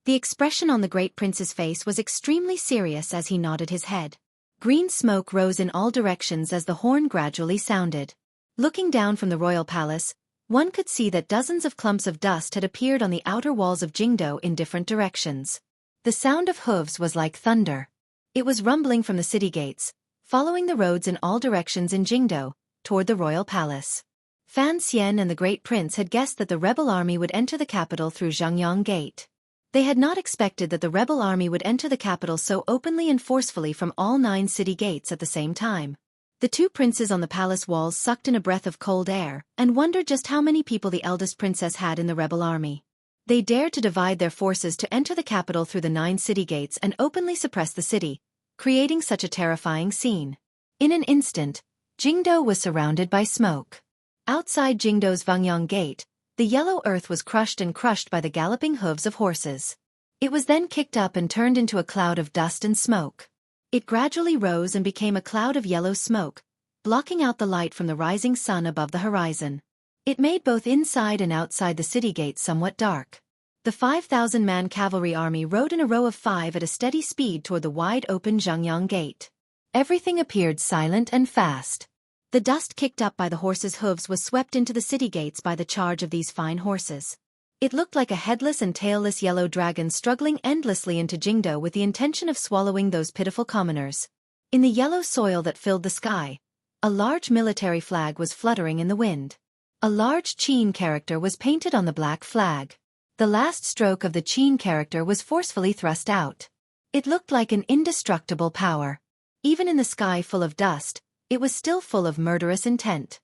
S1: The expression on the great prince's face was extremely serious as he nodded his head. Green smoke rose in all directions as the horn gradually sounded. Looking down from the royal palace, one could see that dozens of clumps of dust had appeared on the outer walls of Jingdo in different directions. The sound of hooves was like thunder. It was rumbling from the city gates, following the roads in all directions in Jingdo, toward the royal palace. Fan Xian and the great prince had guessed that the rebel army would enter the capital through Zhangyang Gate. They had not expected that the rebel army would enter the capital so openly and forcefully from all 9 city gates at the same time. The two princes on the palace walls sucked in a breath of cold air and wondered just how many people the eldest princess had in the rebel army. They dared to divide their forces to enter the capital through the 9 city gates and openly suppress the city, creating such a terrifying scene. In an instant, Jingdo was surrounded by smoke. Outside Jingdo's Vangyang Gate, the yellow earth was crushed by the galloping hooves of horses. It was then kicked up and turned into a cloud of dust and smoke. It gradually rose and became a cloud of yellow smoke, blocking out the light from the rising sun above the horizon. It made both inside and outside the city gates somewhat dark. The 5,000-man cavalry army rode in a row of 5 at a steady speed toward the wide-open Zhangyang Gate. Everything appeared silent and fast. The dust kicked up by the horses' hooves was swept into the city gates by the charge of these fine horses. It looked like a headless and tailless yellow dragon struggling endlessly into Jingdo with the intention of swallowing those pitiful commoners. In the yellow soil that filled the sky, a large military flag was fluttering in the wind. A large Qin character was painted on the black flag. The last stroke of the Qin character was forcefully thrust out. It looked like an indestructible power. Even in the sky full of dust, it was still full of murderous intent.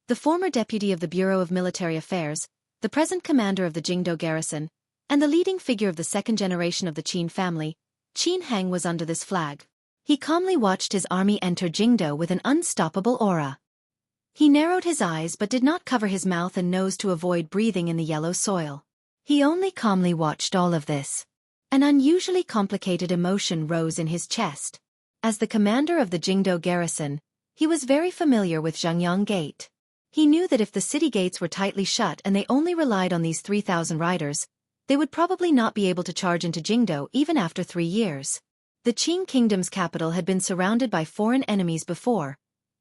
S1: The former deputy of the Bureau of Military Affairs, the present commander of the Jingdo garrison, and the leading figure of the second generation of the Qin family, Qin Heng was under this flag. He calmly watched his army enter Jingdo with an unstoppable aura. He narrowed his eyes but did not cover his mouth and nose to avoid breathing in the yellow soil. He only calmly watched all of this. An unusually complicated emotion rose in his chest. As the commander of the Jingdo garrison, he was very familiar with Zhangyang Gate. He knew that if the city gates were tightly shut and they only relied on these 3,000 riders, they would probably not be able to charge into Jingdo even after 3 years. The Qin kingdom's capital had been surrounded by foreign enemies before,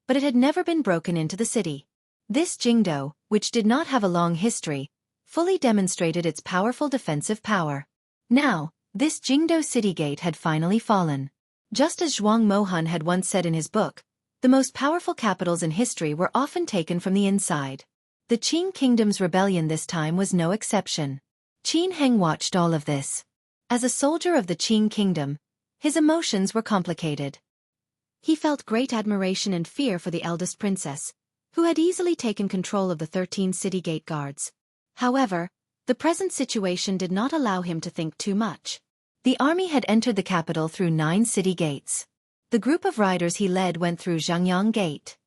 S1: but it had never been broken into the city. This Jingdo, which did not have a long history, fully demonstrated its powerful defensive power. Now, this Jingdo city gate had finally fallen. Just as Zhuang Mohan had once said in his book, the most powerful capitals in history were often taken from the inside. The Qing kingdom's rebellion this time was no exception. Qin Heng watched all of this. As a soldier of the Qing kingdom, his emotions were complicated. He felt great admiration and fear for the eldest princess, who had easily taken control of the 13 city gate guards. However, the present situation did not allow him to think too much. The army had entered the capital through 9 city gates. The group of riders he led went through Zhangyang Gate.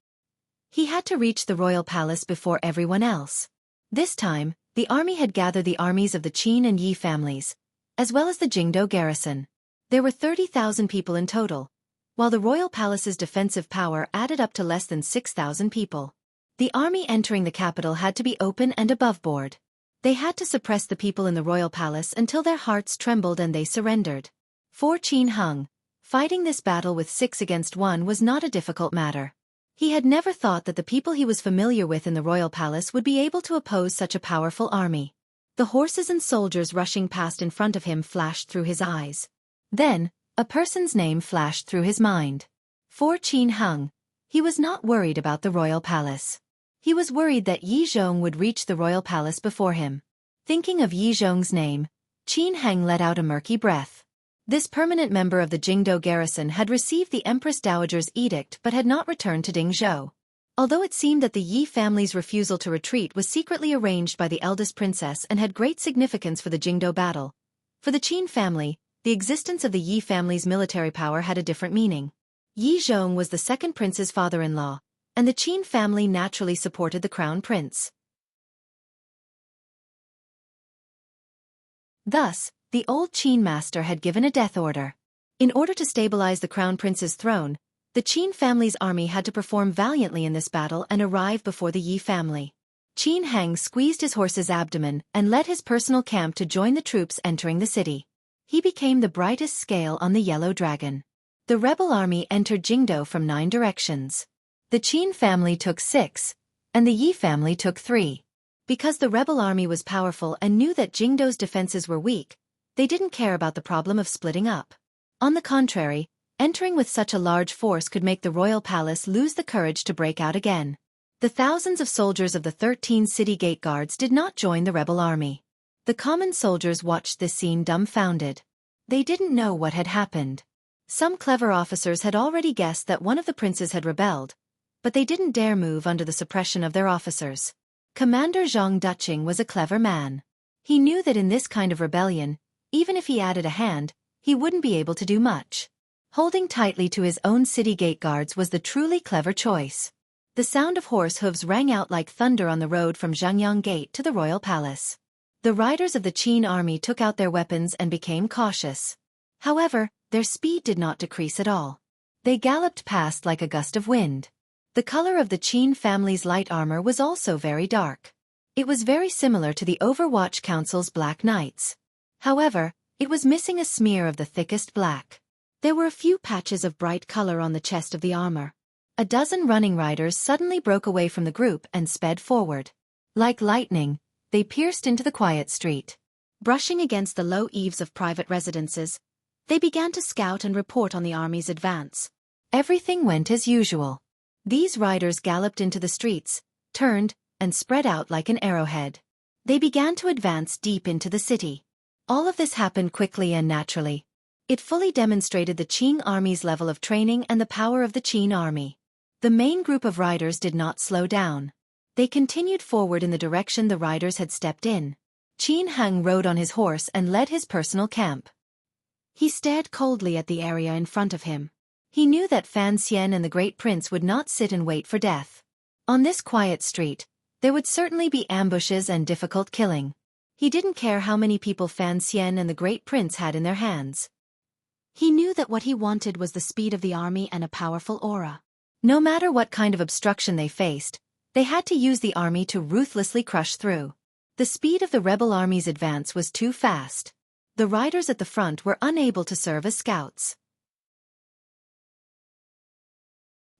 S1: He had to reach the royal palace before everyone else. This time, the army had gathered the armies of the Qin and Yi families, as well as the Jingdo garrison. There were 30,000 people in total, while the royal palace's defensive power added up to less than 6,000 people. The army entering the capital had to be open and above-board. They had to suppress the people in the royal palace until their hearts trembled and they surrendered. For Qin Heng, fighting this battle with 6 against 1 was not a difficult matter. He had never thought that the people he was familiar with in the royal palace would be able to oppose such a powerful army. The horses and soldiers rushing past in front of him flashed through his eyes. Then, a person's name flashed through his mind. For Qin Heng, he was not worried about the royal palace. He was worried that Yi Zhong would reach the royal palace before him. Thinking of Yi Zhong's name, Qin Heng let out a murky breath. This permanent member of the Jingdo garrison had received the Empress Dowager's edict but had not returned to Dingzhou. Although it seemed that the Yi family's refusal to retreat was secretly arranged by the eldest princess and had great significance for the Jingdo battle, for the Qin family, the existence of the Yi family's military power had a different meaning. Yi Zhong was the second prince's father-in-law, and the Qin family naturally supported the crown prince. Thus, the old Qin master had given a death order. In order to stabilize the crown prince's throne, the Qin family's army had to perform valiantly in this battle and arrive before the Yi family. Qin Heng squeezed his horse's abdomen and led his personal camp to join the troops entering the city. He became the brightest scale on the yellow dragon. The rebel army entered Jingdo from 9 directions. The Qin family took 6, and the Yi family took 3. Because the rebel army was powerful and knew that Jingdo's defenses were weak, they didn't care about the problem of splitting up. On the contrary, entering with such a large force could make the royal palace lose the courage to break out again. The thousands of soldiers of the 13 city gate guards did not join the rebel army. The common soldiers watched this scene dumbfounded. They didn't know what had happened. Some clever officers had already guessed that one of the princes had rebelled, but they didn't dare move under the suppression of their officers. Commander Zhang Duqing was a clever man. He knew that in this kind of rebellion, even if he added a hand, he wouldn't be able to do much. Holding tightly to his own city gate guards was the truly clever choice. The sound of horse hooves rang out like thunder on the road from Zhangyang Gate to the royal palace. The riders of the Qin army took out their weapons and became cautious. However, their speed did not decrease at all. They galloped past like a gust of wind. The color of the Qin family's light armor was also very dark. It was very similar to the Overwatch Council's Black Knights. However, it was missing a smear of the thickest black. There were a few patches of bright color on the chest of the armor. A dozen running riders suddenly broke away from the group and sped forward. Like lightning, they pierced into the quiet street. Brushing against the low eaves of private residences, they began to scout and report on the army's advance. Everything went as usual. These riders galloped into the streets, turned, and spread out like an arrowhead. They began to advance deep into the city. All of this happened quickly and naturally. It fully demonstrated the Qing army's level of training and the power of the Qin army. The main group of riders did not slow down. They continued forward in the direction the riders had stepped in. Qin Heng rode on his horse and led his personal camp. He stared coldly at the area in front of him. He knew that Fan Xian and the Great Prince would not sit and wait for death. On this quiet street, there would certainly be ambushes and difficult killing. He didn't care how many people Fan Xian and the Great Prince had in their hands. He knew that what he wanted was the speed of the army and a powerful aura. No matter what kind of obstruction they faced, they had to use the army to ruthlessly crush through. The speed of the rebel army's advance was too fast. The riders at the front were unable to serve as scouts.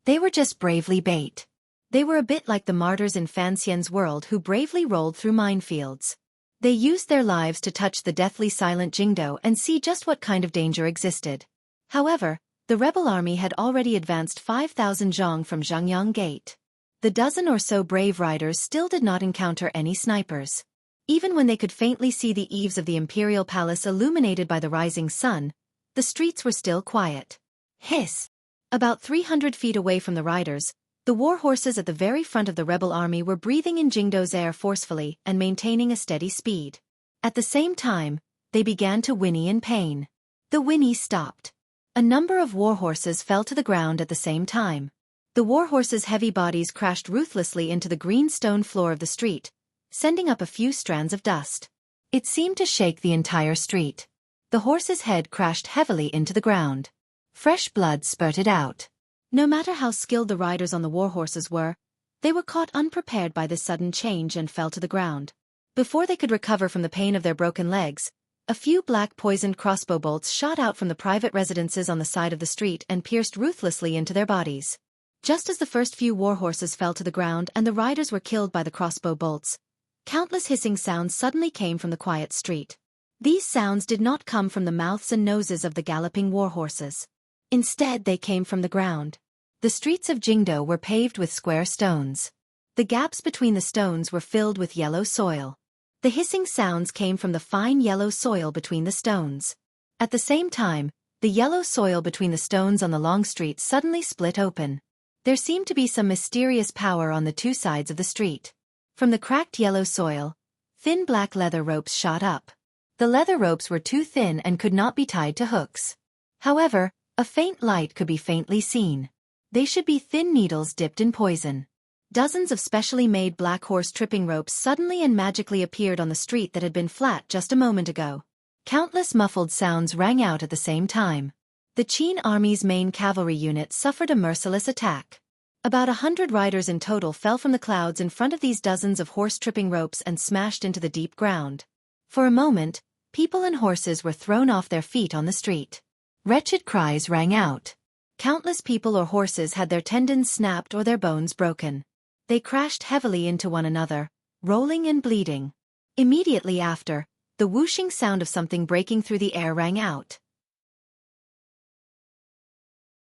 S1: They were just bravely bait. They were a bit like the martyrs in Fan Xian's world who bravely rolled through minefields. They used their lives to touch the deathly silent Jingdo and see just what kind of danger existed. However, The rebel army had already advanced 5,000 zhang from Zhangyang Gate. The dozen or so brave riders still did not encounter any snipers. Even when they could faintly see the eaves of the imperial palace illuminated by the rising sun, the streets were still quiet. Hiss! About 300 feet away from the riders, the war horses at the very front of the rebel army were breathing in Jingdo's air forcefully and maintaining a steady speed. At the same time, they began to whinny in pain. The whinny stopped. A number of war horses fell to the ground at the same time. The war horses' heavy bodies crashed ruthlessly into the green stone floor of the street, sending up a few strands of dust. It seemed to shake the entire street. The horse's head crashed heavily into the ground. Fresh blood spurted out. No matter how skilled the riders on the war horses were, they were caught unprepared by this sudden change and fell to the ground. Before they could recover from the pain of their broken legs, a few black poisoned crossbow bolts shot out from the private residences on the side of the street and pierced ruthlessly into their bodies. Just as the first few war horses fell to the ground and the riders were killed by the crossbow bolts, countless hissing sounds suddenly came from the quiet street. These sounds did not come from the mouths and noses of the galloping war horses. Instead, they came from the ground. The streets of Jingdo were paved with square stones. The gaps between the stones were filled with yellow soil. The hissing sounds came from the fine yellow soil between the stones. At the same time, the yellow soil between the stones on the long street suddenly split open. There seemed to be some mysterious power on the two sides of the street. From the cracked yellow soil, thin black leather ropes shot up. The leather ropes were too thin and could not be tied to hooks. However, a faint light could be faintly seen. They should be thin needles dipped in poison. Dozens of specially made black horse tripping ropes suddenly and magically appeared on the street that had been flat just a moment ago. Countless muffled sounds rang out at the same time. The Qin army's main cavalry unit suffered a merciless attack. About 100 riders in total fell from the clouds in front of these dozens of horse tripping ropes and smashed into the deep ground. For a moment, people and horses were thrown off their feet on the street. Wretched cries rang out. Countless people or horses had their tendons snapped or their bones broken. They crashed heavily into one another, rolling and bleeding. Immediately after, the whooshing sound of something breaking through the air rang out.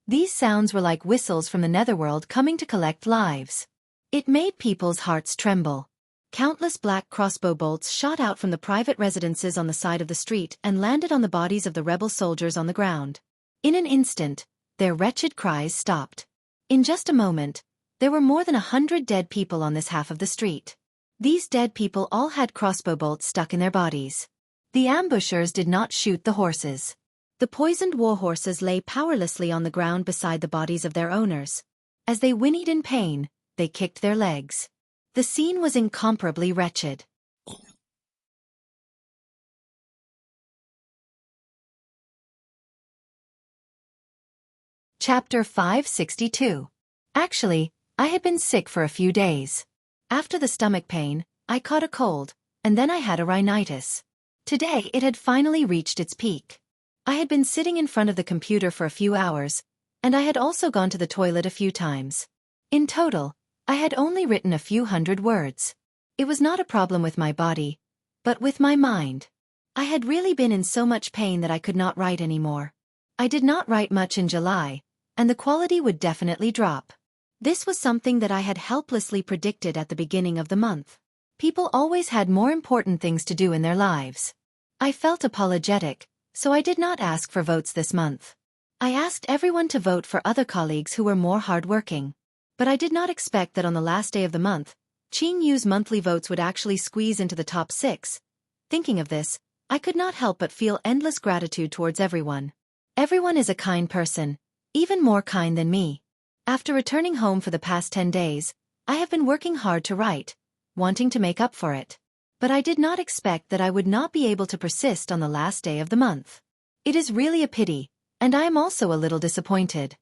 S1: These sounds were like whistles from the netherworld coming to collect lives. It made people's hearts tremble. Countless black crossbow bolts shot out from the private residences on the side of the street and landed on the bodies of the rebel soldiers on the ground. In an instant, their wretched cries stopped. In just a moment, there were more than 100 dead people on this half of the street. These dead people all had crossbow bolts stuck in their bodies. The ambushers did not shoot the horses. The poisoned war horses lay powerlessly on the ground beside the bodies of their owners. As they whinnied in pain, they kicked their legs. The scene was incomparably wretched. Chapter 562. Actually, I had been sick for a few days. After the stomach pain, I caught a cold, and then I had a rhinitis. Today it had finally reached its peak. I had been sitting in front of the computer for a few hours, and I had also gone to the toilet a few times. In total, I had only written a few hundred words. It was not a problem with my body, but with my mind. I had really been in so much pain that I could not write anymore. I did not write much in July, and the quality would definitely drop. This was something that I had helplessly predicted at the beginning of the month. People always had more important things to do in their lives. I felt apologetic, so I did not ask for votes this month. I asked everyone to vote for other colleagues who were more hardworking. But I did not expect that on the last day of the month, Qin Yu's monthly votes would actually squeeze into the top 6. Thinking of this, I could not help but feel endless gratitude towards everyone. Everyone is a kind person, even more kind than me. After returning home for the past 10 days, I have been working hard to write, wanting to make up for it. But I did not expect that I would not be able to persist on the last day of the month. It is really a pity, and I am also a little disappointed.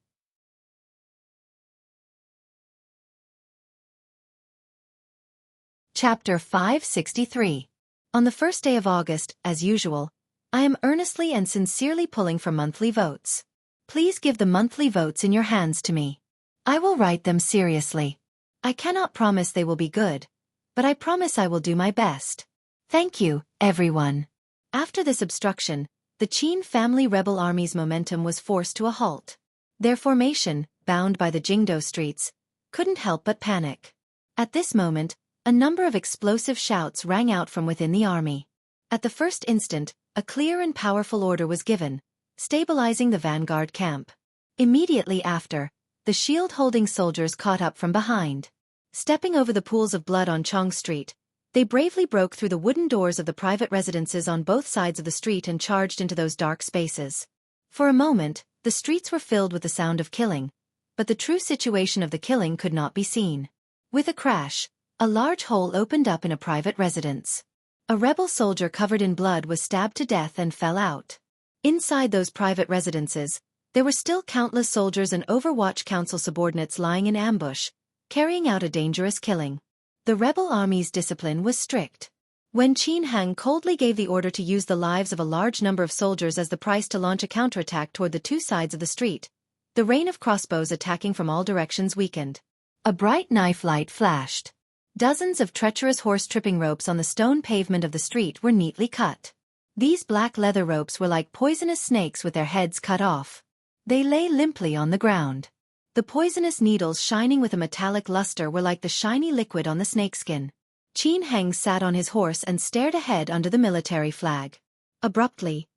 S1: Chapter 563. On the first day of August, as usual, I am earnestly and sincerely pulling for monthly votes. Please give the monthly votes in your hands to me. I will write them seriously. I cannot promise they will be good, but I promise I will do my best. Thank you, everyone. After this obstruction, the Qin family rebel army's momentum was forced to a halt. Their formation, bound by the Jingdo streets, couldn't help but panic. At this moment, a number of explosive shouts rang out from within the army. At the first instant, a clear and powerful order was given, stabilizing the vanguard camp. Immediately after, the shield-holding soldiers caught up from behind. Stepping over the pools of blood on Chong Street, they bravely broke through the wooden doors of the private residences on both sides of the street and charged into those dark spaces. For a moment, the streets were filled with the sound of killing, but the true situation of the killing could not be seen. With a crash, a large hole opened up in a private residence. A rebel soldier covered in blood was stabbed to death and fell out. Inside those private residences, there were still countless soldiers and Overwatch Council subordinates lying in ambush, carrying out a dangerous killing. The rebel army's discipline was strict. When Qin Hang coldly gave the order to use the lives of a large number of soldiers as the price to launch a counterattack toward the two sides of the street, the rain of crossbows attacking from all directions weakened. A bright knife light flashed. Dozens of treacherous horse-tripping ropes on the stone pavement of the street were neatly cut. These black leather ropes were like poisonous snakes with their heads cut off. They lay limply on the ground. The poisonous needles shining with a metallic luster were like the shiny liquid on the snakeskin. Qin Heng sat on his horse and stared ahead under the military flag. Abruptly,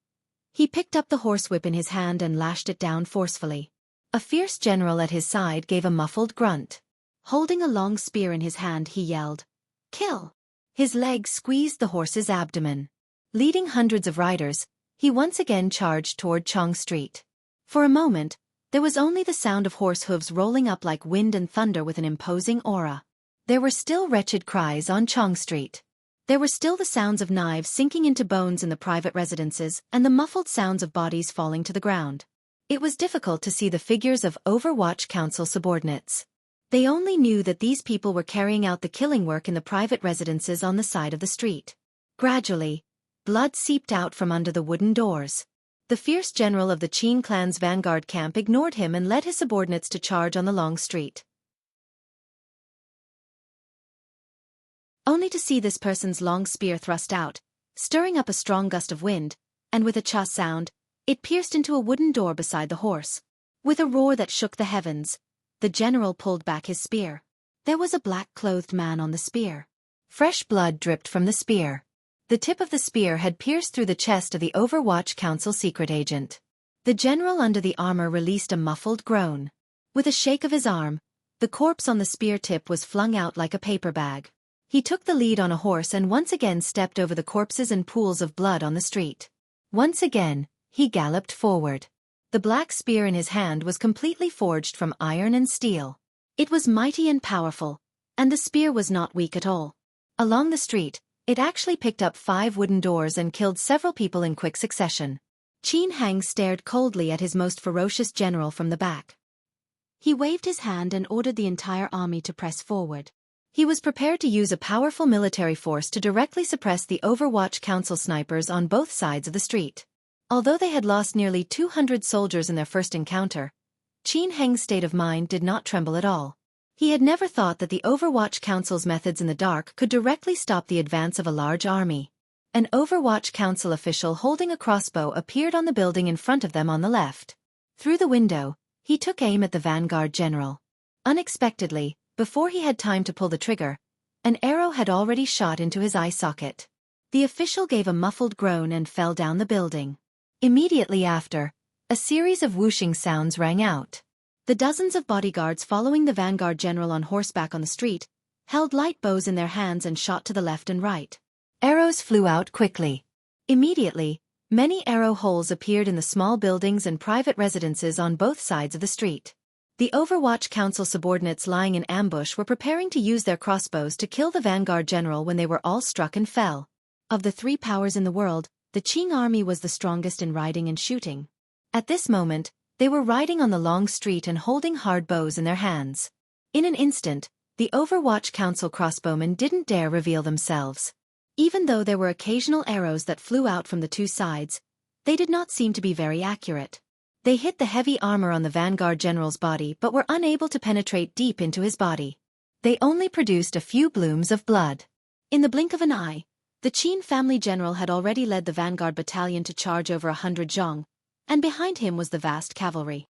S1: he picked up the horsewhip in his hand and lashed it down forcefully. A fierce general at his side gave a muffled grunt. Holding a long spear in his hand, he yelled, "Kill!" His leg squeezed the horse's abdomen. Leading hundreds of riders, he once again charged toward Chong Street. For a moment, there was only the sound of horse hooves rolling up like wind and thunder with an imposing aura. There were still wretched cries on Chong Street. There were still the sounds of knives sinking into bones in the private residences and the muffled sounds of bodies falling to the ground. It was difficult to see the figures of Overwatch Council subordinates. They only knew that these people were carrying out the killing work in the private residences on the side of the street. Gradually, blood seeped out from under the wooden doors. The fierce general of the Qin clan's vanguard camp ignored him and led his subordinates to charge on the long street. Only to see this person's long spear thrust out, stirring up a strong gust of wind, and with a cha sound, it pierced into a wooden door beside the horse. With a roar that shook the heavens, the general pulled back his spear. There was a black-clothed man on the spear. Fresh blood dripped from the spear. The tip of the spear had pierced through the chest of the Overwatch Council secret agent. The general under the armor released a muffled groan. With a shake of his arm, the corpse on the spear tip was flung out like a paper bag. He took the lead on a horse and once again stepped over the corpses and pools of blood on the street. Once again, he galloped forward. The black spear in his hand was completely forged from iron and steel. It was mighty and powerful, and the spear was not weak at all. Along the street, it actually picked up 5 wooden doors and killed several people in quick succession. Qin Hang stared coldly at his most ferocious general from the back. He waved his hand and ordered the entire army to press forward. He was prepared to use a powerful military force to directly suppress the Overwatch Council snipers on both sides of the street. Although they had lost nearly 200 soldiers in their first encounter, Qin Heng's state of mind did not tremble at all. He had never thought that the Overwatch Council's methods in the dark could directly stop the advance of a large army. An Overwatch Council official holding a crossbow appeared on the building in front of them on the left. Through the window, he took aim at the vanguard general. Unexpectedly, before he had time to pull the trigger, an arrow had already shot into his eye socket. The official gave a muffled groan and fell down the building. Immediately after, a series of whooshing sounds rang out. The dozens of bodyguards following the vanguard general on horseback on the street held light bows in their hands and shot to the left and right. Arrows flew out quickly. Immediately, many arrow holes appeared in the small buildings and private residences on both sides of the street. The Overwatch Council subordinates lying in ambush were preparing to use their crossbows to kill the vanguard general when they were all struck and fell. Of the 3 powers in the world, the Qing army was the strongest in riding and shooting. At this moment, they were riding on the long street and holding hard bows in their hands. In an instant, the Overwatch Council crossbowmen didn't dare reveal themselves. Even though there were occasional arrows that flew out from the 2 sides, they did not seem to be very accurate. They hit the heavy armor on the vanguard general's body but were unable to penetrate deep into his body. They only produced a few blooms of blood. In the blink of an eye, the Qin family general had already led the vanguard battalion to charge over 100 zhong, and behind him was the vast cavalry.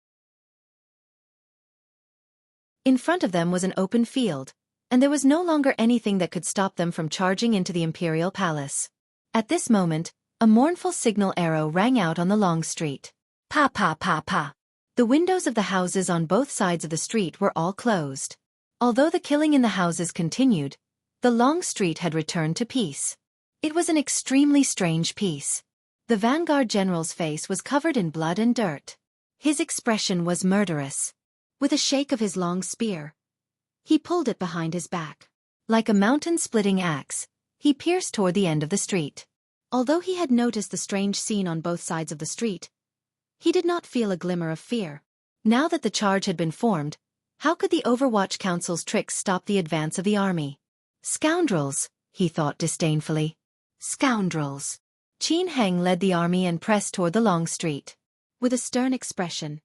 S1: In front of them was an open field, and there was no longer anything that could stop them from charging into the imperial palace. At this moment, a mournful signal arrow rang out on the long street. Pa pa pa pa. The windows of the houses on both sides of the street were all closed. Although the killing in the houses continued, the long street had returned to peace. It was an extremely strange peace. The vanguard general's face was covered in blood and dirt. His expression was murderous. With a shake of his long spear, he pulled it behind his back. Like a mountain-splitting axe, he pierced toward the end of the street. Although he had noticed the strange scene on both sides of the street, he did not feel a glimmer of fear. Now that the charge had been formed, how could the Overwatch Council's tricks stop the advance of the army? Scoundrels, he thought disdainfully. Scoundrels. Qin Heng led the army and pressed toward the long street. With a stern expression,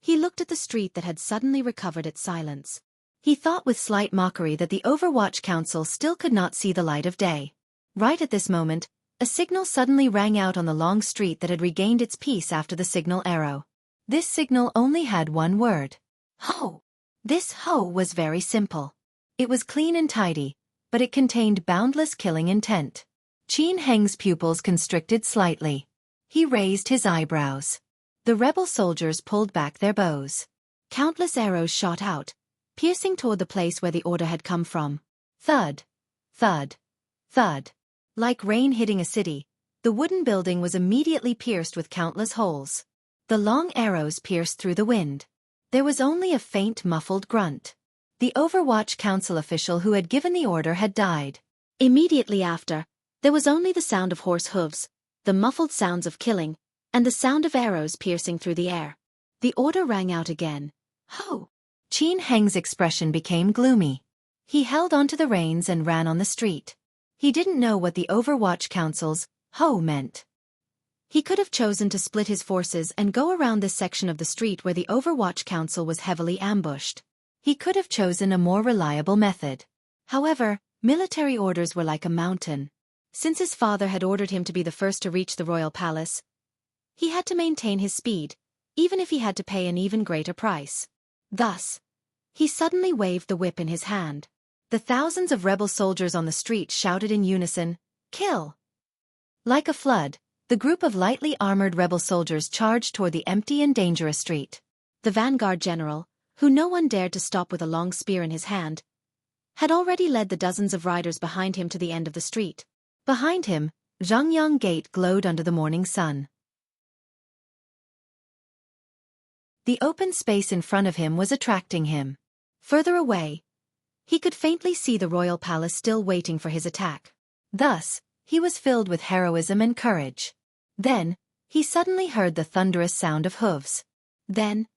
S1: he looked at the street that had suddenly recovered its silence. He thought with slight mockery that the Overwatch Council still could not see the light of day. Right at this moment, a signal suddenly rang out on the long street that had regained its peace after the signal arrow. This signal only had one word. Ho! This ho was very simple. It was clean and tidy, but it contained boundless killing intent. Qin Heng's pupils constricted slightly. He raised his eyebrows. The rebel soldiers pulled back their bows. Countless arrows shot out, piercing toward the place where the order had come from. Thud, thud, thud. Like rain hitting a city, the wooden building was immediately pierced with countless holes. The long arrows pierced through the wind. There was only a faint muffled grunt. The Overwatch Council official who had given the order had died. Immediately after, there was only the sound of horse hooves, the muffled sounds of killing, and the sound of arrows piercing through the air. The order rang out again. Ho! Qin Heng's expression became gloomy. He held onto the reins and ran on the street. He didn't know what the Overwatch Council's ho meant. He could have chosen to split his forces and go around this section of the street where the Overwatch Council was heavily ambushed. He could have chosen a more reliable method. However, military orders were like a mountain. Since his father had ordered him to be the first to reach the royal palace, he had to maintain his speed, even if he had to pay an even greater price. Thus, he suddenly waved the whip in his hand. The thousands of rebel soldiers on the street shouted in unison, "Kill!" Like a flood, the group of lightly armored rebel soldiers charged toward the empty and dangerous street. The vanguard general, who no one dared to stop with a long spear in his hand, had already led the dozens of riders behind him to the end of the street. Behind him, Zhangyang Gate glowed under the morning sun. The open space in front of him was attracting him. Further away, he could faintly see the royal palace still waiting for his attack. Thus, he was filled with heroism and courage. Then, he suddenly heard the thunderous sound of hooves. Then,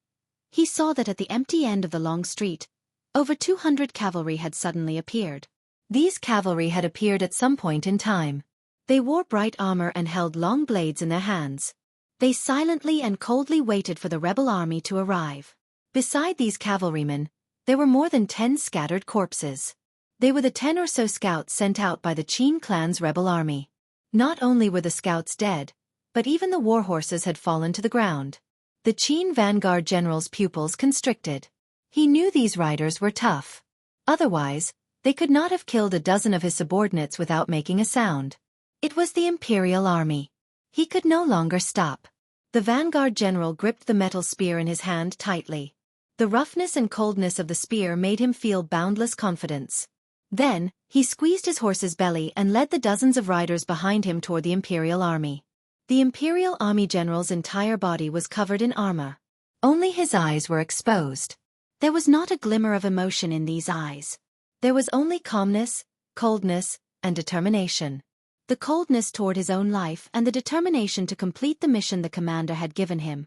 S1: he saw that at the empty end of the long street, over 200 cavalry had suddenly appeared. These cavalry had appeared at some point in time. They wore bright armor and held long blades in their hands. They silently and coldly waited for the rebel army to arrive. Beside these cavalrymen, there were more than 10 scattered corpses. They were the 10 or so scouts sent out by the Qin clan's rebel army. Not only were the scouts dead, but even the war horses had fallen to the ground. The Qin vanguard general's pupils constricted. He knew these riders were tough. Otherwise, they could not have killed a dozen of his subordinates without making a sound. It was the imperial army. He could no longer stop. The vanguard general gripped the metal spear in his hand tightly. The roughness and coldness of the spear made him feel boundless confidence. Then, he squeezed his horse's belly and led the dozens of riders behind him toward the imperial army. The imperial army general's entire body was covered in armor. Only his eyes were exposed. There was not a glimmer of emotion in these eyes. There was only calmness, coldness, and determination. The coldness toward his own life and the determination to complete the mission the commander had given him.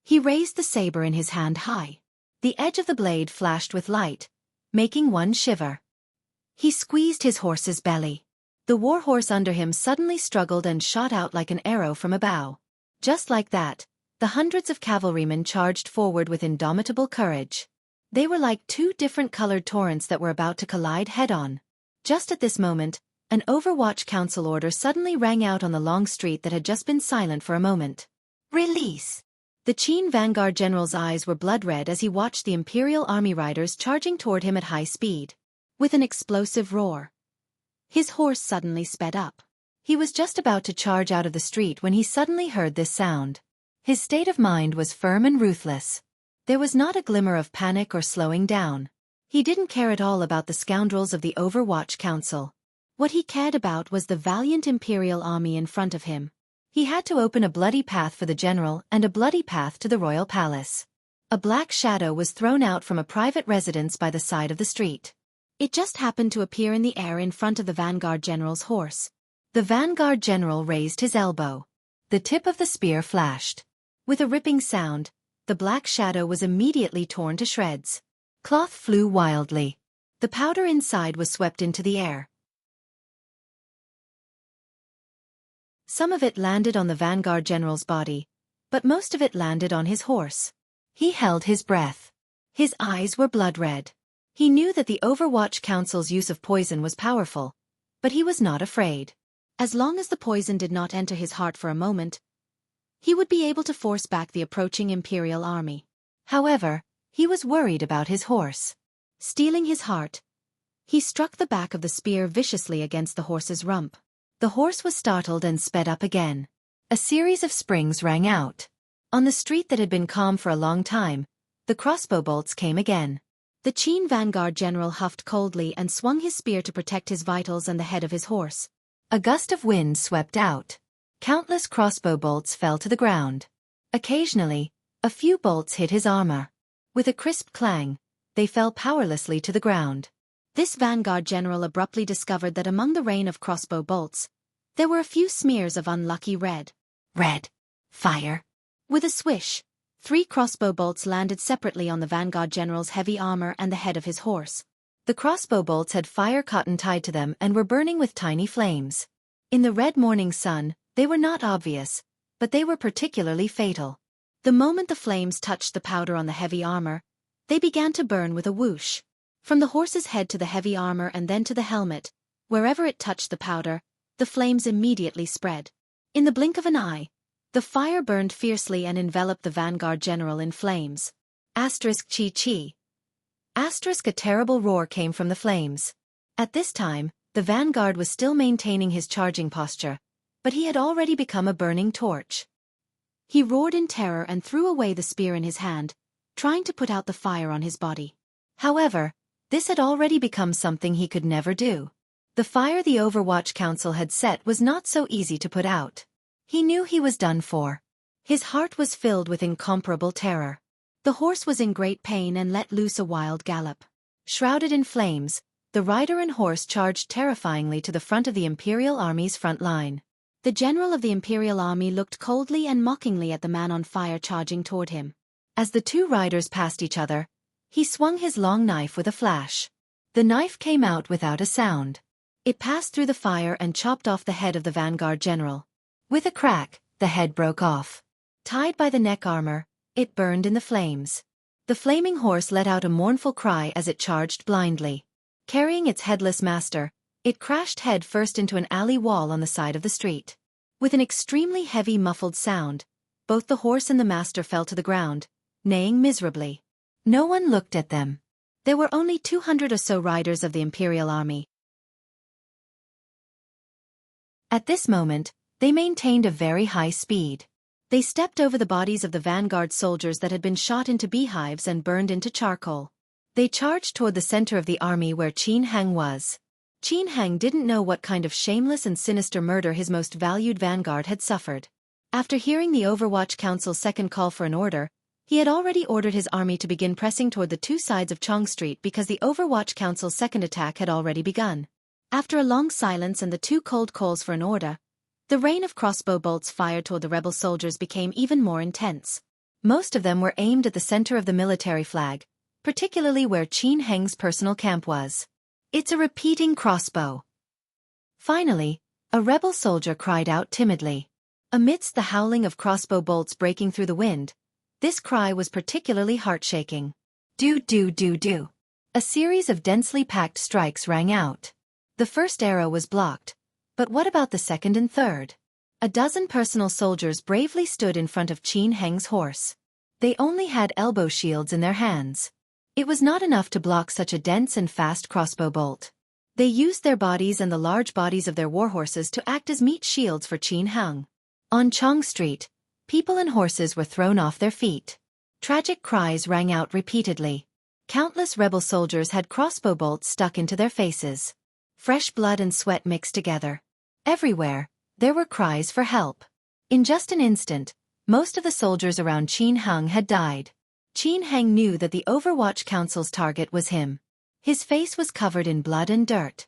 S1: He raised the saber in his hand high. The edge of the blade flashed with light, making one shiver. He squeezed his horse's belly. The war horse under him suddenly struggled and shot out like an arrow from a bow. Just like that, the hundreds of cavalrymen charged forward with indomitable courage. They were like two different colored torrents that were about to collide head-on. Just at this moment, an Overwatch Council order suddenly rang out on the long street that had just been silent for a moment. Release! The Qin vanguard general's eyes were blood-red as he watched the Imperial Army riders charging toward him at high speed. With an explosive roar, his horse suddenly sped up. He was just about to charge out of the street when he suddenly heard this sound. His state of mind was firm and ruthless. There was not a glimmer of panic or slowing down. He didn't care at all about the scoundrels of the Overwatch Council. What he cared about was the valiant Imperial Army in front of him. He had to open a bloody path for the general and a bloody path to the royal palace. A black shadow was thrown out from a private residence by the side of the street. It just happened to appear in the air in front of the vanguard general's horse. The vanguard general raised his elbow. The tip of the spear flashed. With a ripping sound, the black shadow was immediately torn to shreds. Cloth flew wildly. The powder inside was swept into the air. Some of it landed on the vanguard general's body, but most of it landed on his horse. He held his breath. His eyes were blood-red. He knew that the Overwatch Council's use of poison was powerful, but he was not afraid. As long as the poison did not enter his heart for a moment, he would be able to force back the approaching Imperial Army. However, he was worried about his horse. Steeling his heart, he struck the back of the spear viciously against the horse's rump. The horse was startled and sped up again. A series of springs rang out. On the street that had been calm for a long time, the crossbow bolts came again. The Qin vanguard general huffed coldly and swung his spear to protect his vitals and the head of his horse. A gust of wind swept out. Countless crossbow bolts fell to the ground. Occasionally, a few bolts hit his armor. With a crisp clang, they fell powerlessly to the ground. This vanguard general abruptly discovered that among the rain of crossbow bolts, there were a few smears of unlucky red. Fire. With a swish, 3 crossbow bolts landed separately on the vanguard general's heavy armor and the head of his horse. The crossbow bolts had fire cotton tied to them and were burning with tiny flames. In the red morning sun, they were not obvious, but they were particularly fatal. The moment the flames touched the powder on the heavy armor, they began to burn with a whoosh. From the horse's head to the heavy armor and then to the helmet, wherever it touched the powder, the flames immediately spread. In the blink of an eye, the fire burned fiercely and enveloped the vanguard general in flames. Xueqi. A terrible roar came from the flames. At this time, the vanguard was still maintaining his charging posture, but he had already become a burning torch. He roared in terror and threw away the spear in his hand, trying to put out the fire on his body. However, this had already become something he could never do. The fire the Overwatch Council had set was not so easy to put out. He knew he was done for. His heart was filled with incomparable terror. The horse was in great pain and let loose a wild gallop. Shrouded in flames, the rider and horse charged terrifyingly to the front of the Imperial Army's front line. The general of the Imperial Army looked coldly and mockingly at the man on fire charging toward him. As the two riders passed each other, he swung his long knife with a flash. The knife came out without a sound. It passed through the fire and chopped off the head of the vanguard general. With a crack, the head broke off. Tied by the neck armor, it burned in the flames. The flaming horse let out a mournful cry as it charged blindly. Carrying its headless master, it crashed head first into an alley wall on the side of the street. With an extremely heavy muffled sound, both the horse and the master fell to the ground, neighing miserably. No one looked at them. There were only 200 or so riders of the Imperial Army. At this moment, they maintained a very high speed. They stepped over the bodies of the vanguard soldiers that had been shot into beehives and burned into charcoal. They charged toward the center of the army where Qin Hang was. Qin Hang didn't know what kind of shameless and sinister murder his most valued vanguard had suffered. After hearing the Overwatch Council's second call for an order, he had already ordered his army to begin pressing toward the two sides of Chong Street because the Overwatch Council's second attack had already begun. After a long silence and the two cold calls for an order, the rain of crossbow bolts fired toward the rebel soldiers became even more intense. Most of them were aimed at the center of the military flag, particularly where Qin Heng's personal camp was. "It's a repeating crossbow." Finally, a rebel soldier cried out timidly. Amidst the howling of crossbow bolts breaking through the wind, this cry was particularly heart-shaking. Do do do do. A series of densely packed strikes rang out. The first arrow was blocked, but what about the second and third? A dozen personal soldiers bravely stood in front of Qin Heng's horse. They only had elbow shields in their hands. It was not enough to block such a dense and fast crossbow bolt. They used their bodies and the large bodies of their warhorses to act as meat shields for Qin Heng. On Chong Street, people and horses were thrown off their feet. Tragic cries rang out repeatedly. Countless rebel soldiers had crossbow bolts stuck into their faces. Fresh blood and sweat mixed together. Everywhere, there were cries for help. In just an instant, most of the soldiers around Qin Heng had died. Qin Heng knew that the Overwatch Council's target was him. His face was covered in blood and dirt.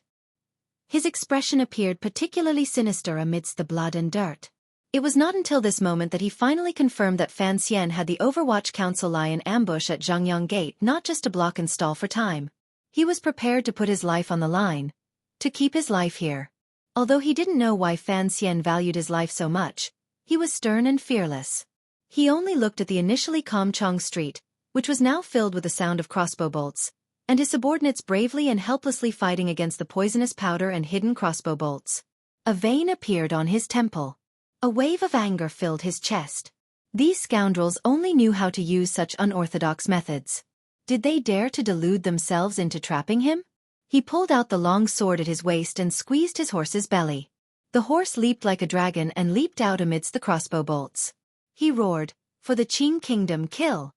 S1: His expression appeared particularly sinister amidst the blood and dirt. It was not until this moment that he finally confirmed that Fan Xian had the Overwatch Council lie in ambush at Zhangyang Gate not just to block and stall for time. He was prepared to put his life on the line. To keep his life here. Although he didn't know why Fan Xian valued his life so much, he was stern and fearless. He only looked at the initially calm Chong Street, which was now filled with the sound of crossbow bolts, and his subordinates bravely and helplessly fighting against the poisonous powder and hidden crossbow bolts. A vein appeared on his temple. A wave of anger filled his chest. These scoundrels only knew how to use such unorthodox methods. Did they dare to delude themselves into trapping him? He pulled out the long sword at his waist and squeezed his horse's belly. The horse leaped like a dragon and leaped out amidst the crossbow bolts. He roared, "For the Qing Kingdom, kill!"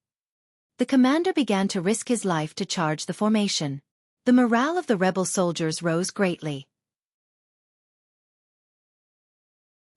S1: The commander began to risk his life to charge the formation. The morale of the rebel soldiers rose greatly.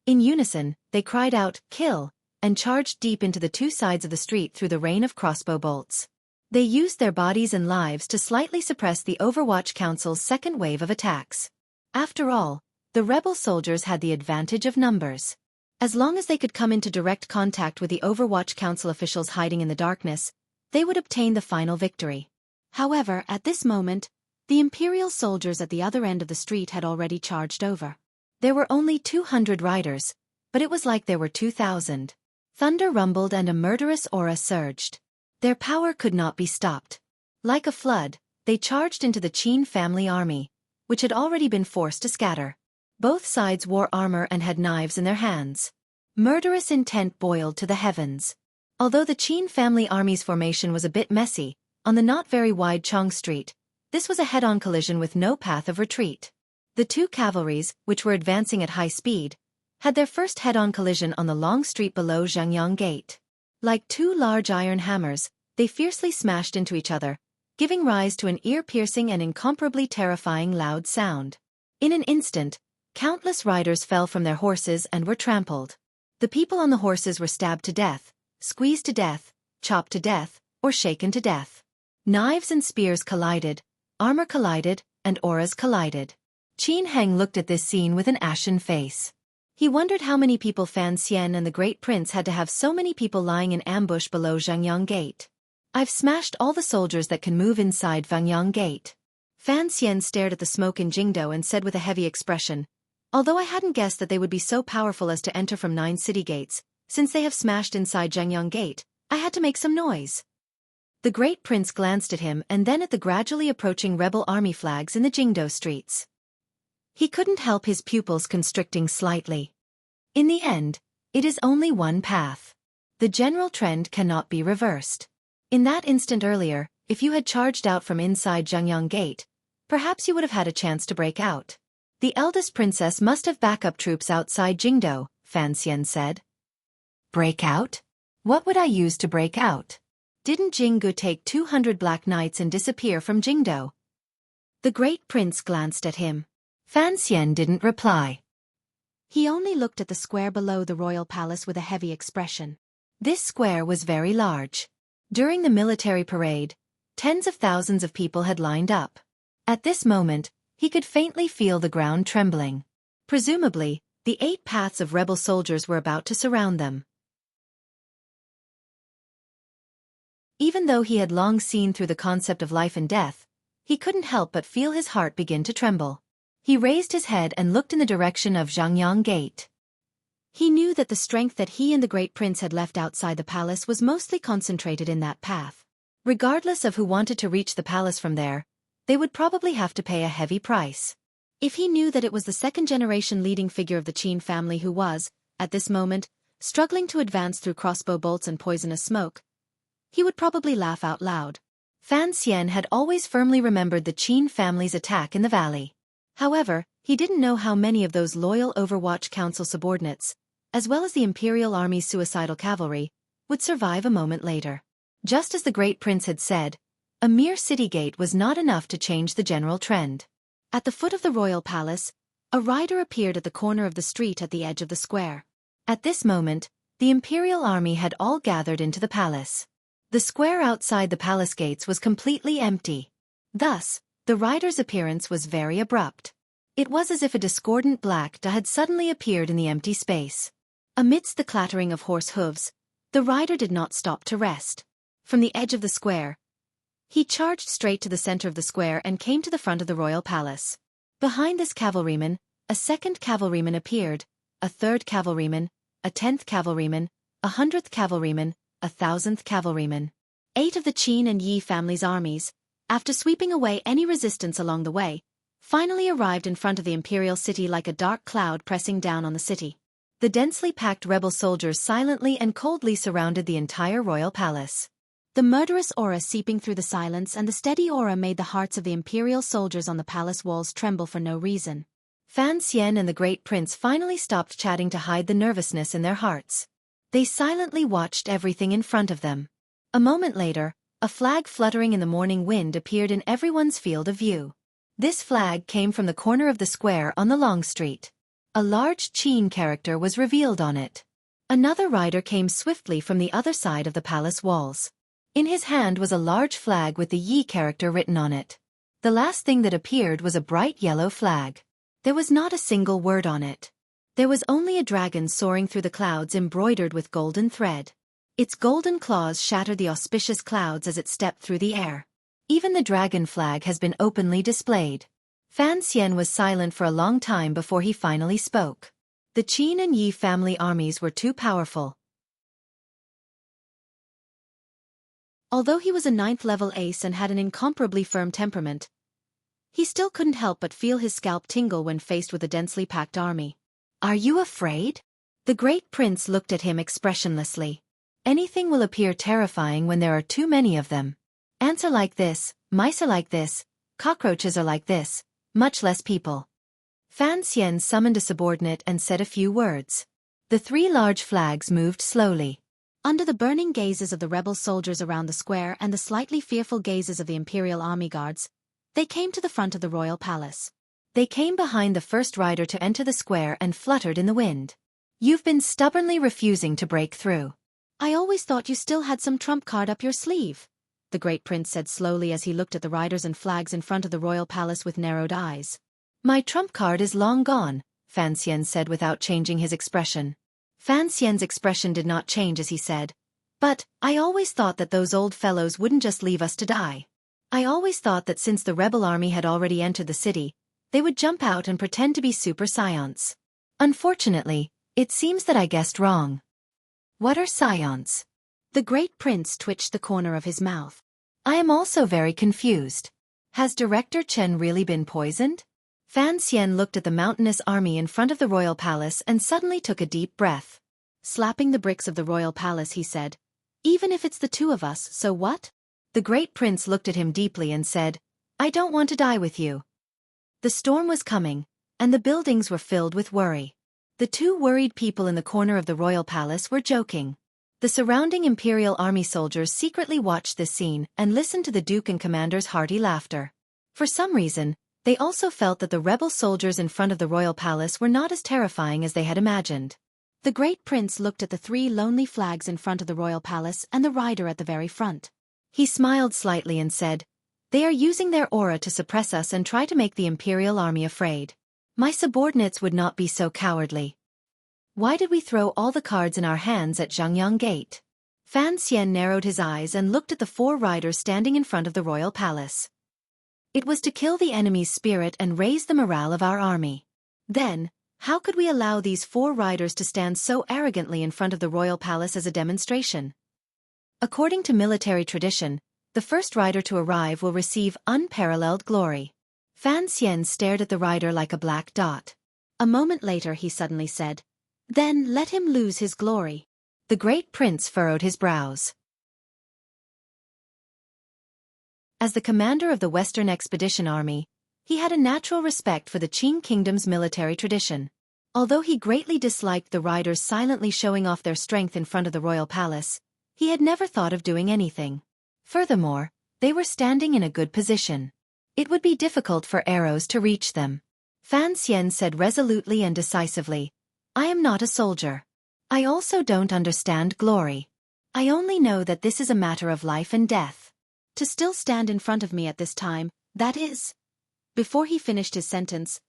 S1: In unison, they cried out, "Kill!" and charged deep into the two sides of the street through the rain of crossbow bolts. They used their bodies and lives to slightly suppress the Overwatch Council's second wave of attacks. After all, the rebel soldiers had the advantage of numbers. As long as they could come into direct contact with the Overwatch Council officials hiding in the darkness, they would obtain the final victory. However, at this moment, the Imperial soldiers at the other end of the street had already charged over. There were only 200 riders, but it was like there were 2,000. Thunder rumbled and a murderous aura surged. Their power could not be stopped. Like a flood, they charged into the Qin family army, which had already been forced to scatter. Both sides wore armor and had knives in their hands. Murderous intent boiled to the heavens. Although the Qin family army's formation was a bit messy, on the not very wide Chong Street, this was a head-on collision with no path of retreat. The two cavalries, which were advancing at high speed, had their first head-on collision on the long street below Zhangyang Gate. Like two large iron hammers, they fiercely smashed into each other, giving rise to an ear-piercing and incomparably terrifying loud sound. In an instant, countless riders fell from their horses and were trampled. The people on the horses were stabbed to death, squeezed to death, chopped to death, or shaken to death. Knives and spears collided, armor collided, and auras collided. Qin Heng looked at this scene with an ashen face. He wondered how many people Fan Xian and the Great Prince had to have so many people lying in ambush below Zhangyang Gate. "I've smashed all the soldiers that can move inside Zhangyang Gate." Fan Xian stared at the smoke in Jingdo and said with a heavy expression, "Although I hadn't guessed that they would be so powerful as to enter from 9 city gates, since they have smashed inside Zhangyang Gate, I had to make some noise." The Great Prince glanced at him and then at the gradually approaching rebel army flags in the Jingdo streets. He couldn't help his pupils constricting slightly. In the end, it is only one path. The general trend cannot be reversed. In that instant earlier, if you had charged out from inside Zhangyang Gate, perhaps you would have had a chance to break out. "The eldest princess must have backup troops outside Jingdo," Fan Xian said. "Break out? What would I use to break out? Didn't Jinggu take 200 black knights and disappear from Jingdo?" The Great Prince glanced at him. Fan Xian didn't reply. He only looked at the square below the royal palace with a heavy expression. This square was very large. During the military parade, tens of thousands of people had lined up. At this moment, he could faintly feel the ground trembling. Presumably, the 8 paths of rebel soldiers were about to surround them. Even though he had long seen through the concept of life and death, he couldn't help but feel his heart begin to tremble. He raised his head and looked in the direction of Zhangyang Gate. He knew that the strength that he and the Great Prince had left outside the palace was mostly concentrated in that path. Regardless of who wanted to reach the palace from there, they would probably have to pay a heavy price. If he knew that it was the second-generation leading figure of the Qin family who was, at this moment, struggling to advance through crossbow bolts and poisonous smoke, he would probably laugh out loud. Fan Xian had always firmly remembered the Qin family's attack in the valley. However, he didn't know how many of those loyal Overwatch Council subordinates, as well as the Imperial Army's suicidal cavalry, would survive a moment later. Just as the Great Prince had said, a mere city gate was not enough to change the general trend. At the foot of the royal palace, a rider appeared at the corner of the street at the edge of the square. At this moment, the Imperial Army had all gathered into the palace. The square outside the palace gates was completely empty. Thus, the rider's appearance was very abrupt. It was as if a discordant black dot had suddenly appeared in the empty space. Amidst the clattering of horse hooves, the rider did not stop to rest. From the edge of the square, he charged straight to the center of the square and came to the front of the royal palace. Behind this cavalryman, a second cavalryman appeared, a third cavalryman, a 10th cavalryman, a 100th cavalryman, a 1000th cavalryman. 8 of the Qin and Yi families' armies, after sweeping away any resistance along the way, finally arrived in front of the imperial city like a dark cloud pressing down on the city. The densely packed rebel soldiers silently and coldly surrounded the entire royal palace. The murderous aura seeping through the silence and the steady aura made the hearts of the imperial soldiers on the palace walls tremble for no reason. Fan Xian and the Great Prince finally stopped chatting to hide the nervousness in their hearts. They silently watched everything in front of them. A moment later, a flag fluttering in the morning wind appeared in everyone's field of view. This flag came from the corner of the square on the long street. A large Qin character was revealed on it. Another rider came swiftly from the other side of the palace walls. In his hand was a large flag with the Yi character written on it. The last thing that appeared was a bright yellow flag. There was not a single word on it. There was only a dragon soaring through the clouds embroidered with golden thread. Its golden claws shattered the auspicious clouds as it stepped through the air. Even the dragon flag has been openly displayed. Fan Xian was silent for a long time before he finally spoke. The Qin and Yi family armies were too powerful. Although he was a 9th-level ace and had an incomparably firm temperament, he still couldn't help but feel his scalp tingle when faced with a densely packed army. "Are you afraid?" The Great Prince looked at him expressionlessly. "Anything will appear terrifying when there are too many of them. Ants are like this, mice are like this, cockroaches are like this, much less people." Fan Xian summoned a subordinate and said a few words. The 3 large flags moved slowly. Under the burning gazes of the rebel soldiers around the square and the slightly fearful gazes of the Imperial Army guards, they came to the front of the royal palace. They came behind the first rider to enter the square and fluttered in the wind. "You've been stubbornly refusing to break through. I always thought you still had some trump card up your sleeve," the Great Prince said slowly as he looked at the riders and flags in front of the royal palace with narrowed eyes. "My trump card is long gone," Fan Xian said without changing his expression. Fan Xian's expression did not change as he said, "But, I always thought that those old fellows wouldn't just leave us to die. I always thought that since the rebel army had already entered the city, they would jump out and pretend to be super scions. Unfortunately, it seems that I guessed wrong." "What are scions?" The Great Prince twitched the corner of his mouth. "I am also very confused. Has Director Chen really been poisoned?" Fan Xian looked at the mountainous army in front of the royal palace and suddenly took a deep breath. Slapping the bricks of the royal palace, he said, "Even if it's the 2 of us, so what?" The Great Prince looked at him deeply and said, "I don't want to die with you." The storm was coming, and the buildings were filled with worry. The 2 worried people in the corner of the royal palace were joking. The surrounding Imperial Army soldiers secretly watched this scene and listened to the Duke and Commander's hearty laughter. For some reason, they also felt that the rebel soldiers in front of the royal palace were not as terrifying as they had imagined. The Great Prince looked at the 3 lonely flags in front of the royal palace and the rider at the very front. He smiled slightly and said, "They are using their aura to suppress us and try to make the Imperial Army afraid. My subordinates would not be so cowardly. Why did we throw all the cards in our hands at Zhangyang Gate?" Fan Xian narrowed his eyes and looked at the 4 riders standing in front of the royal palace. "It was to kill the enemy's spirit and raise the morale of our army. Then, how could we allow these 4 riders to stand so arrogantly in front of the royal palace as a demonstration? According to military tradition, the first rider to arrive will receive unparalleled glory." Fan Xian stared at the rider like a black dot. A moment later he suddenly said, Then let him lose his glory. The great prince furrowed his brows. As the commander of the Western Expedition Army, he had a natural respect for the Qing kingdom's military tradition. Although he greatly disliked the riders silently showing off their strength in front of the royal palace, he had never thought of doing anything. Furthermore, they were standing in a good position. It would be difficult for arrows to reach them. Fan Xian said resolutely and decisively, "I am not a soldier. I also don't understand glory. I only know that this is a matter of life and death. To still stand in front of me at this time, that is..." Before he finished his sentence,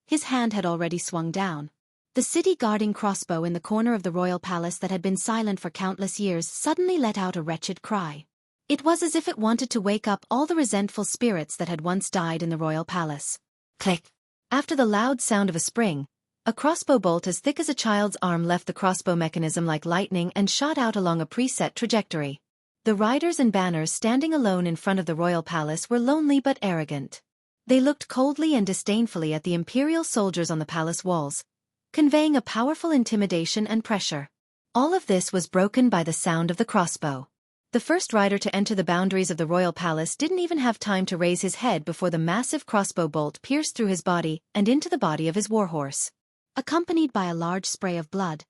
S1: his hand had already swung down. The city-guarding crossbow in the corner of the royal palace that had been silent for countless years suddenly let out a wretched cry. It was as if it wanted to wake up all the resentful spirits that had once died in the royal palace. Click! After the loud sound of a spring, a crossbow bolt as thick as a child's arm left the crossbow mechanism like lightning and shot out along a preset trajectory. The riders and banners standing alone in front of the royal palace were lonely but arrogant. They looked coldly and disdainfully at the imperial soldiers on the palace walls, conveying a powerful intimidation and pressure. All of this was broken by the sound of the crossbow. The first rider to enter the boundaries of the royal palace didn't even have time to raise his head before the massive crossbow bolt pierced through his body and into the body of his warhorse. Accompanied by a large spray of blood,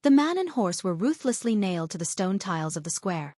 S1: the man and horse were ruthlessly nailed to the stone tiles of the square.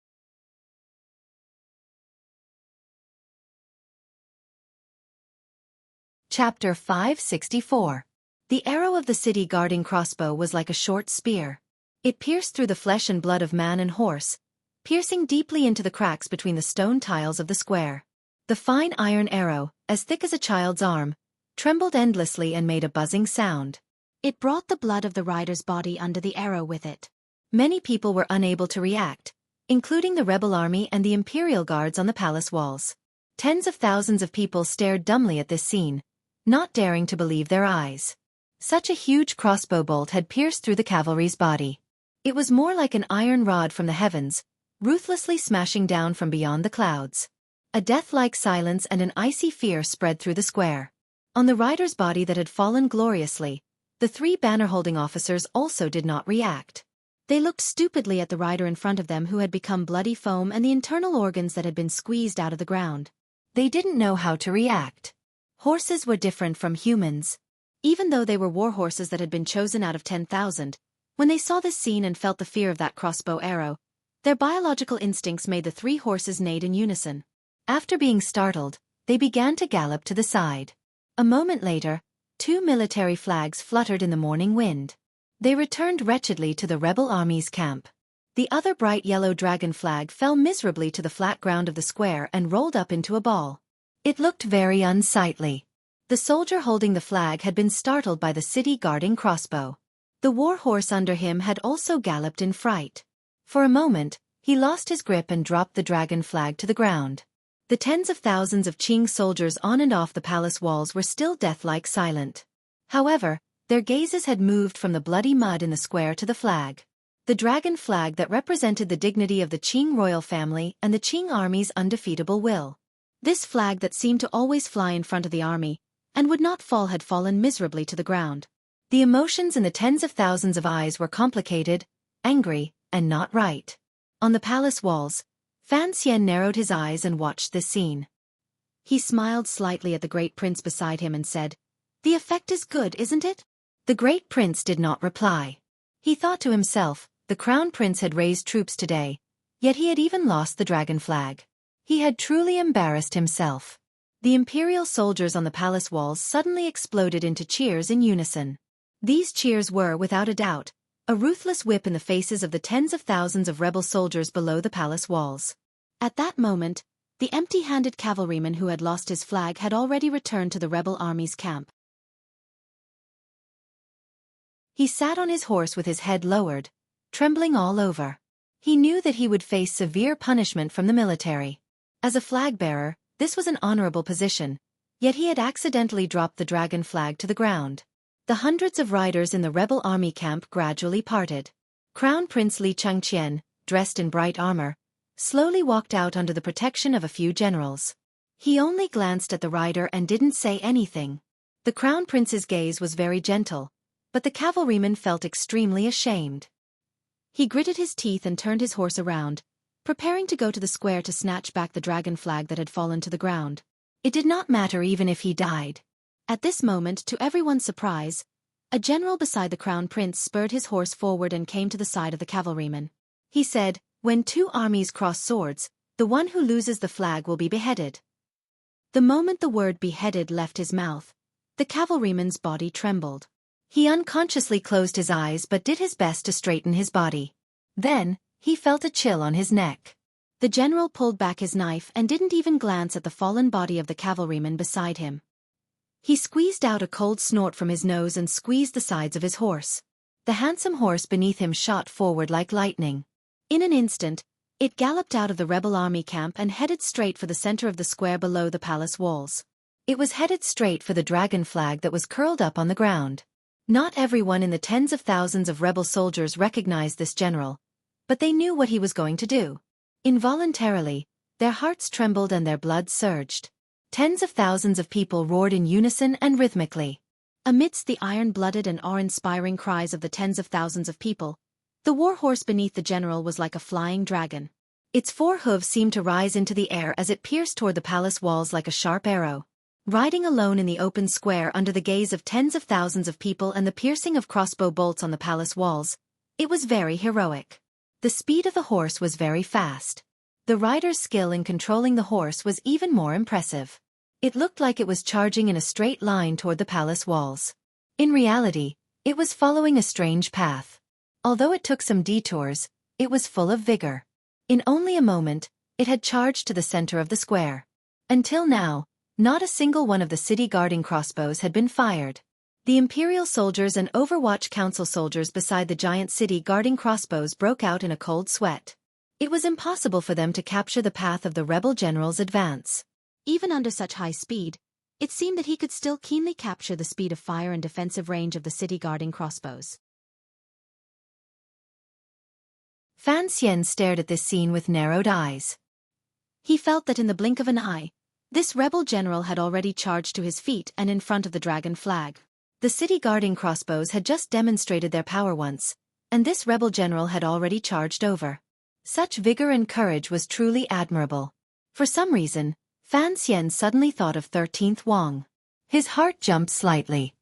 S1: Chapter 564. The arrow of the city-guarding crossbow was like a short spear. It pierced through the flesh and blood of man and horse, piercing deeply into the cracks between the stone tiles of the square. The fine iron arrow, as thick as a child's arm, trembled endlessly and made a buzzing sound. It brought the blood of the rider's body under the arrow with it. Many people were unable to react, including the rebel army and the imperial guards on the palace walls. Tens of thousands of people stared dumbly at this scene, not daring to believe their eyes. Such a huge crossbow bolt had pierced through the cavalry's body. It was more like an iron rod from the heavens, ruthlessly smashing down from beyond the clouds. A death-like silence and an icy fear spread through the square. On the rider's body that had fallen gloriously, the three banner-holding officers also did not react. They looked stupidly at the rider in front of them who had become bloody foam and the internal organs that had been squeezed out of the ground. They didn't know how to react. Horses were different from humans. Even though they were war horses that had been chosen out of 10,000, when they saw this scene and felt the fear of that crossbow arrow, their biological instincts made the three horses neigh in unison. After being startled, they began to gallop to the side. A moment later, two military flags fluttered in the morning wind. They returned wretchedly to the rebel army's camp. The other bright yellow dragon flag fell miserably to the flat ground of the square and rolled up into a ball. It looked very unsightly. The soldier holding the flag had been startled by the city-guarding crossbow. The war horse under him had also galloped in fright. For a moment, he lost his grip and dropped the dragon flag to the ground. The tens of thousands of Qing soldiers on and off the palace walls were still death-like silent. However, their gazes had moved from the bloody mud in the square to the flag. The dragon flag that represented the dignity of the Qing royal family and the Qing army's undefeatable will. This flag that seemed to always fly in front of the army, and would not fall had fallen miserably to the ground. The emotions in the tens of thousands of eyes were complicated, angry, and not right. On the palace walls, Fan Xian narrowed his eyes and watched this scene. He smiled slightly at the great prince beside him and said, "The effect is good, isn't it?" The great prince did not reply. He thought to himself, the crown prince had raised troops today, yet he had even lost the dragon flag. He had truly embarrassed himself. The imperial soldiers on the palace walls suddenly exploded into cheers in unison. These cheers were, without a doubt, a ruthless whip in the faces of the tens of thousands of rebel soldiers below the palace walls. At that moment, the empty-handed cavalryman who had lost his flag had already returned to the rebel army's camp. He sat on his horse with his head lowered, trembling all over. He knew that he would face severe punishment from the military. As a flag-bearer, this was an honorable position, yet he had accidentally dropped the dragon flag to the ground. The hundreds of riders in the rebel army camp gradually parted. Crown Prince Li Changqian, dressed in bright armor, slowly walked out under the protection of a few generals. He only glanced at the rider and didn't say anything. The Crown Prince's gaze was very gentle, but the cavalryman felt extremely ashamed. He gritted his teeth and turned his horse around, preparing to go to the square to snatch back the dragon flag that had fallen to the ground. It did not matter even if he died. At this moment, to everyone's surprise, a general beside the crown prince spurred his horse forward and came to the side of the cavalryman. He said, "When two armies cross swords, the one who loses the flag will be beheaded." The moment the word beheaded left his mouth, the cavalryman's body trembled. He unconsciously closed his eyes but did his best to straighten his body. Then, he felt a chill on his neck. The general pulled back his knife and didn't even glance at the fallen body of the cavalryman beside him. He squeezed out a cold snort from his nose and squeezed the sides of his horse. The handsome horse beneath him shot forward like lightning. In an instant, it galloped out of the rebel army camp and headed straight for the center of the square below the palace walls. It was headed straight for the dragon flag that was curled up on the ground. Not everyone in the tens of thousands of rebel soldiers recognized this general, but they knew what he was going to do. Involuntarily, their hearts trembled and their blood surged. Tens of thousands of people roared in unison and rhythmically. Amidst the iron-blooded and awe-inspiring cries of the tens of thousands of people, the war horse beneath the general was like a flying dragon. Its four hooves seemed to rise into the air as it pierced toward the palace walls like a sharp arrow. Riding alone in the open square under the gaze of tens of thousands of people and the piercing of crossbow bolts on the palace walls, it was very heroic. The speed of the horse was very fast. The rider's skill in controlling the horse was even more impressive. It looked like it was charging in a straight line toward the palace walls. In reality, it was following a strange path. Although it took some detours, it was full of vigor. In only a moment, it had charged to the center of the square. Until now, not a single one of the city guarding crossbows had been fired. The Imperial soldiers and Overwatch Council soldiers beside the giant city guarding crossbows broke out in a cold sweat. It was impossible for them to capture the path of the rebel general's advance. Even under such high speed, it seemed that he could still keenly capture the speed of fire and defensive range of the city guarding crossbows. Fan Xian stared at this scene with narrowed eyes. He felt that in the blink of an eye, this rebel general had already charged to his feet and in front of the dragon flag. The city guarding crossbows had just demonstrated their power once, and this rebel general had already charged over. Such vigor and courage was truly admirable. For some reason, Fan Xian suddenly thought of 13th Wang. His heart jumped slightly.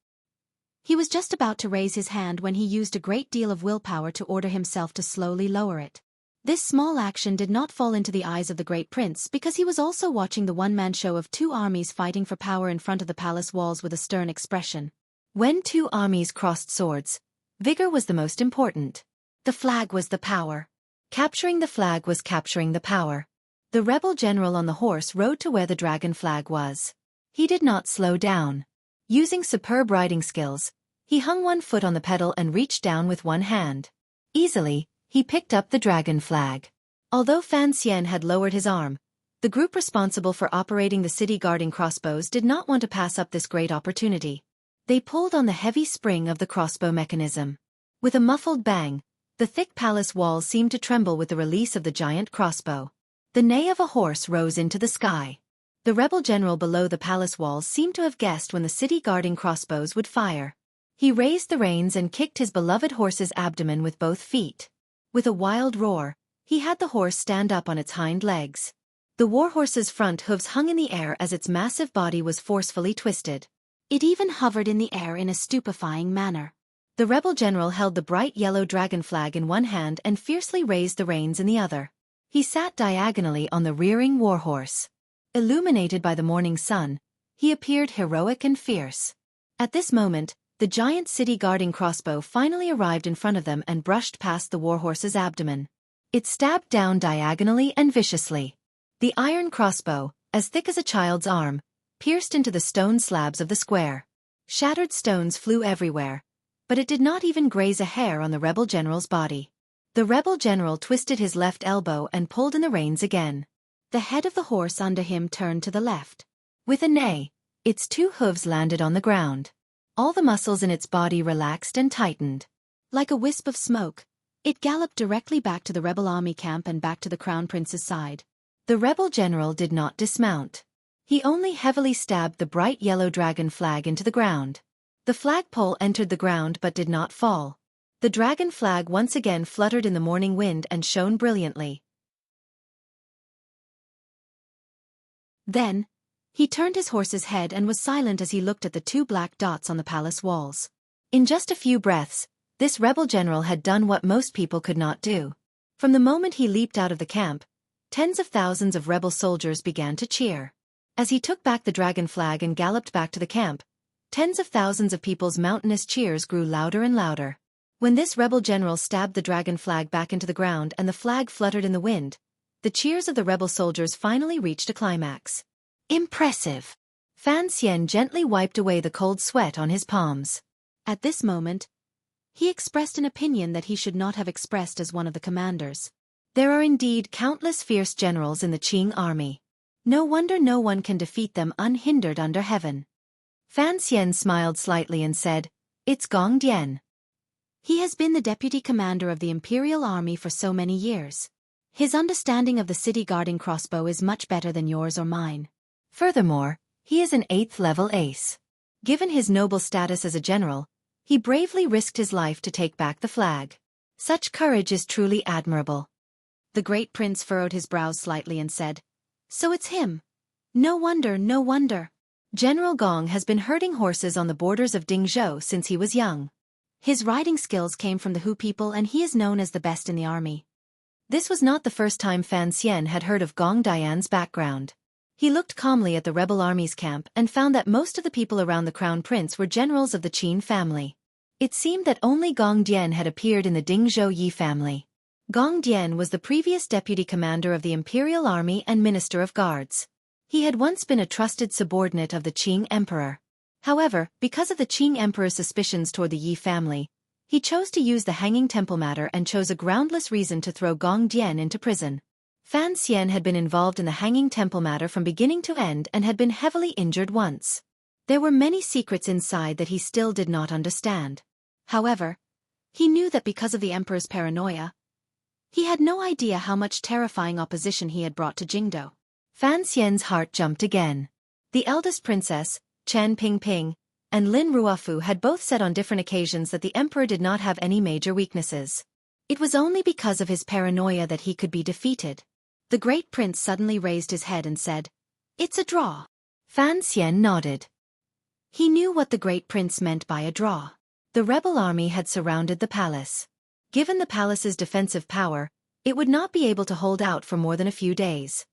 S1: He was just about to raise his hand when he used a great deal of willpower to order himself to slowly lower it. This small action did not fall into the eyes of the great prince because he was also watching the one-man show of two armies fighting for power in front of the palace walls with a stern expression. When two armies crossed swords, vigor was the most important. The flag was the power. Capturing the flag was capturing the power. The rebel general on the horse rode to where the dragon flag was. He did not slow down. Using superb riding skills, he hung one foot on the pedal and reached down with one hand. Easily, he picked up the dragon flag. Although Fan Xian had lowered his arm, the group responsible for operating the city guarding crossbows did not want to pass up this great opportunity. They pulled on the heavy spring of the crossbow mechanism. With a muffled bang, the thick palace walls seemed to tremble with the release of the giant crossbow. The neigh of a horse rose into the sky. The rebel general below the palace walls seemed to have guessed when the city guarding crossbows would fire. He raised the reins and kicked his beloved horse's abdomen with both feet. With a wild roar, he had the horse stand up on its hind legs. The warhorse's front hooves hung in the air as its massive body was forcefully twisted. It even hovered in the air in a stupefying manner. The rebel general held the bright yellow dragon flag in one hand and fiercely raised the reins in the other. He sat diagonally on the rearing warhorse. Illuminated by the morning sun, he appeared heroic and fierce. At this moment, the giant city guarding crossbow finally arrived in front of them and brushed past the warhorse's abdomen. It stabbed down diagonally and viciously. The iron crossbow, as thick as a child's arm, pierced into the stone slabs of the square. Shattered stones flew everywhere, but it did not even graze a hair on the rebel general's body. The rebel general twisted his left elbow and pulled in the reins again. The head of the horse under him turned to the left. With a neigh, its two hooves landed on the ground. All the muscles in its body relaxed and tightened. Like a wisp of smoke, it galloped directly back to the rebel army camp and back to the crown prince's side. The rebel general did not dismount. He only heavily stabbed the bright yellow dragon flag into the ground. The flagpole entered the ground but did not fall. The dragon flag once again fluttered in the morning wind and shone brilliantly. Then, he turned his horse's head and was silent as he looked at the two black dots on the palace walls. In just a few breaths, this rebel general had done what most people could not do. From the moment he leaped out of the camp, tens of thousands of rebel soldiers began to cheer. As he took back the dragon flag and galloped back to the camp, tens of thousands of people's mountainous cheers grew louder and louder. When this rebel general stabbed the dragon flag back into the ground and the flag fluttered in the wind, the cheers of the rebel soldiers finally reached a climax. Impressive! Fan Xian gently wiped away the cold sweat on his palms. At this moment, he expressed an opinion that he should not have expressed as one of the commanders. There are indeed countless fierce generals in the Qing army. No wonder no one can defeat them unhindered under heaven. Fan Xian smiled slightly and said, "It's Gong Dian. He has been the deputy commander of the imperial army for so many years. His understanding of the city-guarding crossbow is much better than yours or mine. Furthermore, he is an 8th-level ace. Given his noble status as a general, he bravely risked his life to take back the flag. Such courage is truly admirable." The great prince furrowed his brows slightly and said, "So it's him. No wonder, no wonder. General Gong has been herding horses on the borders of Dingzhou since he was young. His riding skills came from the Hu people and he is known as the best in the army." This was not the first time Fan Xian had heard of Gong Dian's background. He looked calmly at the rebel army's camp and found that most of the people around the crown prince were generals of the Qin family. It seemed that only Gong Dian had appeared in the Dingzhou Yi family. Gong Dian was the previous deputy commander of the imperial army and minister of guards. He had once been a trusted subordinate of the Qing emperor. However, because of the Qing emperor's suspicions toward the Yi family, he chose to use the hanging temple matter and chose a groundless reason to throw Gong Dian into prison. Fan Xian had been involved in the hanging temple matter from beginning to end and had been heavily injured once. There were many secrets inside that he still did not understand. However, he knew that because of the emperor's paranoia, he had no idea how much terrifying opposition he had brought to Jingdou. Fan Xian's heart jumped again. The eldest princess, Chen Pingping, and Lin Ruofu had both said on different occasions that the emperor did not have any major weaknesses. It was only because of his paranoia that he could be defeated. The great prince suddenly raised his head and said, "It's a draw." Fan Xian nodded. He knew what the great prince meant by a draw. The rebel army had surrounded the palace. Given the palace's defensive power, it would not be able to hold out for more than a few days.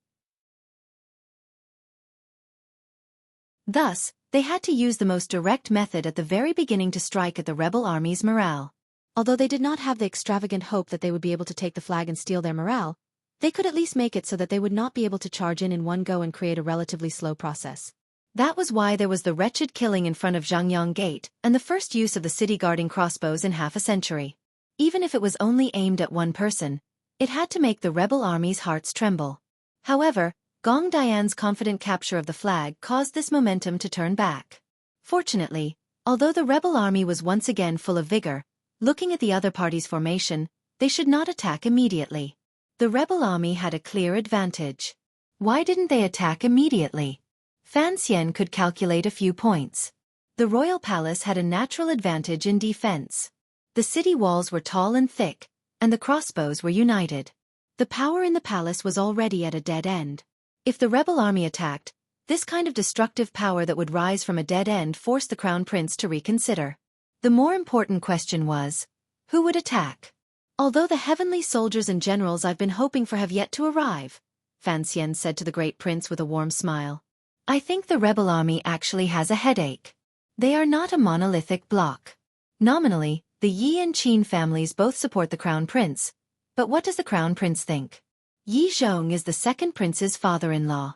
S1: Thus, they had to use the most direct method at the very beginning to strike at the rebel army's morale. Although they did not have the extravagant hope that they would be able to take the flag and steal their morale, they could at least make it so that they would not be able to charge in one go and create a relatively slow process. That was why there was the wretched killing in front of Zhangyang Gate and the first use of the city-guarding crossbows in half a century. Even if it was only aimed at one person, it had to make the rebel army's hearts tremble. However, Gong Dian's confident capture of the flag caused this momentum to turn back. Fortunately, although the rebel army was once again full of vigor, looking at the other party's formation, they should not attack immediately. The rebel army had a clear advantage. Why didn't they attack immediately? Fan Xian could calculate a few points. The royal palace had a natural advantage in defense. The city walls were tall and thick, and the crossbows were united. The power in the palace was already at a dead end. If the rebel army attacked, this kind of destructive power that would rise from a dead end forced the crown prince to reconsider. The more important question was, who would attack? Although the heavenly soldiers and generals I've been hoping for have yet to arrive, Fan Xian said to the great prince with a warm smile, I think the rebel army actually has a headache. They are not a monolithic block. Nominally, the Yi and Qin families both support the crown prince, but what does the crown prince think? Yi Zhong is the second prince's father-in-law.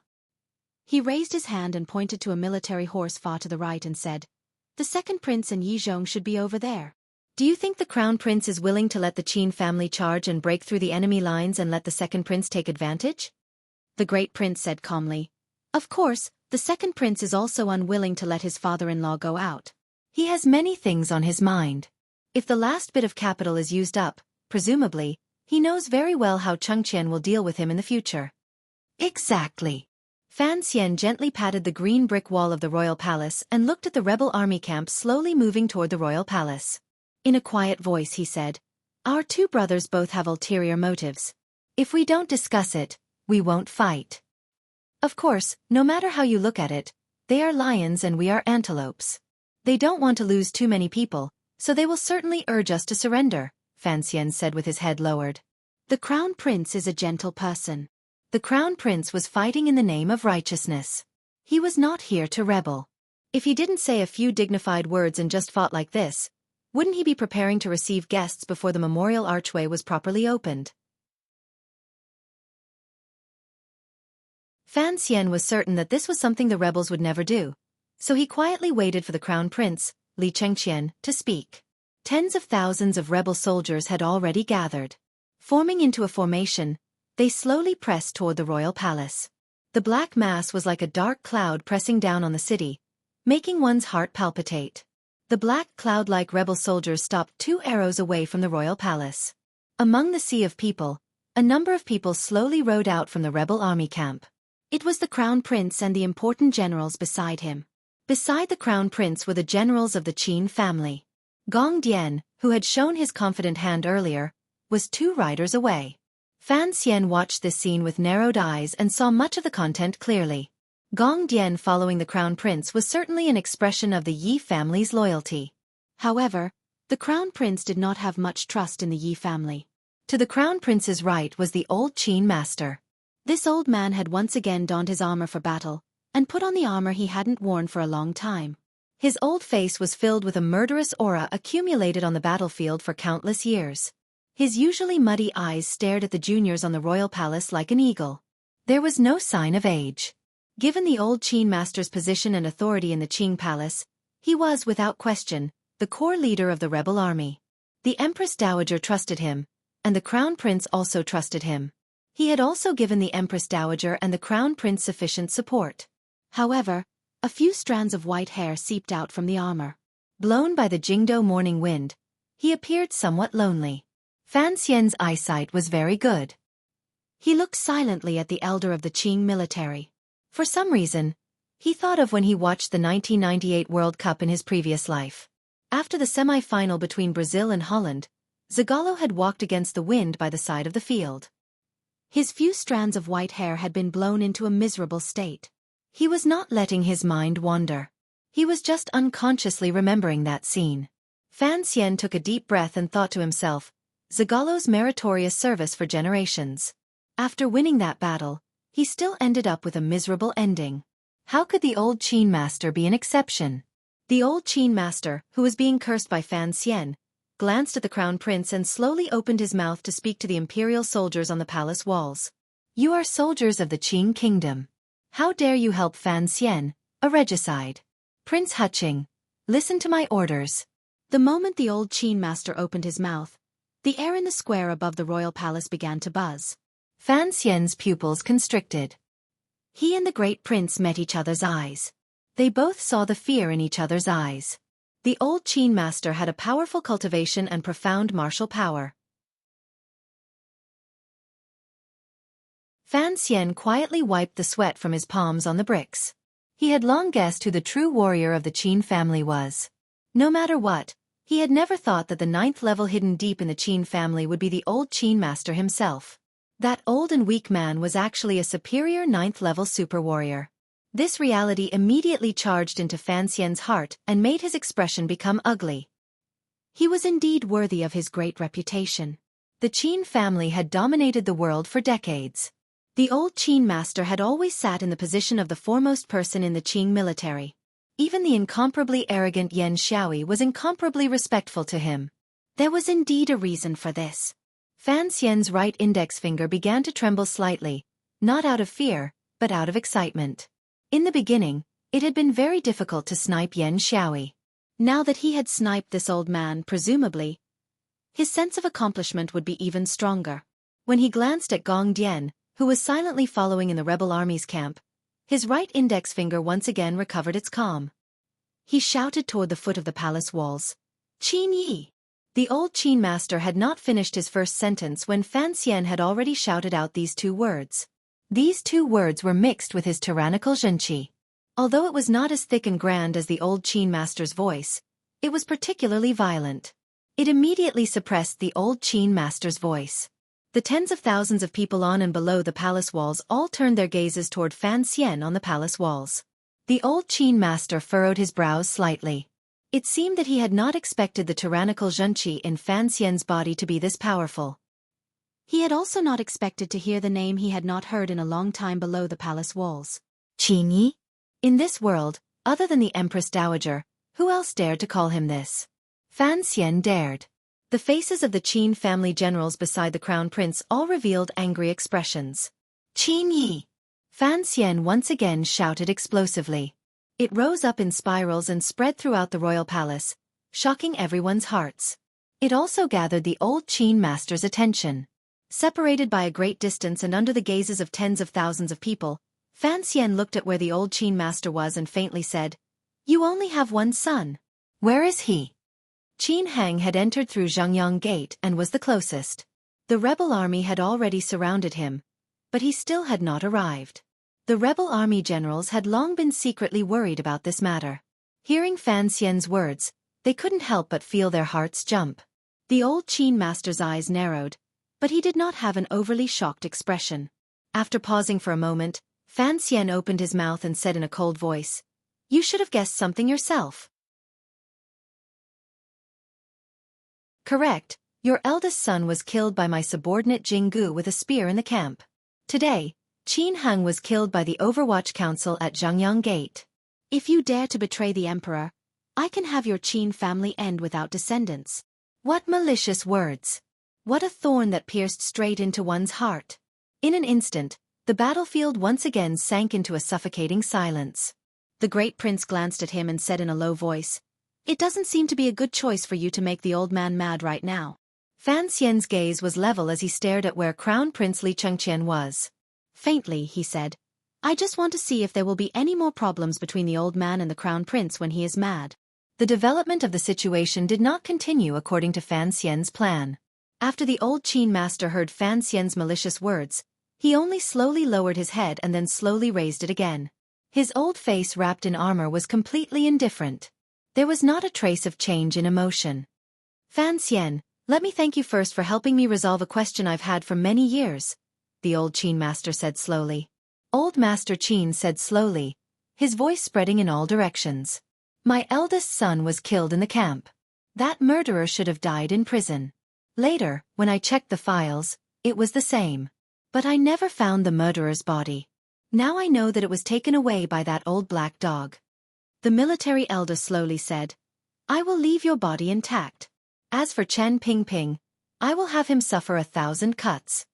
S1: He raised his hand and pointed to a military horse far to the right and said, The second prince and Yi Zhong should be over there. Do you think the crown prince is willing to let the Qin family charge and break through the enemy lines and let the second prince take advantage? The great prince said calmly, Of course, the second prince is also unwilling to let his father-in-law go out. He has many things on his mind. If the last bit of capital is used up, presumably, he knows very well how Chengqian will deal with him in the future. Exactly. Fan Xian gently patted the green brick wall of the royal palace and looked at the rebel army camp slowly moving toward the royal palace. In a quiet voice he said, "Our two brothers both have ulterior motives. If we don't discuss it, we won't fight. Of course, no matter how you look at it, they are lions and we are antelopes. They don't want to lose too many people, so they will certainly urge us to surrender," Fan Xian said with his head lowered. "The Crown Prince is a gentle person. The Crown Prince was fighting in the name of righteousness. He was not here to rebel. If he didn't say a few dignified words and just fought like this, wouldn't he be preparing to receive guests before the memorial archway was properly opened?" Fan Xian was certain that this was something the rebels would never do, so he quietly waited for the Crown Prince, Li Chengqian, to speak. Tens of thousands of rebel soldiers had already gathered. Forming into a formation, they slowly pressed toward the royal palace. The black mass was like a dark cloud pressing down on the city, making one's heart palpitate. The black cloud-like rebel soldiers stopped 2 arrows away from the royal palace. Among the sea of people, a number of people slowly rode out from the rebel army camp. It was the Crown Prince and the important generals beside him. Beside the Crown Prince were the generals of the Qin family. Gong Dian, who had shown his confident hand earlier, was 2 riders away. Fan Xian watched this scene with narrowed eyes and saw much of the content clearly. Gong Dian following the Crown Prince was certainly an expression of the Yi family's loyalty. However, the Crown Prince did not have much trust in the Yi family. To the Crown Prince's right was the old Qin master. This old man had once again donned his armor for battle, and put on the armor he hadn't worn for a long time. His old face was filled with a murderous aura accumulated on the battlefield for countless years. His usually muddy eyes stared at the juniors on the royal palace like an eagle. There was no sign of age. Given the old Qin master's position and authority in the Qing palace, he was, without question, the core leader of the rebel army. The Empress Dowager trusted him, and the Crown Prince also trusted him. He had also given the Empress Dowager and the Crown Prince sufficient support. However, a few strands of white hair seeped out from the armor. Blown by the Jingdo morning wind, he appeared somewhat lonely. Fan Xian's eyesight was very good. He looked silently at the elder of the Qing military. For some reason, he thought of when he watched the 1998 World Cup in his previous life. After the semi-final between Brazil and Holland, Zagallo had walked against the wind by the side of the field. His few strands of white hair had been blown into a miserable state. He was not letting his mind wander. He was just unconsciously remembering that scene. Fan Xian took a deep breath and thought to himself, Zagallo's meritorious service for generations. After winning that battle, he still ended up with a miserable ending. How could the old Qin master be an exception? The old Qin master, who was being cursed by Fan Xian, glanced at the Crown Prince and slowly opened his mouth to speak to the imperial soldiers on the palace walls. "You are soldiers of the Qing kingdom. How dare you help Fan Xian, a regicide? Prince Huqing, listen to my orders." The moment the old Qin master opened his mouth, the air in the square above the royal palace began to buzz. Fan Xian's pupils constricted. He and the great prince met each other's eyes. They both saw the fear in each other's eyes. The old Qin master had a powerful cultivation and profound martial power. Fan Xian quietly wiped the sweat from his palms on the bricks. He had long guessed who the true warrior of the Qin family was. No matter what, he had never thought that the 9th level hidden deep in the Qin family would be the old Qin master himself. That old and weak man was actually a superior 9th level super warrior. This reality immediately charged into Fan Xian's heart and made his expression become ugly. He was indeed worthy of his great reputation. The Qin family had dominated the world for decades. The old Qin master had always sat in the position of the foremost person in the Qing military. Even the incomparably arrogant Yan Xiaoyi was incomparably respectful to him. There was indeed a reason for this. Fan Xian's right index finger began to tremble slightly, not out of fear, but out of excitement. In the beginning, it had been very difficult to snipe Yan Xiaoyi. Now that he had sniped this old man, presumably, his sense of accomplishment would be even stronger. When he glanced at Gong Dian, who was silently following in the rebel army's camp, his right index finger once again recovered its calm. He shouted toward the foot of the palace walls, "Qin Yi!" The old Qin master had not finished his first sentence when Fan Xian had already shouted out these 2 words. These two words were mixed with his tyrannical Xueqi. Although it was not as thick and grand as the old Qin master's voice, it was particularly violent. It immediately suppressed the old Qin master's voice. The tens of thousands of people on and below the palace walls all turned their gazes toward Fan Xian on the palace walls. The old Qin master furrowed his brows slightly. It seemed that he had not expected the tyrannical Xueqi in Fan Xian's body to be this powerful. He had also not expected to hear the name he had not heard in a long time below the palace walls. Qinyi? In this world, other than the Empress Dowager, who else dared to call him this? Fan Xian dared. The faces of the Qin family generals beside the crown prince all revealed angry expressions. Qinyi! Fan Xian once again shouted explosively. It rose up in spirals and spread throughout the royal palace, shocking everyone's hearts. It also gathered the old Qin master's attention. Separated by a great distance and under the gazes of tens of thousands of people, Fan Xian looked at where the old Qin master was and faintly said, "You only have one son. Where is he?" Qin Hang had entered through Zhangyang Gate and was the closest. The rebel army had already surrounded him, but he still had not arrived. The rebel army generals had long been secretly worried about this matter. Hearing Fan Xian's words, they couldn't help but feel their hearts jump. The old Qin master's eyes narrowed, but he did not have an overly shocked expression. After pausing for a moment, Fan Xian opened his mouth and said in a cold voice, "You should have guessed something yourself." "Correct, your eldest son was killed by my subordinate Jinggu with a spear in the camp. Today, Qin Hang was killed by the Overwatch Council at Zhangyang Gate. If you dare to betray the emperor, I can have your Qin family end without descendants." What malicious words! What a thorn that pierced straight into one's heart. In an instant, the battlefield once again sank into a suffocating silence. The great prince glanced at him and said in a low voice, "It doesn't seem to be a good choice for you to make the old man mad right now." Fan Xian's gaze was level as he stared at where Crown Prince Li Chengqian was. Faintly, he said, "I just want to see if there will be any more problems between the old man and the Crown Prince when he is mad." The development of the situation did not continue according to Fan Xian's plan. After the old Qin master heard Fan Xian's malicious words, he only slowly lowered his head and then slowly raised it again. His old face wrapped in armor was completely indifferent. There was not a trace of change in emotion. "Fan Xian, let me thank you first for helping me resolve a question I've had for many years," the old Qin master said slowly. Old Master Qin said slowly, his voice spreading in all directions. "My eldest son was killed in the camp. That murderer should have died in prison. Later, when I checked the files, it was the same. But I never found the murderer's body. Now I know that it was taken away by that old black dog." The military elder slowly said, "I will leave your body intact. As for Chen Pingping, I will have him suffer 1,000 cuts.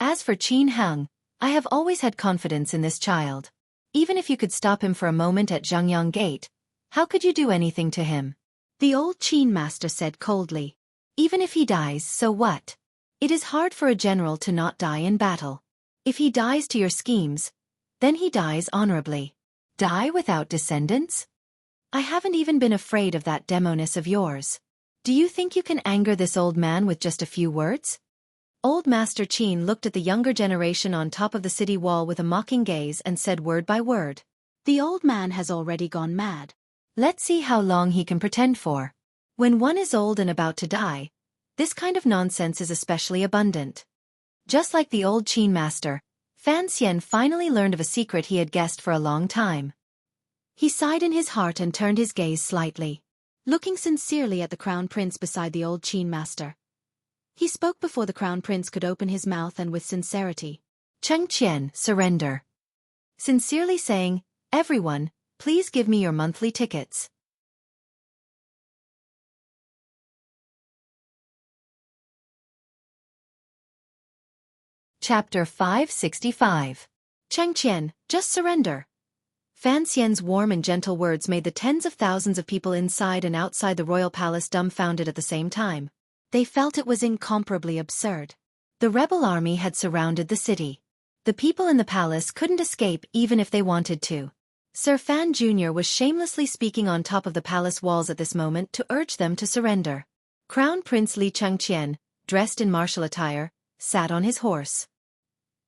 S1: As for Qin Hang, I have always had confidence in this child. Even if you could stop him for a moment at Zhangyang Gate, how could you do anything to him?" The old Qin master said coldly, "Even if he dies, so what? It is hard for a general to not die in battle. If he dies to your schemes, then he dies honorably. Die without descendants? I haven't even been afraid of that demoness of yours. Do you think you can anger this old man with just a few words?" Old Master Qin looked at the younger generation on top of the city wall with a mocking gaze and said word by word, "The old man has already gone mad. Let's see how long he can pretend for. When one is old and about to die, this kind of nonsense is especially abundant." Just like the old Qin master, Fan Xian finally learned of a secret he had guessed for a long time. He sighed in his heart and turned his gaze slightly, looking sincerely at the crown prince beside the old Qin master. He spoke before the crown prince could open his mouth and with sincerity. "Chengqian, surrender." Sincerely saying, "Everyone, please give me your monthly tickets." Chapter 565. "Chengqian, just surrender." Fan Xian's warm and gentle words made the tens of thousands of people inside and outside the royal palace dumbfounded at the same time. They felt it was incomparably absurd. The rebel army had surrounded the city. The people in the palace couldn't escape even if they wanted to. Sir Fan Jr. was shamelessly speaking on top of the palace walls at this moment to urge them to surrender. Crown Prince Li Chengqian, dressed in martial attire, sat on his horse.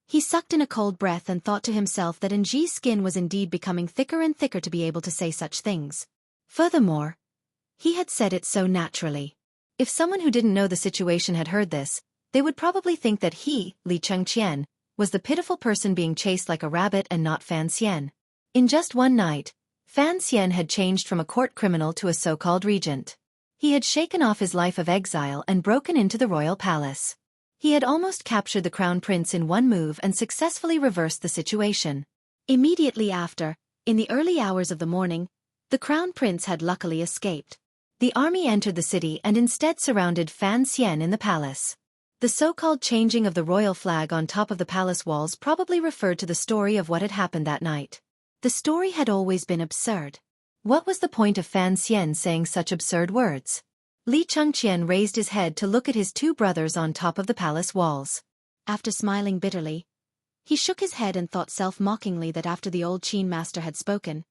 S1: He sucked in a cold breath and thought to himself that Nji's skin was indeed becoming thicker and thicker to be able to say such things. Furthermore, he had said it so naturally. If someone who didn't know the situation had heard this, they would probably think that he, Li Chengqian, was the pitiful person being chased like a rabbit and not Fan Xian. In just one night, Fan Xian had changed from a court criminal to a so-called regent. He had shaken off his life of exile and broken into the royal palace. He had almost captured the crown prince in one move and successfully reversed the situation. Immediately after, in the early hours of the morning, the crown prince had luckily escaped. The army entered the city and instead surrounded Fan Xian in the palace. The so-called changing of the royal flag on top of the palace walls probably referred to the story of what had happened that night. The story had always been absurd. What was the point of Fan Xian saying such absurd words? Li Chengqian raised his head to look at his two brothers on top of the palace walls. After smiling bitterly, he shook his head and thought self-mockingly that after the old Qin master had spoken,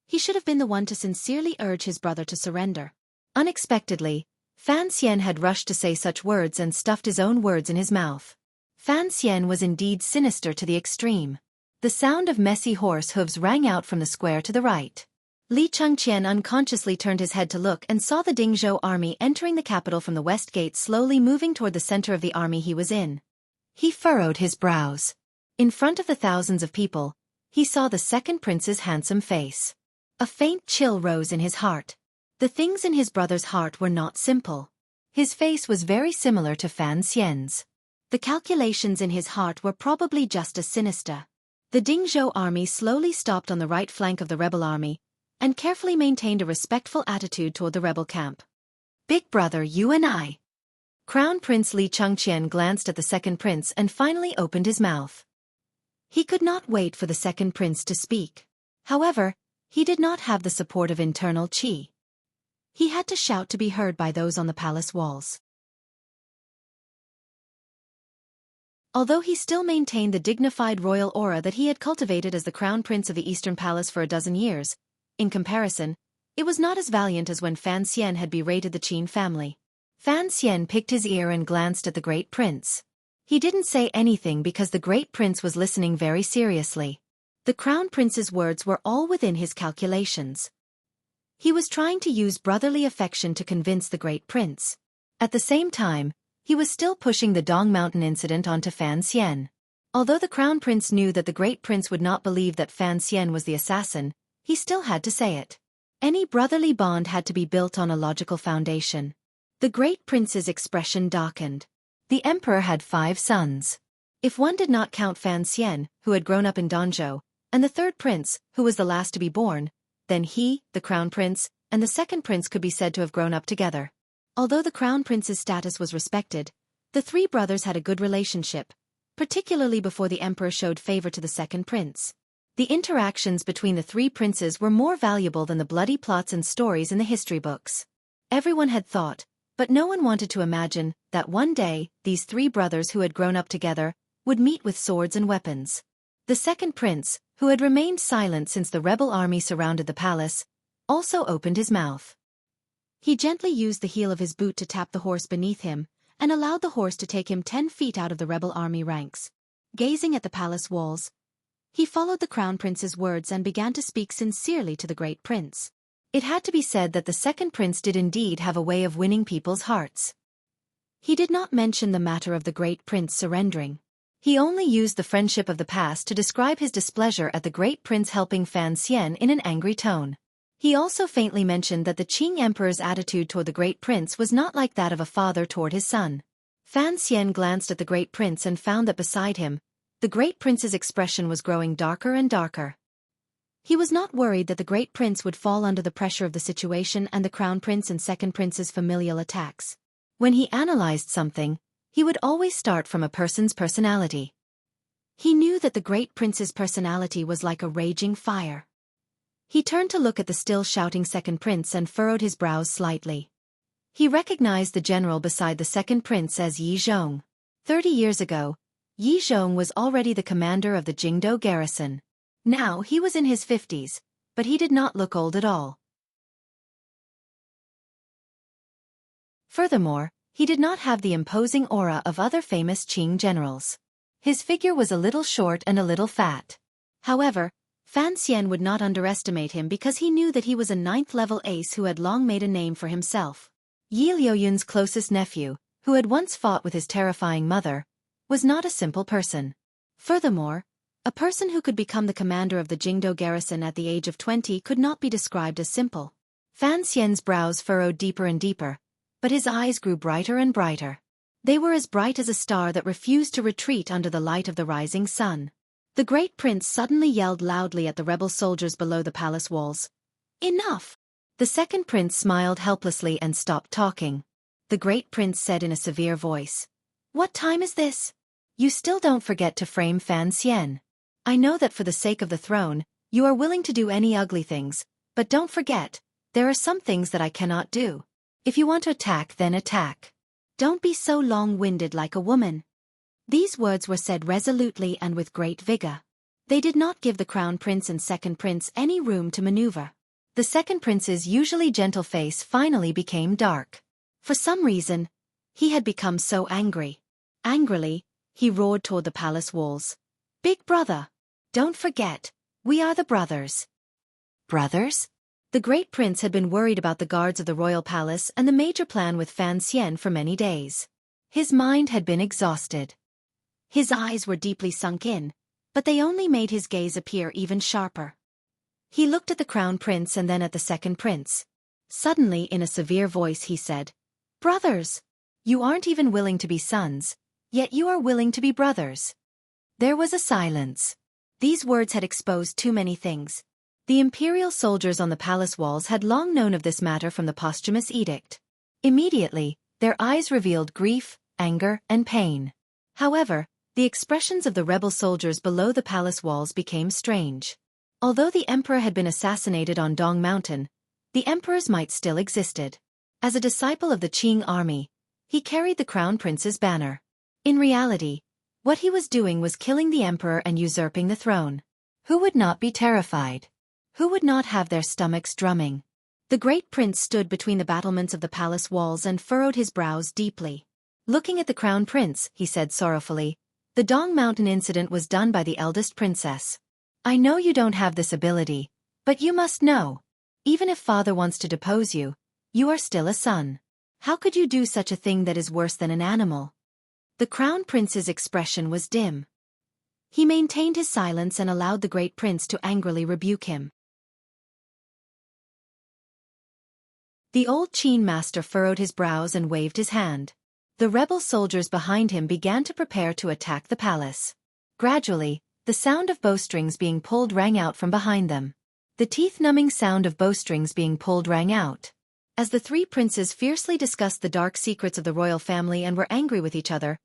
S1: he should have been the one to sincerely urge his brother to surrender. Unexpectedly, Fan Xian had rushed to say such words and stuffed his own words in his mouth. Fan Xian was indeed sinister to the extreme. The sound of messy horse hooves rang out from the square to the right. Li Chengqian unconsciously turned his head to look and saw the Dingzhou army entering the capital from the west gate, slowly moving toward the center of the army he was in. He furrowed his brows. In front of the thousands of people, he saw the second prince's handsome face. A faint chill rose in his heart. The things in his brother's heart were not simple. His face was very similar to Fan Xian's. The calculations in his heart were probably just as sinister. The Dingzhou army slowly stopped on the right flank of the rebel army, and carefully maintained a respectful attitude toward the rebel camp. "Big brother, you and I." Crown Prince Li Chengqian glanced at the second prince and finally opened his mouth. He could not wait for the second prince to speak. However, he did not have the support of internal qi. He had to shout to be heard by those on the palace walls. Although he still maintained the dignified royal aura that he had cultivated as the crown prince of the Eastern Palace for a dozen years, in comparison, it was not as valiant as when Fan Xian had berated the Qin family. Fan Xian picked his ear and glanced at the great prince. He didn't say anything because the great prince was listening very seriously. The crown prince's words were all within his calculations. He was trying to use brotherly affection to convince the great prince. At the same time, he was still pushing the Dong Mountain incident onto Fan Xian. Although the crown prince knew that the great prince would not believe that Fan Xian was the assassin, he still had to say it. Any brotherly bond had to be built on a logical foundation. The great prince's expression darkened. The emperor had 5 sons. If one did not count Fan Xian, who had grown up in Danzhou, and the third prince, who was the last to be born, then he, the crown prince, and the second prince could be said to have grown up together. Although the crown prince's status was respected, the 3 brothers had a good relationship, particularly before the emperor showed favor to the second prince. The interactions between the 3 princes were more valuable than the bloody plots and stories in the history books. Everyone had thought, but no one wanted to imagine, that one day, these 3 brothers who had grown up together, would meet with swords and weapons. The second prince, who had remained silent since the rebel army surrounded the palace, also opened his mouth. He gently used the heel of his boot to tap the horse beneath him, and allowed the horse to take him 10 feet out of the rebel army ranks. Gazing at the palace walls, he followed the crown prince's words and began to speak sincerely to the great prince. It had to be said that the second prince did indeed have a way of winning people's hearts. He did not mention the matter of the great prince surrendering. He only used the friendship of the past to describe his displeasure at the great prince helping Fan Xian in an angry tone. He also faintly mentioned that the Qing emperor's attitude toward the great prince was not like that of a father toward his son. Fan Xian glanced at the great prince and found that beside him, the great prince's expression was growing darker and darker. He was not worried that the great prince would fall under the pressure of the situation and the crown prince and second prince's familial attacks. When he analyzed something, he would always start from a person's personality. He knew that the great prince's personality was like a raging fire. He turned to look at the still shouting second prince and furrowed his brows slightly. He recognized the general beside the second prince as Yi Zhong. 30 years ago, Yi Zhong was already the commander of the Jingdou garrison. Now he was in his 50s, but he did not look old at all. Furthermore, he did not have the imposing aura of other famous Qing generals. His figure was a little short and a little fat. However, Fan Xian would not underestimate him because he knew that he was a 9th-level ace who had long made a name for himself. Yi Liuyun's closest nephew, who had once fought with his terrifying mother, was not a simple person. Furthermore, a person who could become the commander of the Jingdo garrison at the age of 20 could not be described as simple. Fan Xian's brows furrowed deeper and deeper, but his eyes grew brighter and brighter. They were as bright as a star that refused to retreat under the light of the rising sun. The great prince suddenly yelled loudly at the rebel soldiers below the palace walls. "Enough!" The second prince smiled helplessly and stopped talking. The great prince said in a severe voice, "What time is this? You still don't forget to frame Fan Xian. I know that for the sake of the throne, you are willing to do any ugly things, but don't forget, there are some things that I cannot do. If you want to attack, then attack. Don't be so long-winded like a woman." These words were said resolutely and with great vigor. They did not give the crown prince and second prince any room to maneuver. The second prince's usually gentle face finally became dark. For some reason, he had become so angry. Angrily, he roared toward the palace walls. "Big brother! Don't forget, we are the brothers." Brothers? The great prince had been worried about the guards of the royal palace and the major plan with Fan Xian for many days. His mind had been exhausted. His eyes were deeply sunk in, but they only made his gaze appear even sharper. He looked at the crown prince and then at the second prince. Suddenly, in a severe voice, he said, "Brothers! You aren't even willing to be sons, yet you are willing to be brothers." There was a silence. These words had exposed too many things. The imperial soldiers on the palace walls had long known of this matter from the posthumous edict. Immediately, their eyes revealed grief, anger, and pain. However, the expressions of the rebel soldiers below the palace walls became strange. Although the emperor had been assassinated on Dong Mountain, the emperor's might still existed. As a disciple of the Qing army, he carried the crown prince's banner. In reality, what he was doing was killing the emperor and usurping the throne. Who would not be terrified? Who would not have their stomachs drumming? The great prince stood between the battlements of the palace walls and furrowed his brows deeply. Looking at the crown prince, he said sorrowfully, "The Dong Mountain incident was done by the eldest princess. I know you don't have this ability, but you must know. Even if father wants to depose you, you are still a son. How could you do such a thing that is worse than an animal?" The crown prince's expression was dim. He maintained his silence and allowed the great prince to angrily rebuke him. The old Qin master furrowed his brows and waved his hand. The rebel soldiers behind him began to prepare to attack the palace. Gradually, the sound of bowstrings being pulled rang out from behind them. The teeth-numbing sound of bowstrings being pulled rang out. As the three princes fiercely discussed the dark secrets of the royal family and were angry with each other,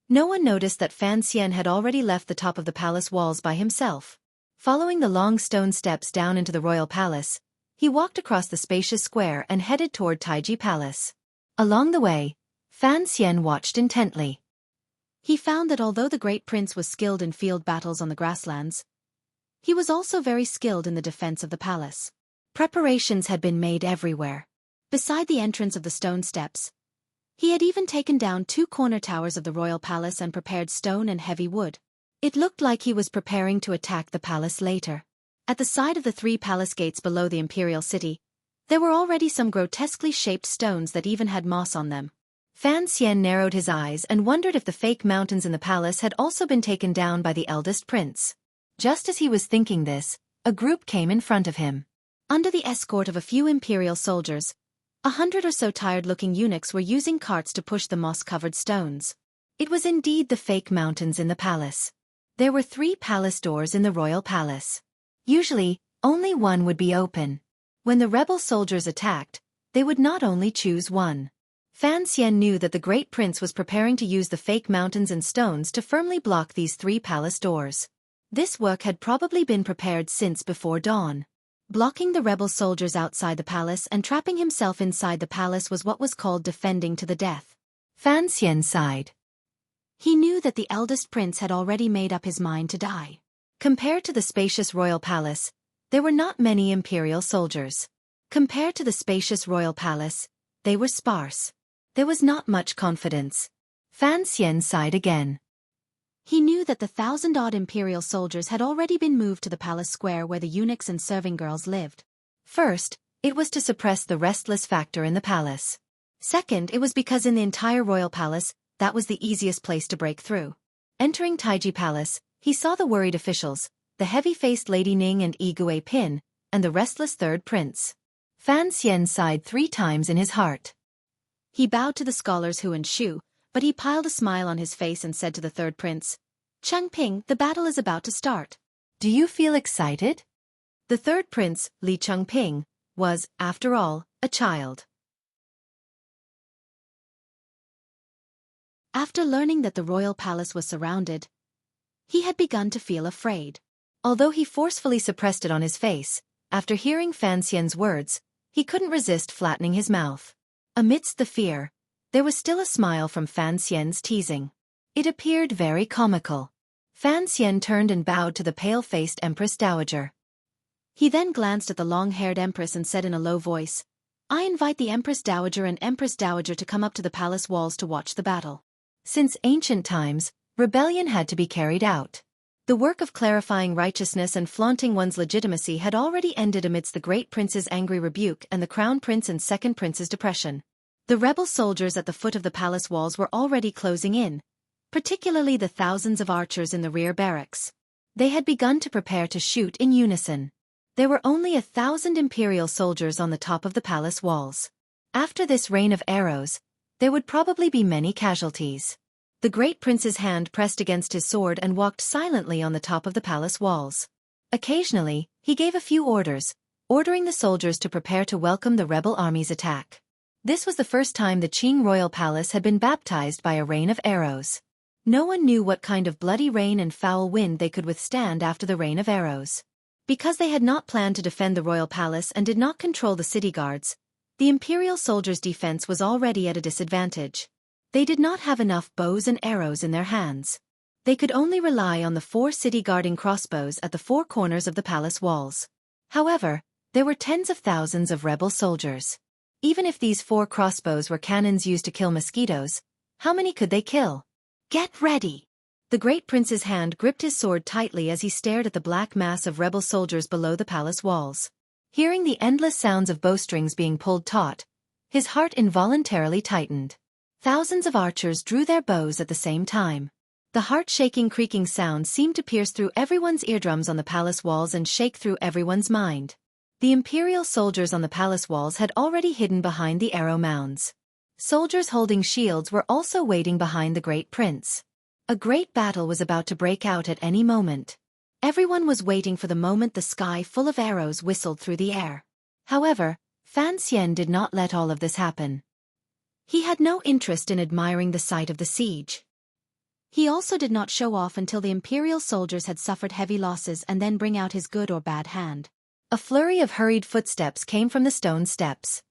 S1: no one noticed that Fan Xian had already left the top of the palace walls by himself. Following the long stone steps down into the royal palace, he walked across the spacious square and headed toward Taiji Palace. Along the way, Fan Xian watched intently. He found that although the great prince was skilled in field battles on the grasslands, he was also very skilled in the defense of the palace. Preparations had been made everywhere. Beside the entrance of the stone steps, he had even taken down 2 corner towers of the royal palace and prepared stone and heavy wood. It looked like he was preparing to attack the palace later. At the side of the 3 palace gates below the imperial city, there were already some grotesquely shaped stones that even had moss on them. Fan Xian narrowed his eyes and wondered if the fake mountains in the palace had also been taken down by the eldest prince. Just as he was thinking this, a group came in front of him. Under the escort of a few imperial soldiers, 100 or so tired-looking eunuchs were using carts to push the moss-covered stones. It was indeed the fake mountains in the palace. There were 3 palace doors in the royal palace. Usually, only one would be open. When the rebel soldiers attacked, they would not only choose one. Fan Xian knew that the great prince was preparing to use the fake mountains and stones to firmly block these 3 palace doors. This work had probably been prepared since before dawn. Blocking the rebel soldiers outside the palace and trapping himself inside the palace was what was called defending to the death. Fan Xian sighed. He knew that the eldest prince had already made up his mind to die. Compared to the spacious royal palace, there were not many imperial soldiers. Compared to the spacious royal palace, they were sparse. There was not much confidence. Fan Xian sighed again. He knew that the 1,000-odd imperial soldiers had already been moved to the palace square where the eunuchs and serving girls lived. First, it was to suppress the restless factor in the palace. Second, it was because in the entire royal palace, that was the easiest place to break through. Entering Taiji Palace, he saw the worried officials, the heavy-faced Lady Ning and Yi Pin, and the restless third prince. Fan Xian sighed 3 times in his heart. He bowed to the scholars Hu and Shu, but he piled a smile on his face and said to the third prince, "Chengping, the battle is about to start. Do you feel excited?" The third prince, Li Chengping, was, after all, a child. After learning that the royal palace was surrounded, he had begun to feel afraid. Although he forcefully suppressed it on his face, after hearing Fan Xian's words, he couldn't resist flattening his mouth. Amidst the fear, there was still a smile from Fan Xian's teasing. It appeared very comical. Fan Xian turned and bowed to the pale-faced Empress Dowager. He then glanced at the long-haired Empress and said in a low voice, "I invite the Empress Dowager and Empress Dowager to come up to the palace walls to watch the battle." Since ancient times, rebellion had to be carried out. The work of clarifying righteousness and flaunting one's legitimacy had already ended amidst the great prince's angry rebuke and the crown prince and second prince's depression. The rebel soldiers at the foot of the palace walls were already closing in, particularly the thousands of archers in the rear barracks. They had begun to prepare to shoot in unison. There were only 1,000 imperial soldiers on the top of the palace walls. After this rain of arrows, there would probably be many casualties. The great prince's hand pressed against his sword and walked silently on the top of the palace walls. Occasionally, he gave a few orders, ordering the soldiers to prepare to welcome the rebel army's attack. This was the first time the Qing royal palace had been baptized by a rain of arrows. No one knew what kind of bloody rain and foul wind they could withstand after the rain of arrows. Because they had not planned to defend the royal palace and did not control the city guards, the imperial soldiers' defense was already at a disadvantage. They did not have enough bows and arrows in their hands. They could only rely on the 4 city-guarding crossbows at the 4 corners of the palace walls. However, there were tens of thousands of rebel soldiers. Even if these 4 crossbows were cannons used to kill mosquitoes, how many could they kill? "Get ready!" The great prince's hand gripped his sword tightly as he stared at the black mass of rebel soldiers below the palace walls. Hearing the endless sounds of bowstrings being pulled taut, his heart involuntarily tightened. Thousands of archers drew their bows at the same time. The heart-shaking creaking sound seemed to pierce through everyone's eardrums on the palace walls and shake through everyone's mind. The imperial soldiers on the palace walls had already hidden behind the arrow mounds. Soldiers holding shields were also waiting behind the great prince. A great battle was about to break out at any moment. Everyone was waiting for the moment the sky full of arrows whistled through the air. However, Fan Xian did not let all of this happen. He had no interest in admiring the sight of the siege. He also did not show off until the imperial soldiers had suffered heavy losses and then bring out his good or bad hand. A flurry of hurried footsteps came from the stone steps.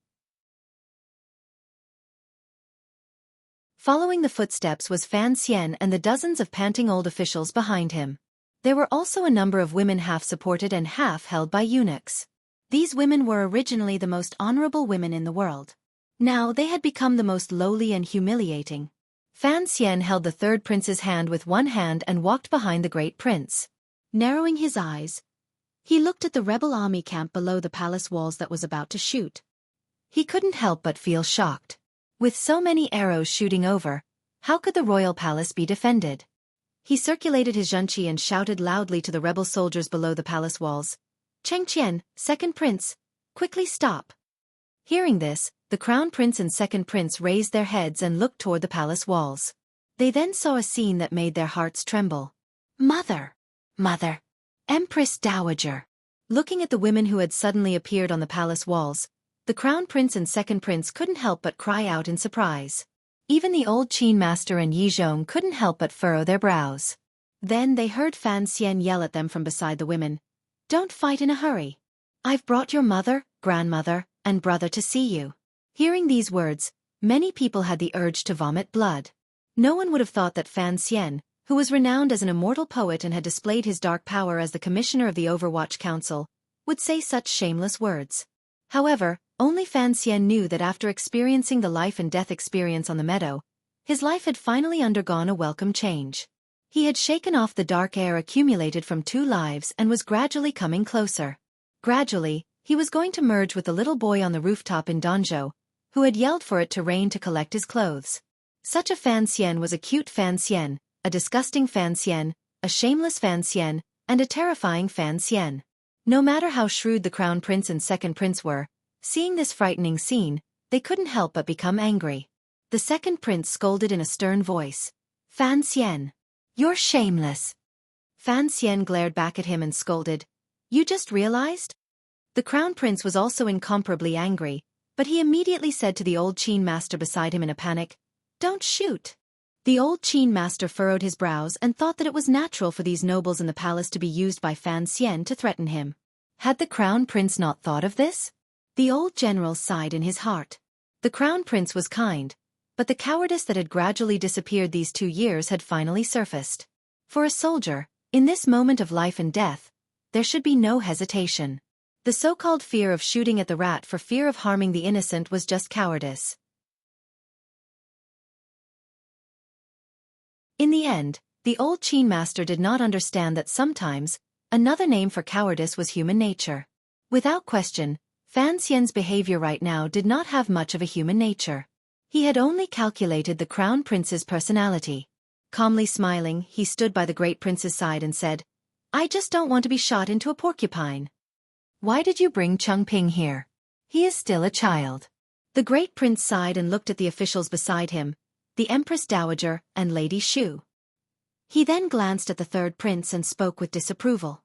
S1: Following the footsteps was Fan Xian and the dozens of panting old officials behind him. There were also a number of women half supported and half held by eunuchs. These women were originally the most honorable women in the world. Now they had become the most lowly and humiliating. Fan Xian held the third prince's hand with one hand and walked behind the great prince. Narrowing his eyes, he looked at the rebel army camp below the palace walls that was about to shoot. He couldn't help but feel shocked. With so many arrows shooting over, how could the royal palace be defended? He circulated his zhenqi and shouted loudly to the rebel soldiers below the palace walls. "Chengqian, second prince, quickly stop." Hearing this, the crown prince and second prince raised their heads and looked toward the palace walls. They then saw a scene that made their hearts tremble. Mother! Mother! Empress Dowager! Looking at the women who had suddenly appeared on the palace walls, the crown prince and second prince couldn't help but cry out in surprise. Even the old Qin master and Yi Zhong couldn't help but furrow their brows. Then they heard Fan Xian yell at them from beside the women. "Don't fight in a hurry. I've brought your mother, grandmother, and brother to see you." Hearing these words, many people had the urge to vomit blood. No one would have thought that Fan Xian, who was renowned as an immortal poet and had displayed his dark power as the commissioner of the Overwatch Council, would say such shameless words. However, only Fan Xian knew that after experiencing the life and death experience on the meadow, his life had finally undergone a welcome change. He had shaken off the dark air accumulated from 2 lives and was gradually coming closer. Gradually, he was going to merge with the little boy on the rooftop in Danzhou, who had yelled for it to rain to collect his clothes. Such a Fan Xian was a cute Fan Xian, a disgusting Fan Xian, a shameless Fan Xian, and a terrifying Fan Xian. No matter how shrewd the Crown Prince and Second Prince were, seeing this frightening scene, they couldn't help but become angry. The Second Prince scolded in a stern voice. Fan Xian, you're shameless. Fan Xian glared back at him and scolded. You just realized? The Crown Prince was also incomparably angry, but he immediately said to the old Qin master beside him in a panic, Don't shoot. The old Qin master furrowed his brows and thought that it was natural for these nobles in the palace to be used by Fan Xian to threaten him. Had the Crown Prince not thought of this? The old general sighed in his heart. The Crown Prince was kind, but the cowardice that had gradually disappeared these 2 years had finally surfaced. For a soldier, in this moment of life and death, there should be no hesitation. The so-called fear of shooting at the rat for fear of harming the innocent was just cowardice. In the end, the old Qin master did not understand that sometimes, another name for cowardice was human nature. Without question, Fan Xian's behavior right now did not have much of a human nature. He had only calculated the Crown Prince's personality. Calmly smiling, he stood by the Great Prince's side and said, I just don't want to be shot into a porcupine. Why did you bring Chengping here? He is still a child. The Great Prince sighed and looked at the officials beside him, the Empress Dowager and Lady Xu. He then glanced at the Third Prince and spoke with disapproval.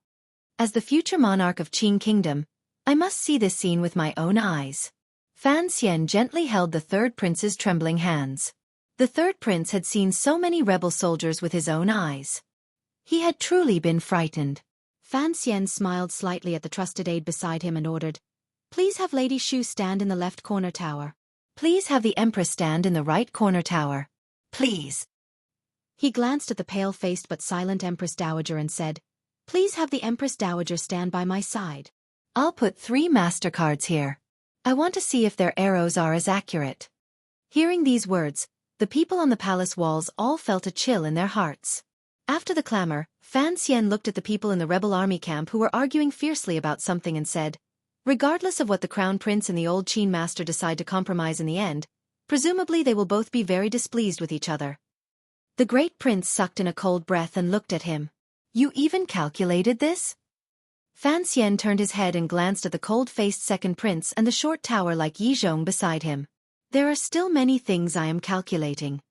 S1: As the future monarch of Qin Kingdom, I must see this scene with my own eyes. Fan Xian gently held the Third Prince's trembling hands. The Third Prince had seen so many rebel soldiers with his own eyes. He had truly been frightened. Fan Xian smiled slightly at the trusted aide beside him and ordered, Please have Lady Xu stand in the left corner tower. Please have the Empress stand in the right corner tower. Please. He glanced at the pale-faced but silent Empress Dowager and said, Please have the Empress Dowager stand by my side. I'll put 3 MasterCards here. I want to see if their arrows are as accurate. Hearing these words, the people on the palace walls all felt a chill in their hearts. After the clamor, Fan Xian looked at the people in the rebel army camp who were arguing fiercely about something and said, Regardless of what the Crown Prince and the old Qin master decide to compromise in the end, presumably they will both be very displeased with each other. The Great Prince sucked in a cold breath and looked at him. You even calculated this? Fan Xian turned his head and glanced at the cold-faced Second Prince and the short tower like Yizhong beside him. There are still many things I am calculating.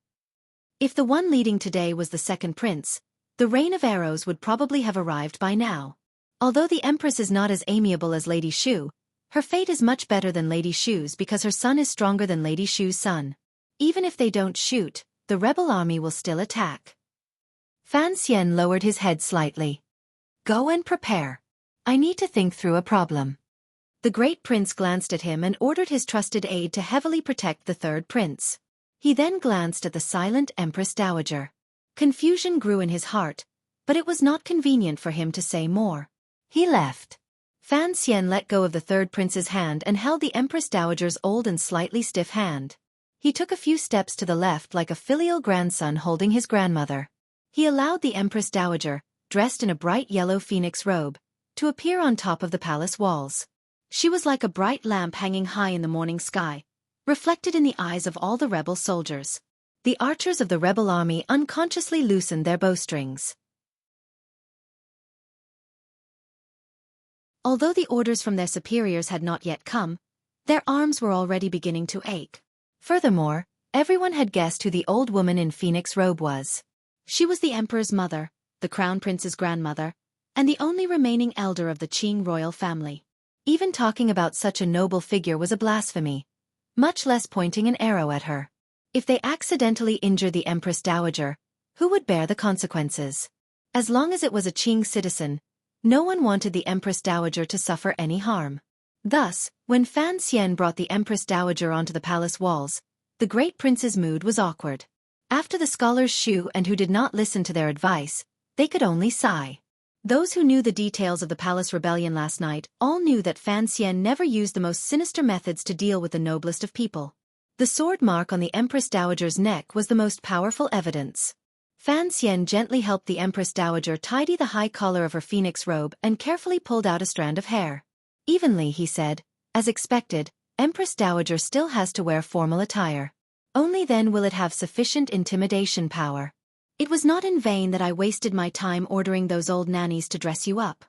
S1: If the one leading today was the Second Prince, the rain of arrows would probably have arrived by now. Although the Empress is not as amiable as Lady Xu, her fate is much better than Lady Xu's because her son is stronger than Lady Xu's son. Even if they don't shoot, the rebel army will still attack. Fan Xian lowered his head slightly. Go and prepare. I need to think through a problem. The Great Prince glanced at him and ordered his trusted aide to heavily protect the Third Prince. He then glanced at the silent Empress Dowager. Confusion grew in his heart, but it was not convenient for him to say more. He left. Fan Xian let go of the Third Prince's hand and held the Empress Dowager's old and slightly stiff hand. He took a few steps to the left like a filial grandson holding his grandmother. He allowed the Empress Dowager, dressed in a bright yellow phoenix robe, to appear on top of the palace walls. She was like a bright lamp hanging high in the morning sky, reflected in the eyes of all the rebel soldiers. The archers of the rebel army unconsciously loosened their bowstrings. Although the orders from their superiors had not yet come, their arms were already beginning to ache. Furthermore, everyone had guessed who the old woman in phoenix robe was. She was the emperor's mother, the crown prince's grandmother, and the only remaining elder of the Qing royal family. Even talking about such a noble figure was a blasphemy, much less pointing an arrow at her. If they accidentally injured the Empress Dowager, who would bear the consequences? As long as it was a Qing citizen, no one wanted the Empress Dowager to suffer any harm. Thus, when Fan Xian brought the Empress Dowager onto the palace walls, the Great Prince's mood was awkward. After the scholars Xu and who did not listen to their advice, they could only sigh. Those who knew the details of the palace rebellion last night all knew that Fan Xian never used the most sinister methods to deal with the noblest of people. The sword mark on the Empress Dowager's neck was the most powerful evidence. Fan Xian gently helped the Empress Dowager tidy the high collar of her phoenix robe and carefully pulled out a strand of hair. Evenly, he said. As expected, Empress Dowager still has to wear formal attire. Only then will it have sufficient intimidation power. It was not in vain that I wasted my time ordering those old nannies to dress you up.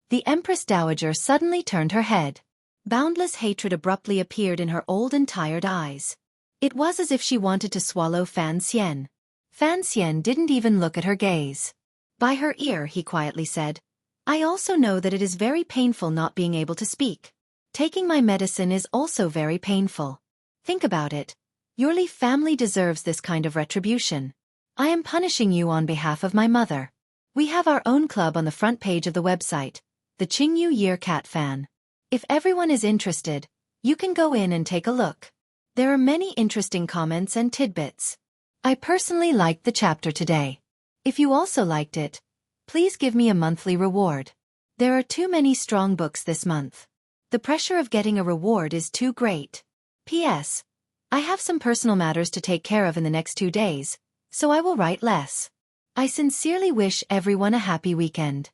S1: The Empress Dowager suddenly turned her head. Boundless hatred abruptly appeared in her old and tired eyes. It was as if she wanted to swallow Fan Xian. Fan Xian didn't even look at her gaze. By her ear, he quietly said, I also know that it is very painful not being able to speak. Taking my medicine is also very painful. Think about it. Your Li family deserves this kind of retribution. I am punishing you on behalf of my mother. We have our own club on the front page of the website, the Qingyu Year Cat Fan. If everyone is interested, you can go in and take a look. There are many interesting comments and tidbits. I personally liked the chapter today. If you also liked it, please give me a monthly reward. There are too many strong books this month. The pressure of getting a reward is too great. P.S. I have some personal matters to take care of in the next 2 days, so I will write less. I sincerely wish everyone a happy weekend.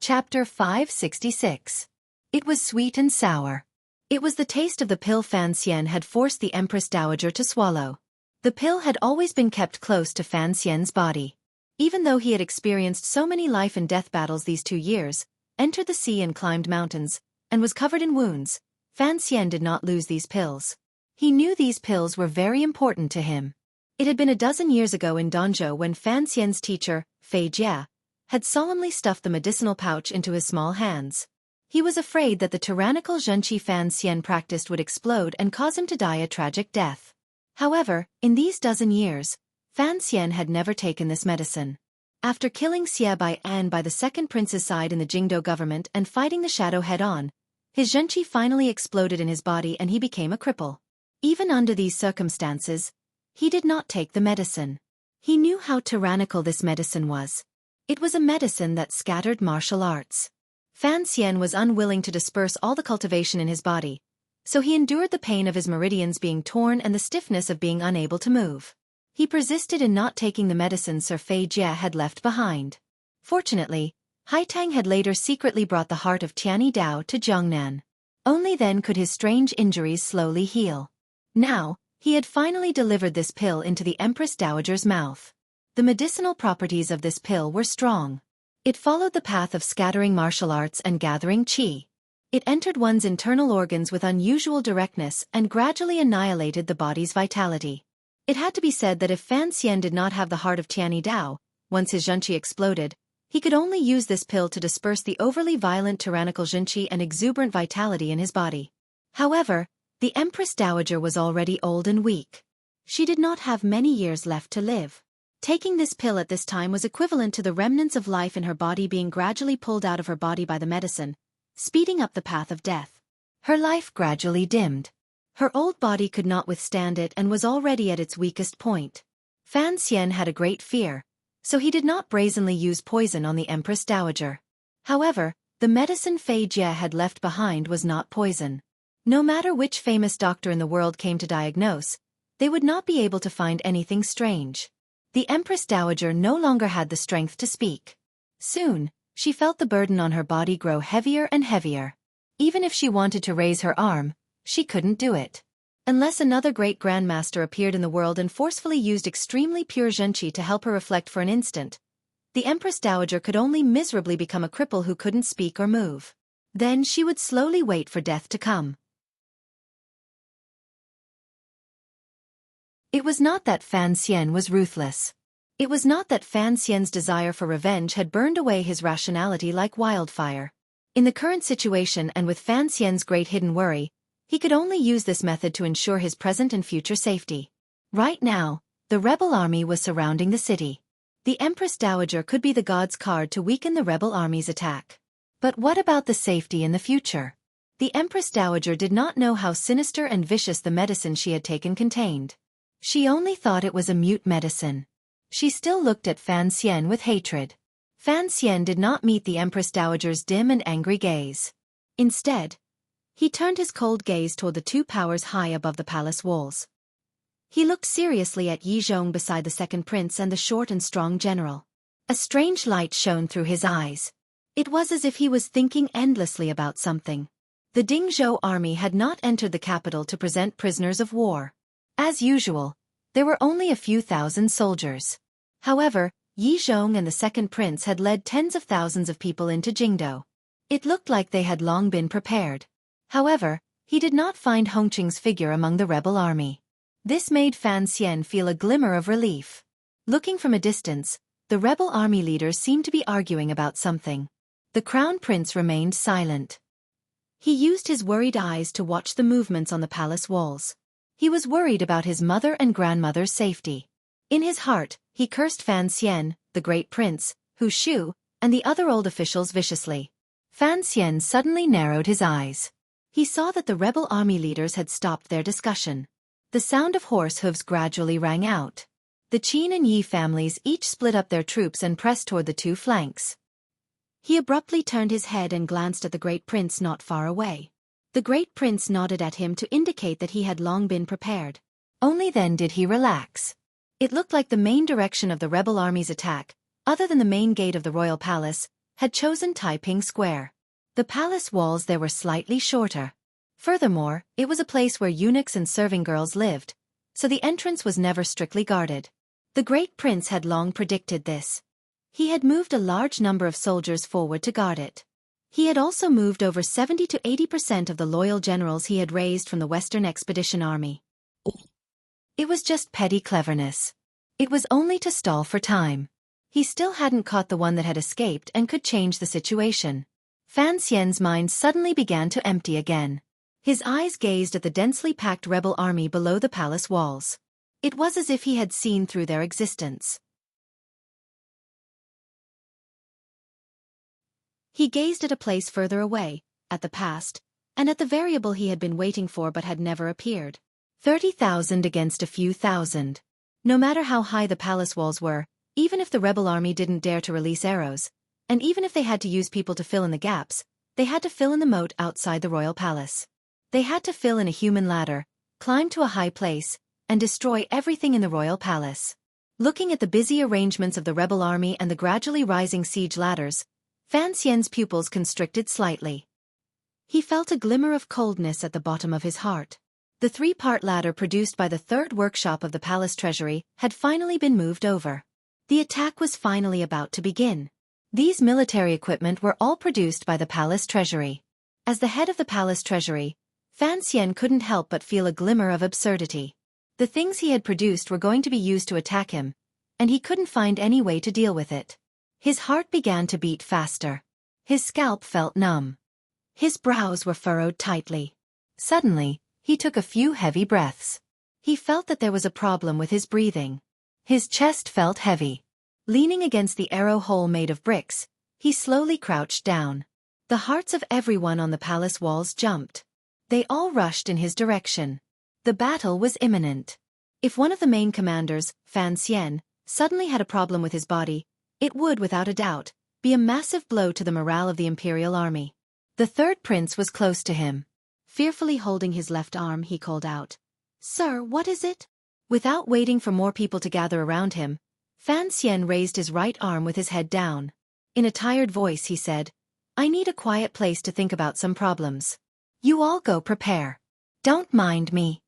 S1: Chapter 566. It was sweet and sour. It was the taste of the pill Fan Xian had forced the Empress Dowager to swallow. The pill had always been kept close to Fan Xian's body. Even though he had experienced so many life and death battles these 2 years, entered the sea and climbed mountains, and was covered in wounds, Fan Xian did not lose these pills. He knew these pills were very important to him. It had been a dozen years ago in Danzhou when Fan Xian's teacher, Fei Jia, had solemnly stuffed the medicinal pouch into his small hands. He was afraid that the tyrannical Xueqi Fan Xian practiced would explode and cause him to die a tragic death. However, in these dozen years, Fan Xian had never taken this medicine. After killing Xie Bai'an by the second prince's side in the Jingdou government and fighting the shadow head-on, his Xueqi finally exploded in his body and he became a cripple. Even under these circumstances, he did not take the medicine. He knew how tyrannical this medicine was. It was a medicine that scattered martial arts. Fan Xian was unwilling to disperse all the cultivation in his body, so he endured the pain of his meridians being torn and the stiffness of being unable to move. He persisted in not taking the medicine Sir Fei Jia had left behind. Fortunately, Haitang had later secretly brought the heart of Tianyi Dao to Jiangnan. Only then could his strange injuries slowly heal. Now, he had finally delivered this pill into the Empress Dowager's mouth. The medicinal properties of this pill were strong. It followed the path of scattering martial arts and gathering qi. It entered one's internal organs with unusual directness and gradually annihilated the body's vitality. It had to be said that if Fan Xian did not have the heart of Tianyi Dao, once his Xueqi exploded, he could only use this pill to disperse the overly violent tyrannical Xueqi and exuberant vitality in his body. However, the Empress Dowager was already old and weak. She did not have many years left to live. Taking this pill at this time was equivalent to the remnants of life in her body being gradually pulled out of her body by the medicine, speeding up the path of death. Her life gradually dimmed. Her old body could not withstand it and was already at its weakest point. Fan Xian had a great fear, so he did not brazenly use poison on the Empress Dowager. However, the medicine Fei Jia had left behind was not poison. No matter which famous doctor in the world came to diagnose, they would not be able to find anything strange. The Empress Dowager no longer had the strength to speak. Soon, she felt the burden on her body grow heavier and heavier. Even if she wanted to raise her arm, she couldn't do it. Unless another great grandmaster appeared in the world and forcefully used extremely pure Xueqi to help her reflect for an instant, the Empress Dowager could only miserably become a cripple who couldn't speak or move. Then she would slowly wait for death to come. It was not that Fan Xian was ruthless. It was not that Fan Xian's desire for revenge had burned away his rationality like wildfire. In the current situation and with Fan Xian's great hidden worry, he could only use this method to ensure his present and future safety. Right now, the rebel army was surrounding the city. The Empress Dowager could be the god's card to weaken the rebel army's attack. But what about the safety in the future? The Empress Dowager did not know how sinister and vicious the medicine she had taken contained. She only thought it was a mute medicine. She still looked at Fan Xian with hatred. Fan Xian did not meet the Empress Dowager's dim and angry gaze. Instead, He turned his cold gaze toward the two powers high above the palace walls. He looked seriously at Yi Zhong beside the second prince and the short and strong general. A strange light shone through his eyes. It was as if he was thinking endlessly about something. The Dingzhou army had not entered the capital to present prisoners of war. As usual, there were only a few thousand soldiers. However, Yi Zhong and the second prince had led tens of thousands of people into Jingdou. It looked like they had long been prepared. However, he did not find Hongqing's figure among the rebel army. This made Fan Xian feel a glimmer of relief. Looking from a distance, the rebel army leaders seemed to be arguing about something. The crown prince remained silent. He used his worried eyes to watch the movements on the palace walls. He was worried about his mother and grandmother's safety. In his heart, he cursed Fan Xian, the great prince, Hu Shu, and the other old officials viciously. Fan Xian suddenly narrowed his eyes. He saw that the rebel army leaders had stopped their discussion. The sound of horse hooves gradually rang out. The Qin and Yi families each split up their troops and pressed toward the two flanks. He abruptly turned his head and glanced at the great prince not far away. The great prince nodded at him to indicate that he had long been prepared. Only then did he relax. It looked like the main direction of the rebel army's attack, other than the main gate of the royal palace, had chosen Taiping Square. The palace walls there were slightly shorter. Furthermore, it was a place where eunuchs and serving girls lived, so the entrance was never strictly guarded. The great prince had long predicted this. He had moved a large number of soldiers forward to guard it. He had also moved over 70 to 80% of the loyal generals he had raised from the Western Expedition Army. It was just petty cleverness. It was only to stall for time. He still hadn't caught the one that had escaped and could change the situation. Fan Xian's mind suddenly began to empty again. His eyes gazed at the densely packed rebel army below the palace walls. It was as if he had seen through their existence. He gazed at a place further away, at the past, and at the variable he had been waiting for but had never appeared. 30,000 against a few thousand. No matter how high the palace walls were, even if the rebel army didn't dare to release arrows, and even if they had to use people to fill in the gaps, they had to fill in the moat outside the royal palace. They had to fill in a human ladder, climb to a high place, and destroy everything in the royal palace. Looking at the busy arrangements of the rebel army and the gradually rising siege ladders, Fan Xian's pupils constricted slightly. He felt a glimmer of coldness at the bottom of his heart. The three-part ladder produced by the third workshop of the palace treasury had finally been moved over. The attack was finally about to begin. These military equipment were all produced by the palace treasury. As the head of the palace treasury, Fan Xian couldn't help but feel a glimmer of absurdity. The things he had produced were going to be used to attack him, and he couldn't find any way to deal with it. His heart began to beat faster. His scalp felt numb. His brows were furrowed tightly. Suddenly, he took a few heavy breaths. He felt that there was a problem with his breathing. His chest felt heavy. Leaning against the arrow hole made of bricks, he slowly crouched down. The hearts of everyone on the palace walls jumped. They all rushed in his direction. The battle was imminent. If one of the main commanders, Fan Xian, suddenly had a problem with his body, it would, without a doubt, be a massive blow to the morale of the imperial army. The third prince was close to him. Fearfully holding his left arm, he called out, "Sir, what is it?" Without waiting for more people to gather around him, Fan Xian raised his right arm with his head down. In a tired voice he said, "I need a quiet place to think about some problems. You all go prepare. Don't mind me."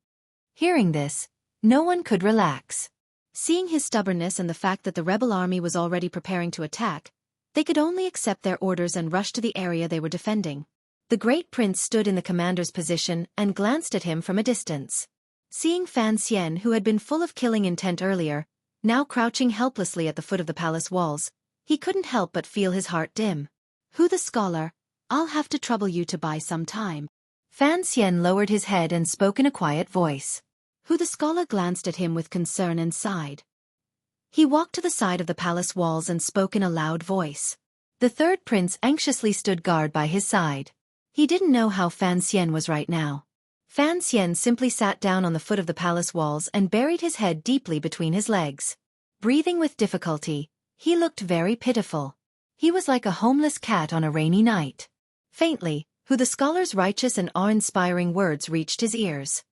S1: Hearing this, no one could relax. Seeing his stubbornness and the fact that the rebel army was already preparing to attack, they could only accept their orders and rush to the area they were defending. The great prince stood in the commander's position and glanced at him from a distance. Seeing Fan Xian, who had been full of killing intent earlier, now crouching helplessly at the foot of the palace walls, he couldn't help but feel his heart dim. "Who the scholar? I'll have to trouble you to buy some time." Fan Xian lowered his head and spoke in a quiet voice. Who the scholar glanced at him with concern and sighed. He walked to the side of the palace walls and spoke in a loud voice. The third prince anxiously stood guard by his side. He didn't know how Fan Xian was right now. Fan Xian simply sat down on the foot of the palace walls and buried his head deeply between his legs. Breathing with difficulty, he looked very pitiful. He was like a homeless cat on a rainy night. Faintly, Who the scholar's righteous and awe-inspiring words reached his ears.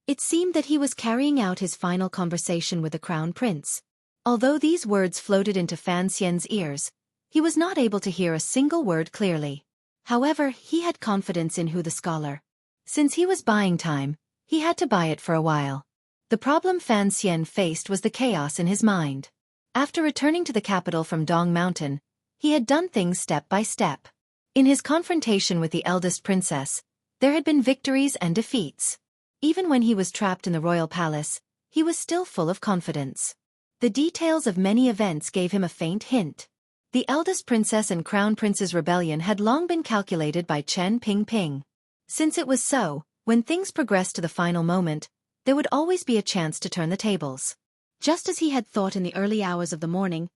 S1: It seemed that he was carrying out his final conversation with the crown prince. Although these words floated into Fan Xian's ears, he was not able to hear a single word clearly. However, he had confidence in Hu the scholar. Since he was buying time, he had to buy it for a while. The problem Fan Xian faced was the chaos in his mind. After returning to the capital from Dong Mountain, he had done things step by step. In his confrontation with the eldest princess, there had been victories and defeats. Even when he was trapped in the royal palace, he was still full of confidence. The details of many events gave him a faint hint. The eldest princess and crown prince's rebellion had long been calculated by Chen Pingping. Since it was so, when things progressed to the final moment, there would always be a chance to turn the tables. Just as he had thought in the early hours of the morning,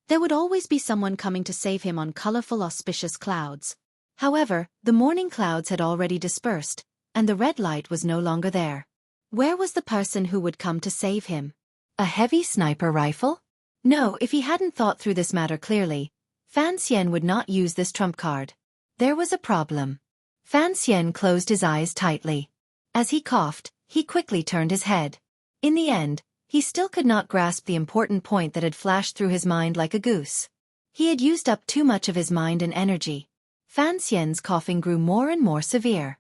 S1: there would always be someone coming to save him on colorful auspicious clouds. However, the morning clouds had already dispersed, and the red light was no longer there. Where was the person who would come to save him? A heavy sniper rifle? No, if he hadn't thought through this matter clearly, Fan Xian would not use this trump card. There was a problem. Fan Xian closed his eyes tightly. As he coughed, he quickly turned his head. In the end, he still could not grasp the important point that had flashed through his mind like a goose. He had used up too much of his mind and energy. Fan Xian's coughing grew more and more severe.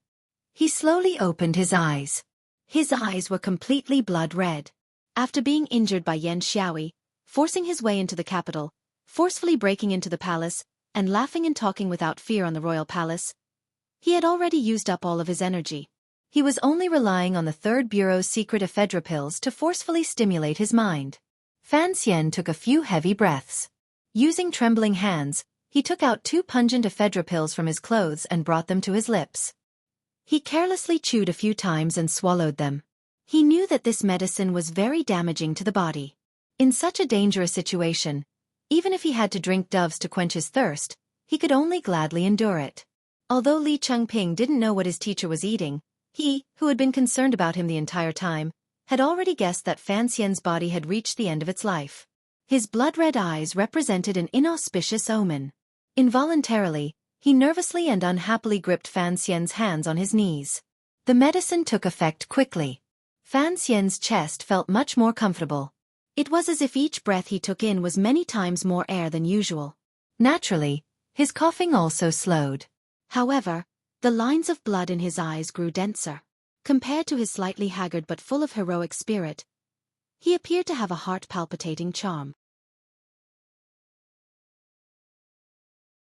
S1: He slowly opened his eyes. His eyes were completely blood red. After being injured by Xueqi, forcing his way into the capital, forcefully breaking into the palace, and laughing and talking without fear on the royal palace, he had already used up all of his energy. He was only relying on the Third Bureau's secret ephedra pills to forcefully stimulate his mind. Fan Xian took a few heavy breaths. Using trembling hands, he took out 2 pungent ephedra pills from his clothes and brought them to his lips. He carelessly chewed a few times and swallowed them. He knew that this medicine was very damaging to the body. In such a dangerous situation, even if he had to drink doves to quench his thirst, he could only gladly endure it. Although Li Chengping didn't know what his teacher was eating, he, who had been concerned about him the entire time, had already guessed that Fan Xian's body had reached the end of its life. His blood-red eyes represented an inauspicious omen. Involuntarily, he nervously and unhappily gripped Fan Xian's hands on his knees. The medicine took effect quickly. Fan Xian's chest felt much more comfortable. It was as if each breath he took in was many times more air than usual. Naturally, his coughing also slowed. However, the lines of blood in his eyes grew denser. Compared to his slightly haggard but full of heroic spirit, he appeared to have a heart-palpitating charm.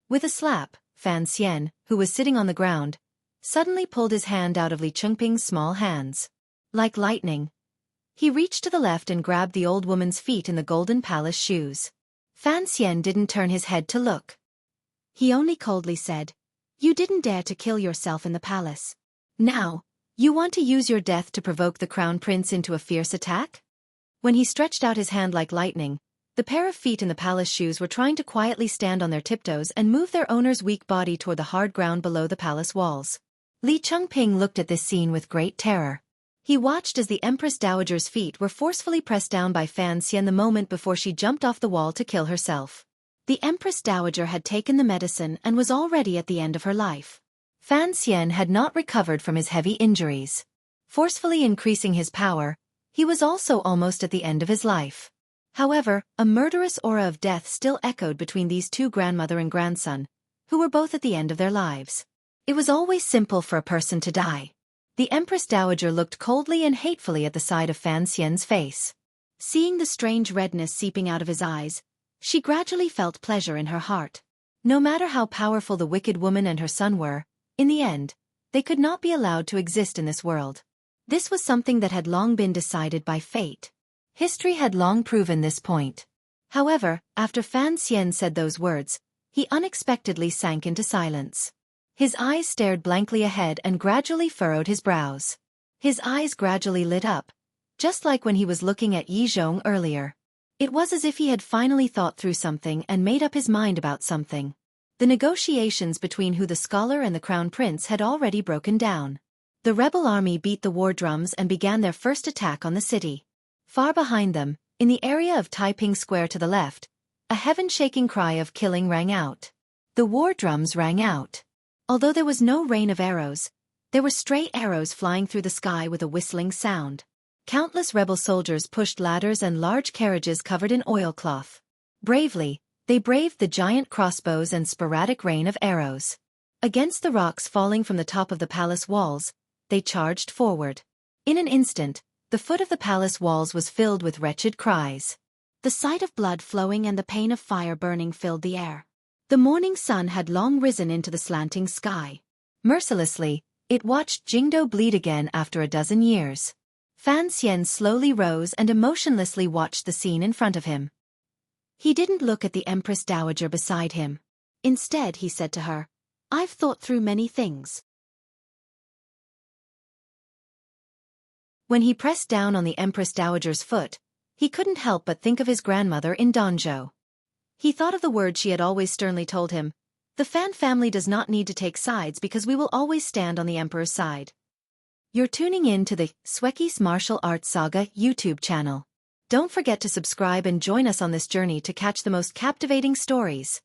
S1: With a slap, Fan Xian, who was sitting on the ground, suddenly pulled his hand out of Li Chengping's small hands. Like lightning, he reached to the left and grabbed the old woman's feet in the golden palace shoes. Fan Xian didn't turn his head to look. He only coldly said, "You didn't dare to kill yourself in the palace. Now, you want to use your death to provoke the crown prince into a fierce attack?" When he stretched out his hand like lightning, the pair of feet in the palace shoes were trying to quietly stand on their tiptoes and move their owner's weak body toward the hard ground below the palace walls. Li Chengping looked at this scene with great terror. He watched as the Empress Dowager's feet were forcefully pressed down by Fan Xian the moment before she jumped off the wall to kill herself. The Empress Dowager had taken the medicine and was already at the end of her life. Fan Xian had not recovered from his heavy injuries. Forcefully increasing his power, he was also almost at the end of his life. However, a murderous aura of death still echoed between these two grandmother and grandson, who were both at the end of their lives. It was always simple for a person to die. The Empress Dowager looked coldly and hatefully at the side of Fan Xian's face. Seeing the strange redness seeping out of his eyes, she gradually felt pleasure in her heart. No matter how powerful the wicked woman and her son were, in the end, they could not be allowed to exist in this world. This was something that had long been decided by fate. History had long proven this point. However, after Fan Xian said those words, he unexpectedly sank into silence. His eyes stared blankly ahead and gradually furrowed his brows. His eyes gradually lit up, just like when he was looking at Yi Zhong earlier. It was as if he had finally thought through something and made up his mind about something. The negotiations between Hu the scholar and the crown prince had already broken down. The rebel army beat the war drums and began their first attack on the city. Far behind them, in the area of Taiping Square to the left, a heaven-shaking cry of killing rang out. The war drums rang out. Although there was no rain of arrows, there were stray arrows flying through the sky with a whistling sound. Countless rebel soldiers pushed ladders and large carriages covered in oilcloth. Bravely, they braved the giant crossbows and sporadic rain of arrows. Against the rocks falling from the top of the palace walls, they charged forward. In an instant, the foot of the palace walls was filled with wretched cries. The sight of blood flowing and the pain of fire burning filled the air. The morning sun had long risen into the slanting sky. Mercilessly, it watched Jingdo bleed again after a dozen years. Fan Xian slowly rose and emotionlessly watched the scene in front of him. He didn't look at the Empress Dowager beside him. Instead, he said to her, "I've thought through many things." When he pressed down on the Empress Dowager's foot, he couldn't help but think of his grandmother in Danzhou. He thought of the words she had always sternly told him, "The Fan family does not need to take sides because we will always stand on the Emperor's side." You're tuning in to the Xueqi's Martial Arts Saga YouTube channel. Don't forget to subscribe and join us on this journey to catch the most captivating stories.